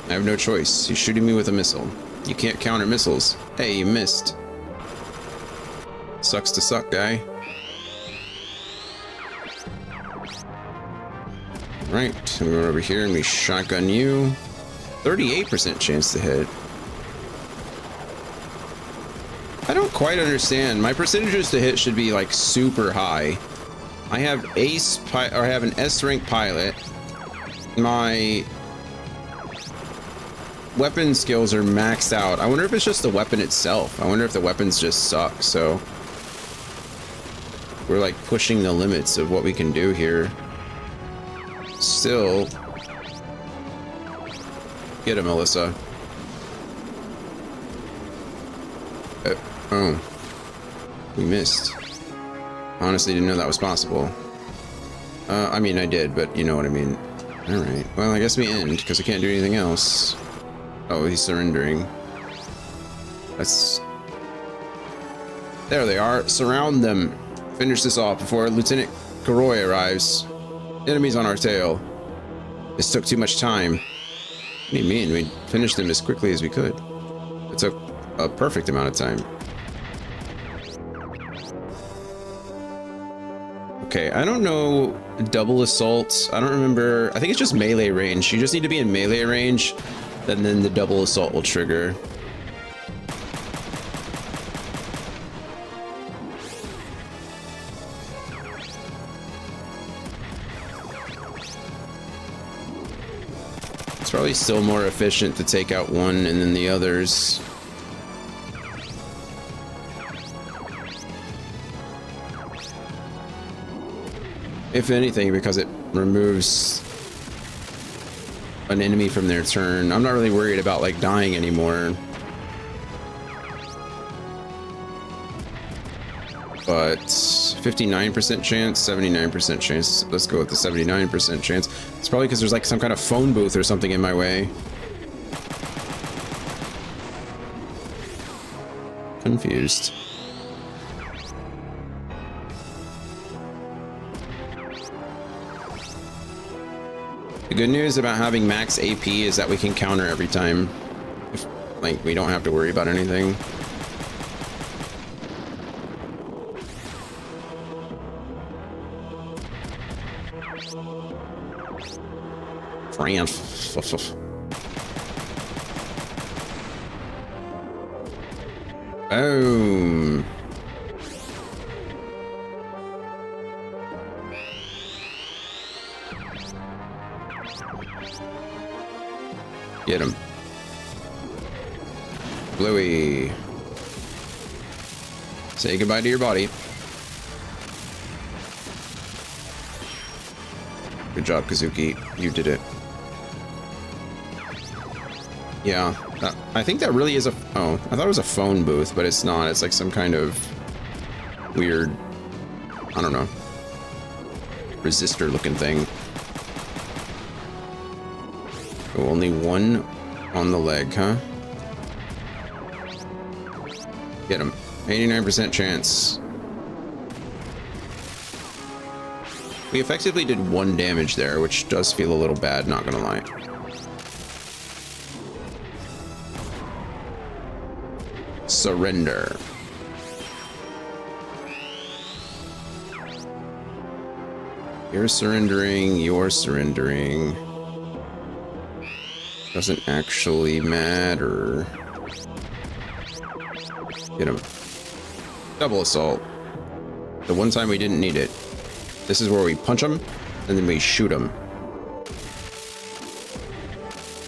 I have no choice. He's shooting me with a missile. You can't counter missiles. Hey, you missed. Sucks to suck, guy. Right, we run over here and we shotgun you. 38% chance to hit. I don't quite understand. My percentages to hit should be like super high. I have I have an S rank pilot. My weapon skills are maxed out. I wonder if it's just the weapon itself. I wonder if the weapons just suck. So we're like pushing the limits of what we can do here. Still, get him, Alisa. Oh, we missed. Honestly, didn't know that was possible. I mean, I did, but you know what I mean. All right. Well, I guess we end because I can't do anything else. Oh, he's surrendering. Let's. There they are. Surround them. Finish this off before Lieutenant Karoy arrives. Enemies on our tail. This took too much time. What do you mean? We finished them as quickly as we could. It took a perfect amount of time. Okay, I don't know double assault. I don't remember. I think it's just melee range. You just need to be in melee range, and then the double assault will trigger. It's probably still more efficient to take out one and then the others. If anything, because it removes an enemy from their turn. I'm not really worried about like dying anymore. But 59% chance, 79% chance. Let's go with the 79% chance. It's probably because there's like some kind of phone booth or something in my way. Confused. The good news about having max AP is that we can counter every time. If, like, we don't have to worry about anything. Boom. Get him. Bluey. Say goodbye to your body. Good job, Kazuki. You did it. Yeah, I think that really is a... Oh, I thought it was a phone booth, but it's not. It's like some kind of weird... I don't know. Resistor-looking thing. Oh, only one on the leg, huh? Get him. 89% chance. We effectively did 1 damage there, which does feel a little bad, not gonna lie. Surrender. You're surrendering, you're surrendering. Doesn't actually matter. Get him. Double assault. The one time we didn't need it. This is where we punch him, and then we shoot him.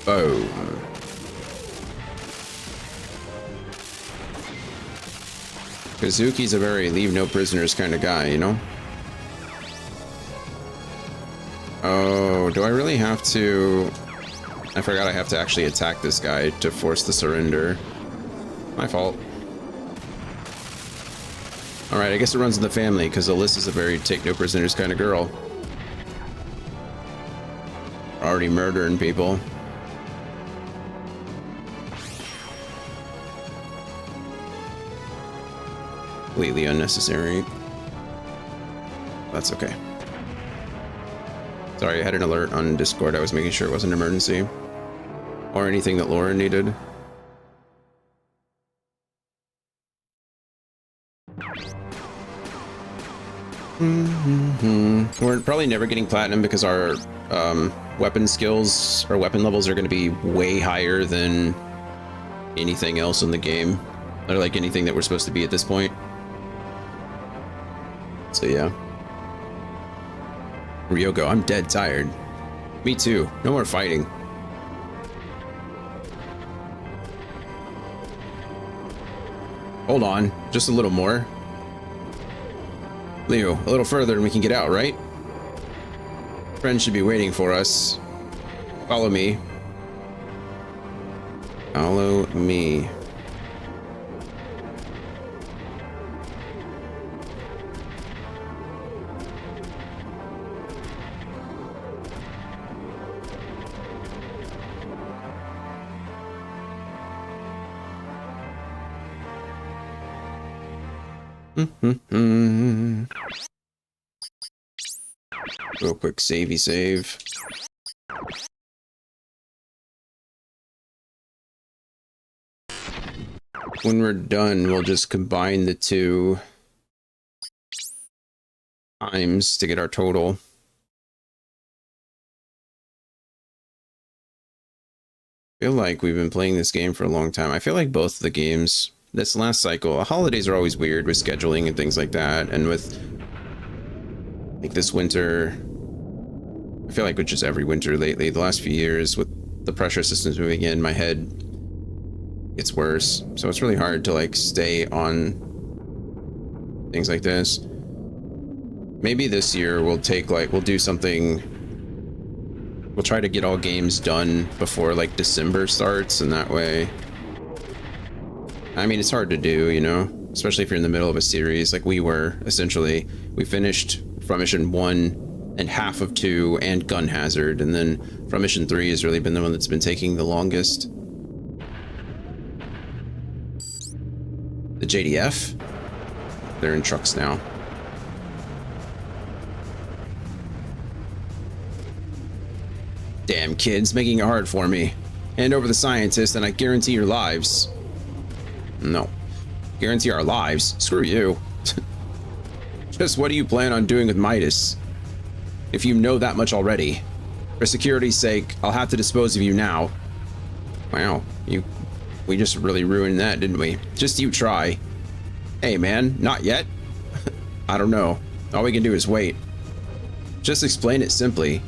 Boom. Kazuki's a very leave no prisoners kind of guy, you know? Oh, do I really have to... I forgot I have to actually attack this guy to force the surrender. My fault. Alright, I guess it runs in the family, because Alisa's a very take no prisoners kind of girl. Already murdering people. Completely unnecessary. That's okay. It's Sorry, I had an alert on Discord. I was making sure it wasn't an emergency. Or anything that Laura needed. We're probably never getting platinum because our weapon skills or weapon levels are going to be way higher than anything else in the game. Or like anything that we're supposed to be at this point. So yeah. Ryogo, I'm dead tired. Me too. No more fighting. Hold on, just a little more. Leo, a little further and we can get out, right? Friends should be waiting for us. Follow me. Follow me. Real quick savey save. When we're done, we'll just combine the two times to get our total. I feel like we've been playing this game for a long time. I feel like both the games this last cycle, holidays are always weird with scheduling and things like that, and with like this winter, I feel like with just every winter lately, the last few years with the pressure systems moving in, my head gets worse, so it's really hard to like stay on things like this. Maybe this year we'll do something, we'll try to get all games done before like December starts, and that way, I mean, it's hard to do, you know, especially if you're in the middle of a series like we were. Essentially, we finished from mission 1 and half of 2 and Gun Hazard, and then from mission 3 has really been the one that's been taking the longest. The JDF? They're in trucks now. Damn kids, making it hard for me. Hand over the scientist and I guarantee your lives. No. Guarantee our lives? Screw you. Just what do you plan on doing with Midas? If you know that much already. For security's sake, I'll have to dispose of you now. Wow, we just really ruined that, didn't we? Just you try. Hey man, not yet? I don't know. All we can do is wait. Just explain it simply.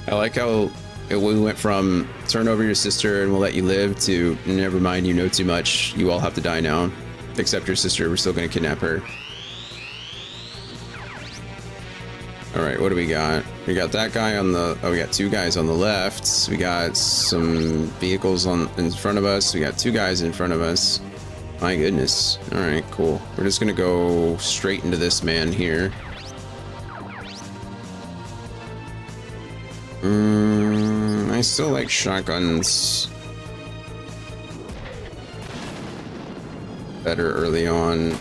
I like how we went from turn over your sister and we'll let you live to never mind, you know too much, you all have to die now. Except your sister, we're still gonna kidnap her. Alright, what do we got? We got that guy on the... Oh, we got 2 guys on the left. We got some vehicles in front of us. We got 2 guys in front of us. My goodness. Alright, cool. We're just gonna go straight into this man here. I still like shotguns better early on.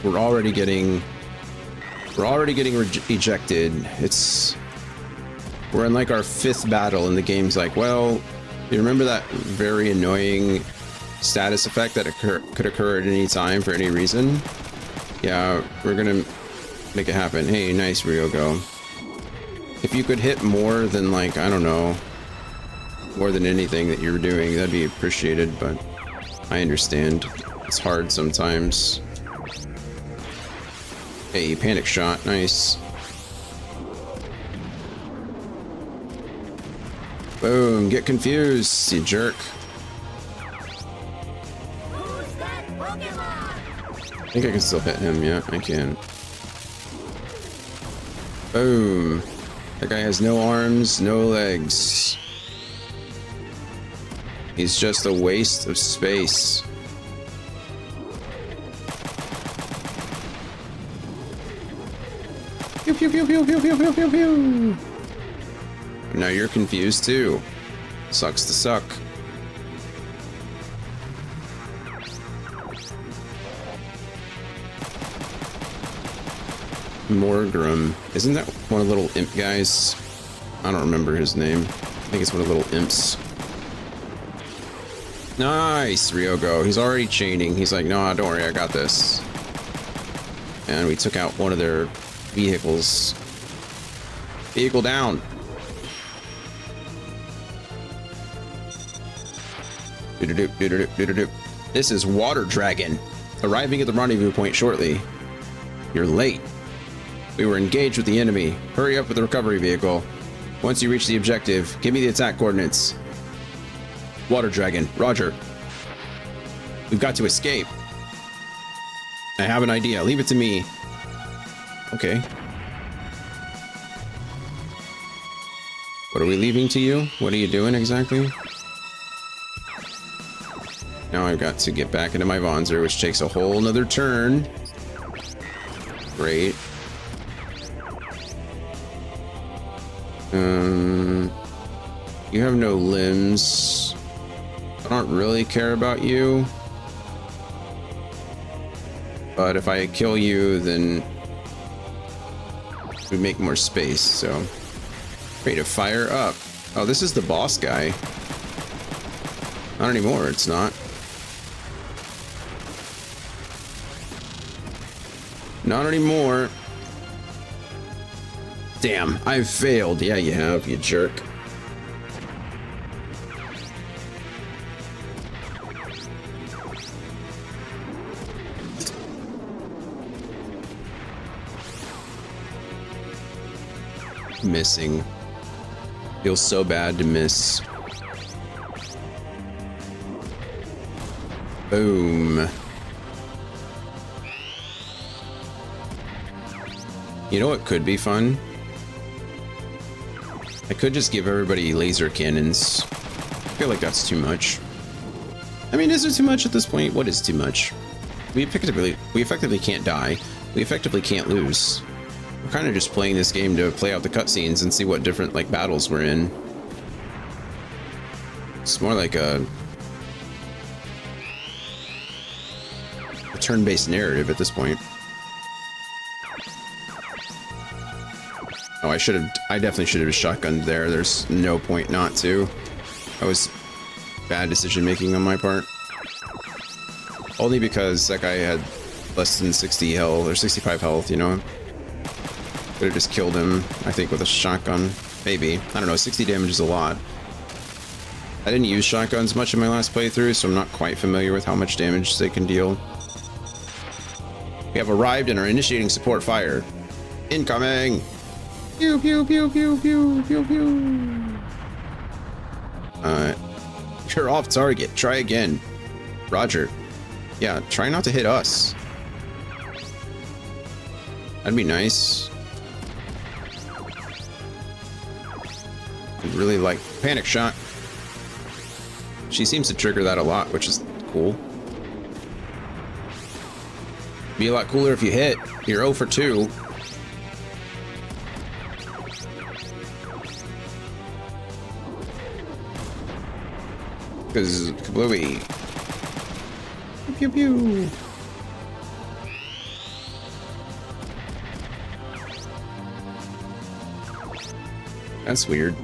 We're already getting ejected. We're in like our 5th battle and the game's like, well, you remember that very annoying status effect that could occur at any time for any reason? Yeah, we're gonna make it happen. Hey, nice, Ryogo. If you could hit more than, like, I don't know, more than anything that you're doing, that'd be appreciated, but I understand. It's hard sometimes. Hey, panic shot. Nice. Boom. Get confused, you jerk. I think I can still hit him. Yeah, I can. Boom. That guy has no arms, no legs. He's just a waste of space. Pew pew pew pew pew pew pew pew pew. Now you're confused too. Sucks to suck. Morgrim. Isn't that one of the little imp guys? I don't remember his name. I think it's one of the little imps. Nice, Ryogo. He's already chaining. He's like, no, don't worry, I got this. And we took out one of their vehicles. Vehicle down. This is Water Dragon. Arriving at the rendezvous point shortly. You're late. We were engaged with the enemy. Hurry up with the recovery vehicle. Once you reach the objective, give me the attack coordinates. Water Dragon, roger. We've got to escape. I have an idea. Leave it to me. Okay. What are we leaving to you? What are you doing exactly? Now I've got to get back into my Vonzer, which takes a whole nother turn. Great. You have no limbs. I don't really care about you. But if I kill you, then we make more space, so. Ready to fire up. Oh, this is the boss guy. Not anymore, it's not. Not anymore. Damn, I've failed. Yeah, you have, you jerk. Missing. Feels so bad to miss. Boom. You know what could be fun? I could just give everybody laser cannons. I feel like that's too much. I mean, is it too much at this point? What is too much? We effectively can't die. We effectively can't lose. We're kind of just playing this game to play out the cutscenes and see what different like battles we're in. It's more like a turn-based narrative at this point. Oh, I definitely should have shotgunned there. There's no point not to. That was bad decision making on my part. Only because that guy had less than 60 health, or 65 health, you know? Could have just killed him, I think, with a shotgun. Maybe. I don't know, 60 damage is a lot. I didn't use shotguns much in my last playthrough, so I'm not quite familiar with how much damage they can deal. We have arrived and are initiating support fire. Incoming! Pew pew pew pew pew pew pew. You're off target. Try again. Roger. Yeah, try not to hit us. That'd be nice. I'd really like panic shot. She seems to trigger that a lot, which is cool. Be a lot cooler if you hit. You're 0 for 2. Because Kablooey. Pew pew pew. That's weird.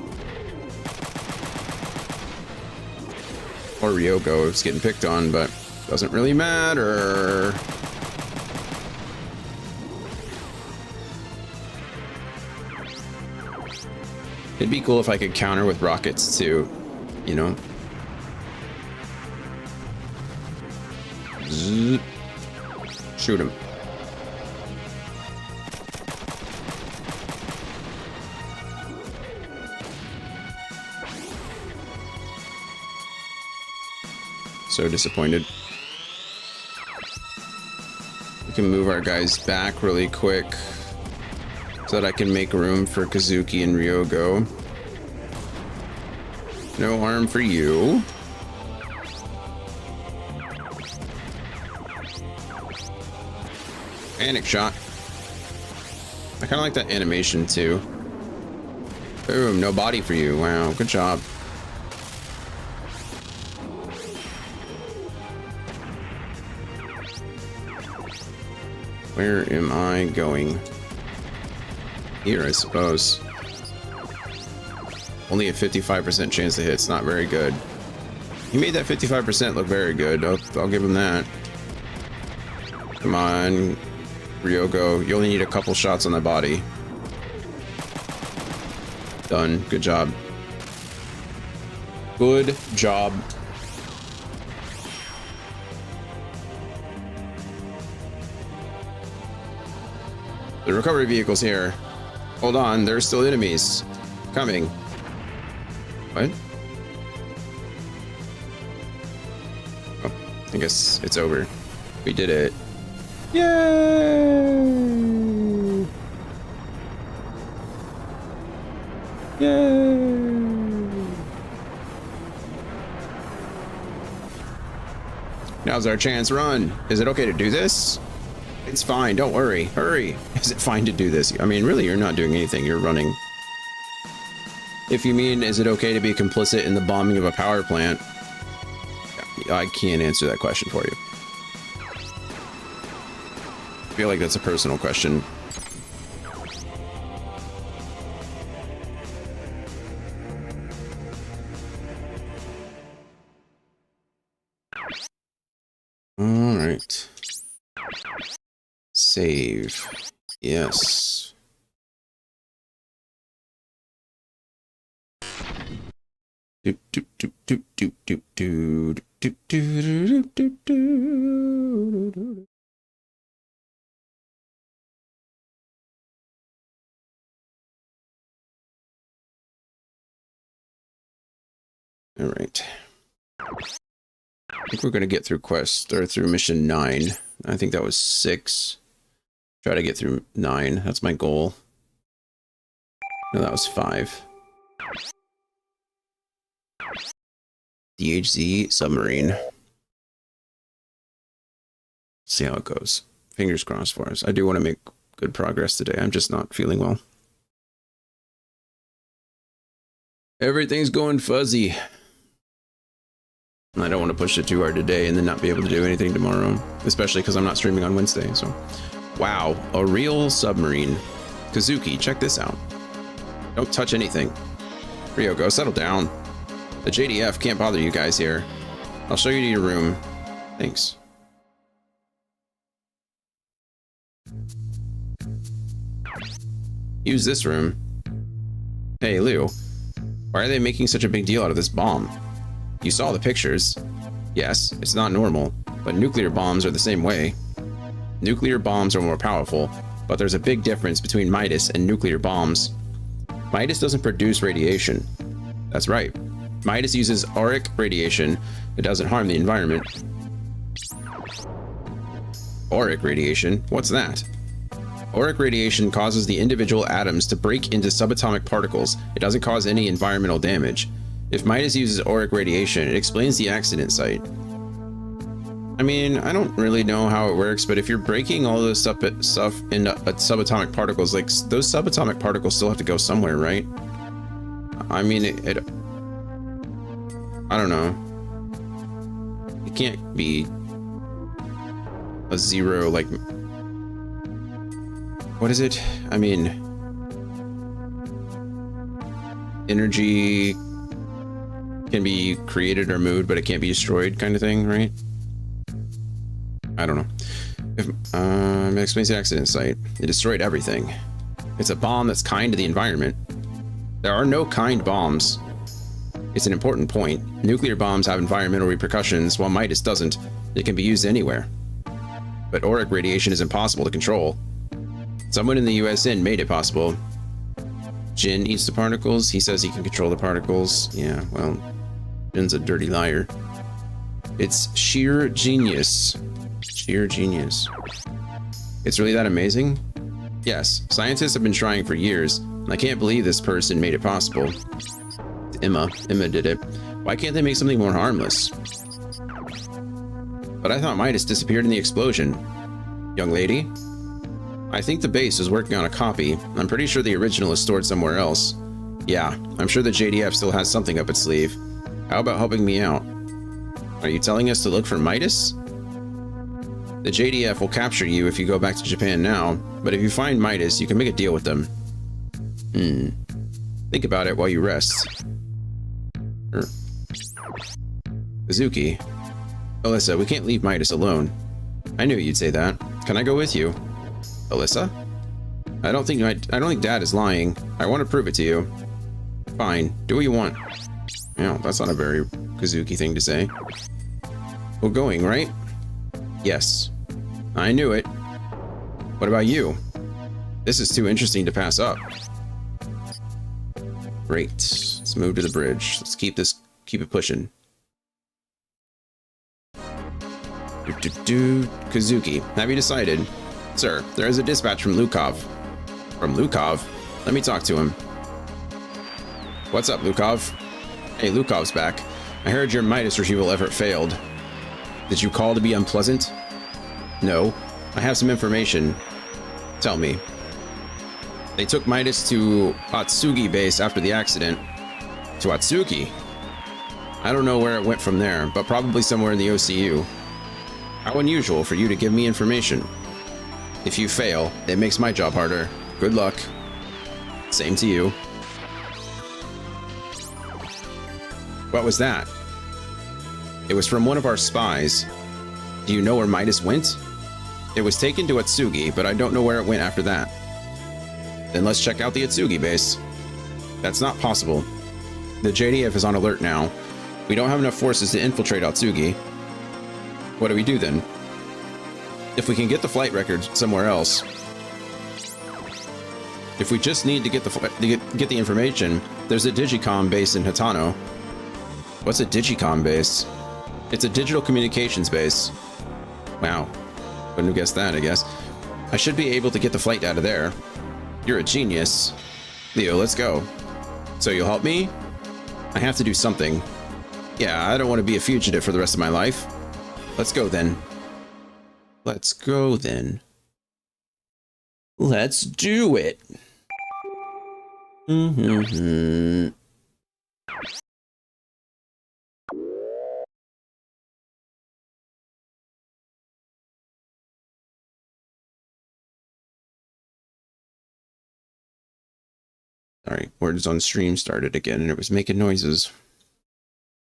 Or Ryogo is getting picked on, but doesn't really matter. It'd be cool if I could counter with rockets too, you know? Zzz. Shoot him. So disappointed. We can move our guys back really quick so that I can make room for Kazuki and Ryogo. No harm for you. Panic shot. I kind of like that animation too. Boom, no body for you. Wow, good job. Where am I going? Here, I suppose. Only a 55% chance to hit. It's not very good. He made that 55% look very good. I'll give him that. Come on, Ryogo. You only need a couple shots on the body. Done. Good job. Good job. The recovery vehicle's here. Hold on, there are still enemies coming. What? Oh, I guess it's over. We did it. Yay! Yay! Now's our chance. Run. Is it okay to do this? It's fine. Don't worry. Hurry. Is it fine to do this? I mean, really, you're not doing anything. You're running. If you mean, is it okay to be complicit in the bombing of a power plant? I can't answer that question for you. I feel like that's a personal question. All right. Save. Yes. Doop doop doop doop doop doop doop doop doop doop doop doop. All right. I think we're gonna get through quest or through mission 9. I think that was 6. Try to get through 9. That's my goal. No, that was 5. DHZ submarine. See how it goes. Fingers crossed for us. I do want to make good progress today. I'm just not feeling well. Everything's going fuzzy. I don't want to push it too hard today and then not be able to do anything tomorrow, especially because I'm not streaming on Wednesday. So, wow, a real submarine. Kazuki, check this out. Don't touch anything. Ryogo, settle down. The JDF can't bother you guys here. I'll show you to your room. Thanks. Use this room. Hey, Lou. Why are they making such a big deal out of this bomb? You saw the pictures. Yes, it's not normal, but nuclear bombs are the same way. Nuclear bombs are more powerful, but there's a big difference between Midas and nuclear bombs. Midas doesn't produce radiation. That's right. Midas uses auric radiation that doesn't harm the environment. Auric radiation? What's that? Auric radiation causes the individual atoms to break into subatomic particles. It doesn't cause any environmental damage. If Midas uses auric radiation, it explains the accident site. I mean, I don't really know how it works, but if you're breaking all this stuff into subatomic particles, like, those subatomic particles still have to go somewhere, right? I mean, I don't know. It can't be a zero, like... What is it? I mean... Energy can be created or moved, but it can't be destroyed, kind of thing, right? I don't know. It explains the accident site. It destroyed everything. It's a bomb that's kind to the environment. There are no kind bombs. It's an important point. Nuclear bombs have environmental repercussions, while Midas doesn't. It can be used anywhere. But auric radiation is impossible to control. Someone in the USN made it possible. Jin eats the particles. He says he can control the particles. Yeah, well, Jin's a dirty liar. It's sheer genius. Sheer genius. It's really that amazing? Yes, scientists have been trying for years, and I can't believe this person made it possible. Emma did it. Why can't they make something more harmless? But I thought Midas disappeared in the explosion. Young lady? I think the base is working on a copy. I'm pretty sure the original is stored somewhere else. Yeah, I'm sure the JDF still has something up its sleeve. How about helping me out? Are you telling us to look for Midas? The JDF will capture you if you go back to Japan now, but if you find Midas, you can make a deal with them. Think about it while you rest. Kazuki. Alisa, we can't leave Midas alone. I knew you'd say that. Can I go with you? Alisa? I don't think Dad is lying. I want to prove it to you. Fine, do what you want. Well, that's not a very Kazuki thing to say. We're going, right? Yes. I knew it. What about you? This is too interesting to pass up. Great. Let's move to the bridge. Let's keep it pushing. Kazuki, have you decided? Sir, there is a dispatch from Lukov. From Lukov? Let me talk to him. What's up, Lukov? Hey, Lukov's back. I heard your Midas retrieval effort failed. Did you call to be unpleasant? No. I have some information. Tell me. They took Midas to Atsugi base after the accident. To Atsugi? I don't know where it went from there, but probably somewhere in the OCU. How unusual for you to give me information. If you fail, it makes my job harder. Good luck. Same to you. What was that? It was from one of our spies. Do you know where Midas went? It was taken to Atsugi, but I don't know where it went after that. Then let's check out the Atsugi base. That's not possible. The JDF is on alert now. We don't have enough forces to infiltrate Atsugi. What do we do then? If we can get the flight records somewhere else. If we just need to get the information, there's a Digicom base in Hitano. What's a Digicom base? It's a digital communications base. Wow. Wouldn't have guessed that, I guess. I should be able to get the flight data there. You're a genius. Leo, let's go. So you'll help me? I have to do something. Yeah, I don't want to be a fugitive for the rest of my life. Let's go then. Let's go then. Let's do it. Sorry, words on stream started again and it was making noises.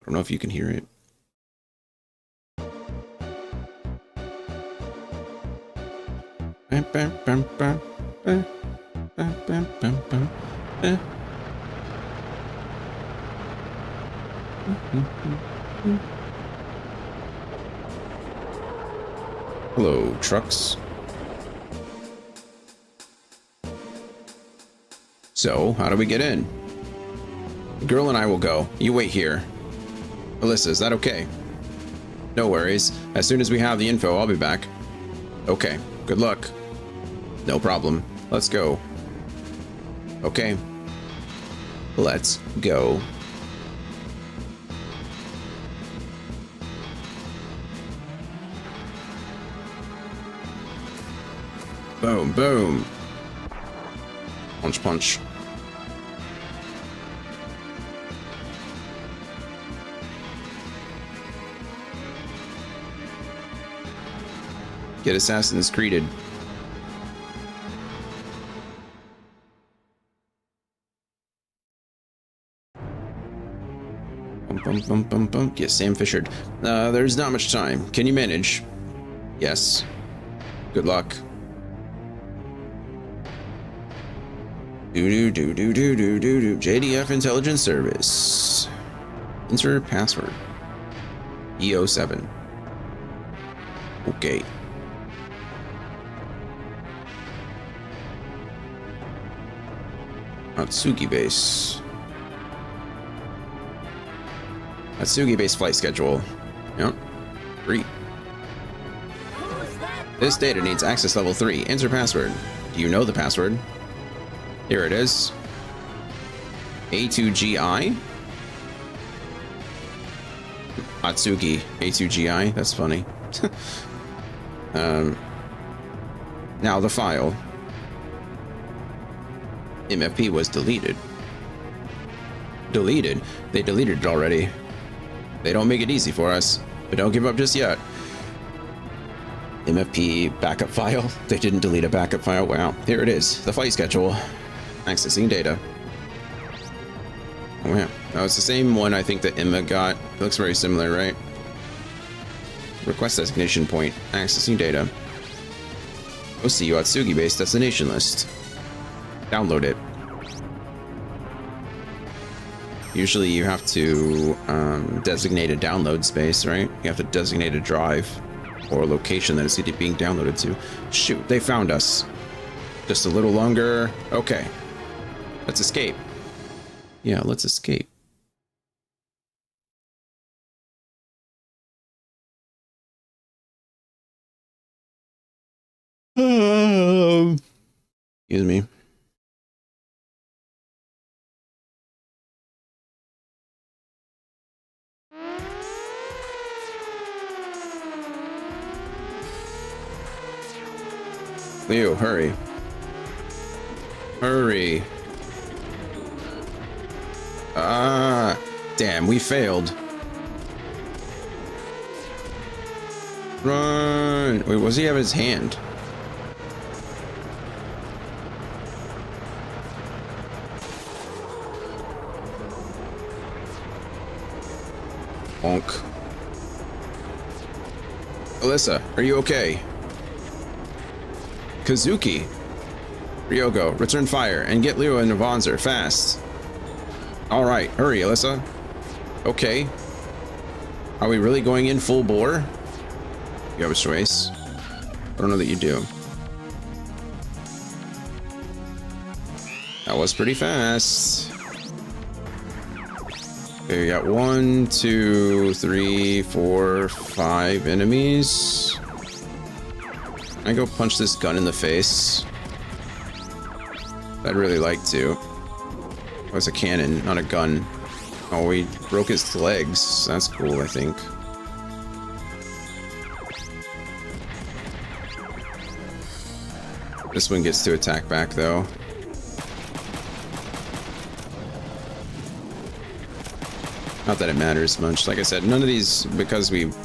I don't know if you can hear it. Hello, trucks. So, how do we get in? The girl and I will go. You wait here. Alisa, is that okay? No worries. As soon as we have the info, I'll be back. Okay, good luck. No problem. Let's go. Okay. Let's go. Boom, boom. Punch, punch. Get Assassin's Creeded. Yes, Sam Fisher. There's not much time. Can you manage? Yes. Good luck. JDF Intelligence Service. Enter password. EO7. Okay. Atsugi base. Atsugi base flight schedule. Yep. 3. This data needs access level 3. Enter password. Do you know the password? Here it is. A2GI. Atsugi A2GI. That's funny. Now the file. MFP was deleted. Deleted? They deleted it already. They don't make it easy for us, but don't give up just yet. MFP backup file? They didn't delete a backup file? Wow. Here it is. The flight schedule. Accessing data. Oh yeah, that was the same one I think that Emma got. It looks very similar, right? Request designation point. Accessing data. OCU Atsugi base destination list. Download it. Usually you have to designate a download space, right? You have to designate a drive or a location that it's being downloaded to. Shoot, they found us. Just a little longer. Okay. Let's escape. Yeah, let's escape. Excuse me. Leo, hurry. Hurry. Ah, damn, we failed. Run. Wait, what does he have in his hand? Bonk. Alisa, are you okay? Kazuki. Ryogo, return fire and get Leo and Vonzer fast. Alright, hurry, Alisa. Okay. Are we really going in full bore? You have a choice. I don't know that you do. That was pretty fast. Okay, we got 1, 2, 3, 4, 5 enemies. Can I go punch this gun in the face? I'd really like to. Oh, it's a cannon, not a gun. Oh, we broke his legs. That's cool, I think. This one gets to attack back, though. Not that it matters much. Like I said, none of these, because we've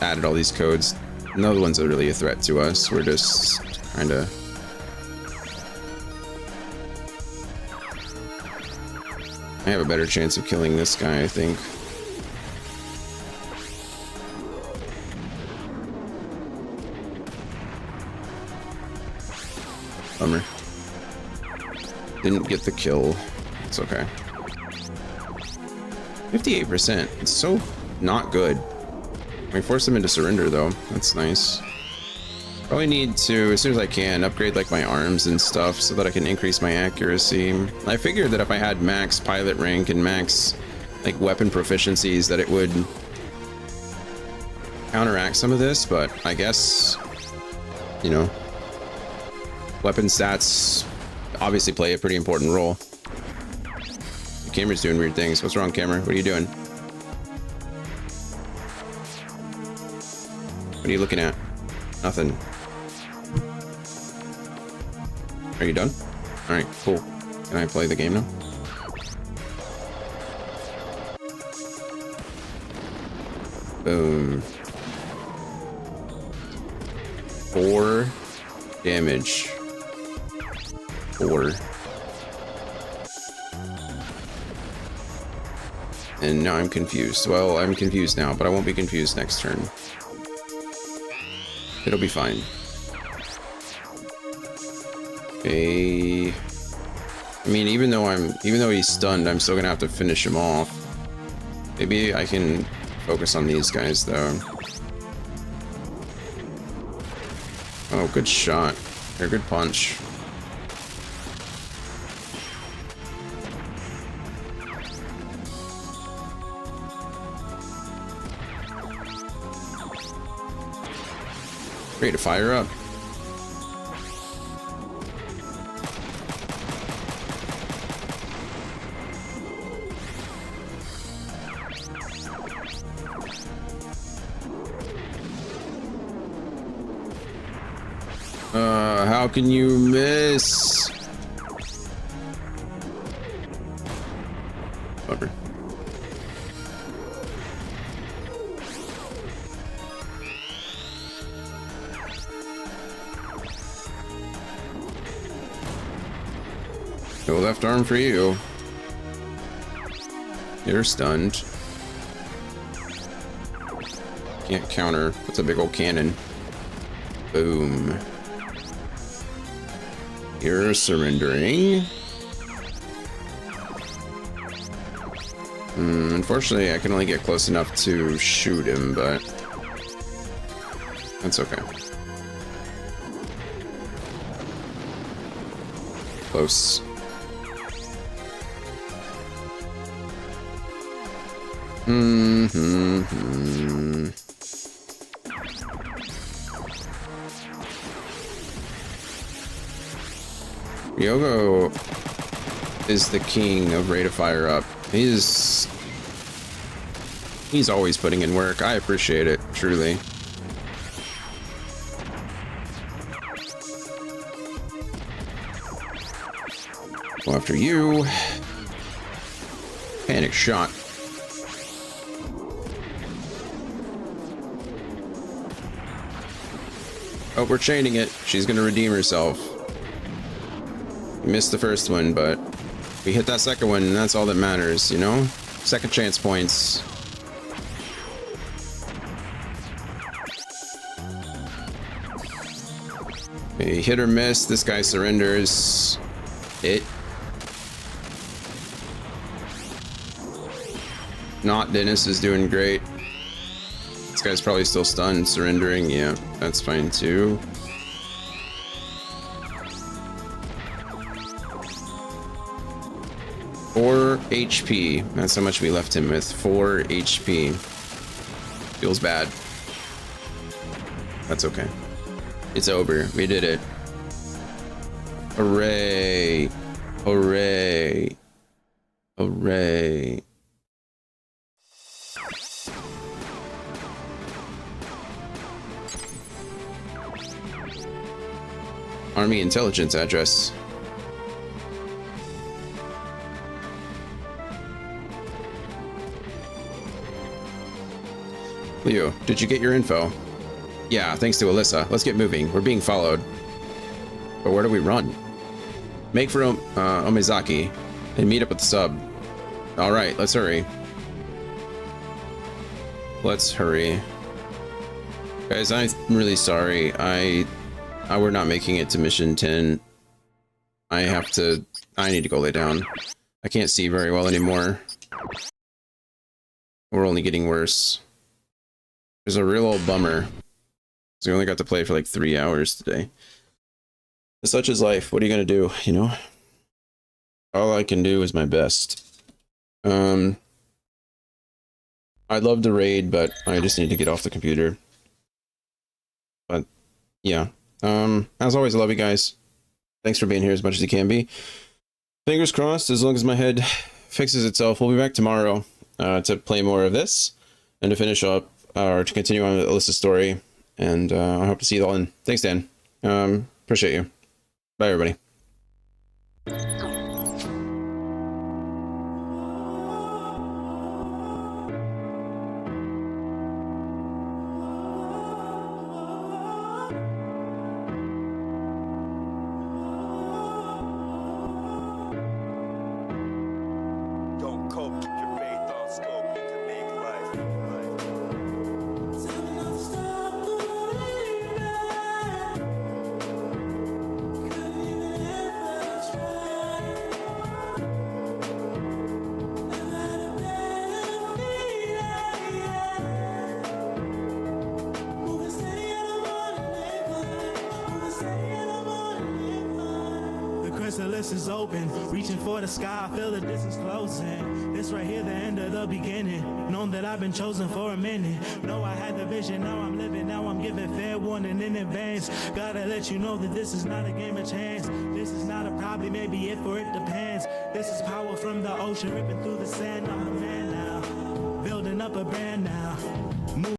added all these codes, none of the ones are really a threat to us. We're just kind of... I have a better chance of killing this guy, I think. Bummer. Didn't get the kill. It's okay. 58%. It's so not good. I force him into surrender, though. That's nice. Probably need to, as soon as I can, upgrade like my arms and stuff so that I can increase my accuracy. I figured that if I had max pilot rank and max like weapon proficiencies that it would counteract some of this, but I guess, you know, weapon stats obviously play a pretty important role. The camera's doing weird things. What's wrong, camera? What are you doing? What are you looking at? Nothing. Are you done? Alright, cool. Can I play the game now? Boom. 4 damage. 4. And now I'm confused. Well, I'm confused now, but I won't be confused next turn. It'll be fine. Okay. I mean, even though he's stunned, I'm still gonna have to finish him off. Maybe I can focus on these guys though. Oh, good shot. Or good punch. Ready to fire up. How can you miss? Whatever. No left arm for you. You're stunned. Can't counter. That's a big old cannon. Boom. You're surrendering. Unfortunately, I can only get close enough to shoot him, but that's okay. Close. Yogo is the king of rate of fire up. He's always putting in work. I appreciate it, truly. Go after you. Panic shot. Oh, we're chaining it. She's gonna redeem herself. We missed the first one, but we hit that second one, and that's all that matters, you know? Second chance points. Okay, hit or miss. This guy surrenders. Hit. Not Dennis is doing great. This guy's probably still stunned, surrendering. Yeah, that's fine too. Four HP. That's how much we left him with. 4 HP. Feels bad. That's okay. It's over. We did it. Hooray. Hooray. Hooray. Army intelligence address. Leo, did you get your info? Yeah, thanks to Alisa. Let's get moving. We're being followed. But where do we run? Make for Omizaki and meet up with the sub. Alright, let's hurry. Let's hurry. Guys, I'm really sorry. We're not making it to mission 10. I need to go lay down. I can't see very well anymore. We're only getting worse. It's a real old bummer. So we only got to play for like 3 hours today. Such is life. What are you gonna do, you know? All I can do is my best. I'd love to raid, but I just need to get off the computer. But yeah. As always, I love you guys. Thanks for being here as much as you can be. Fingers crossed, as long as my head fixes itself, we'll be back tomorrow to play more of this and to finish up or to continue on with Alisa's story. And I hope to see you all in. Thanks, Dan. Appreciate you. Bye, everybody. Don't cope, keep your faith on scope. You can make life. The chrysalis is open, reaching for the sky, feel the distance closing. This right here, the end of the beginning. Known that I've been chosen for a minute. Know I had the vision, now I'm living, now I'm giving fair warning in advance. Gotta let you know that this is not a game of chance. This is not a probably, maybe if, or it depends. This is power from the ocean, ripping through the sand. I'm the man now, building up a brand now.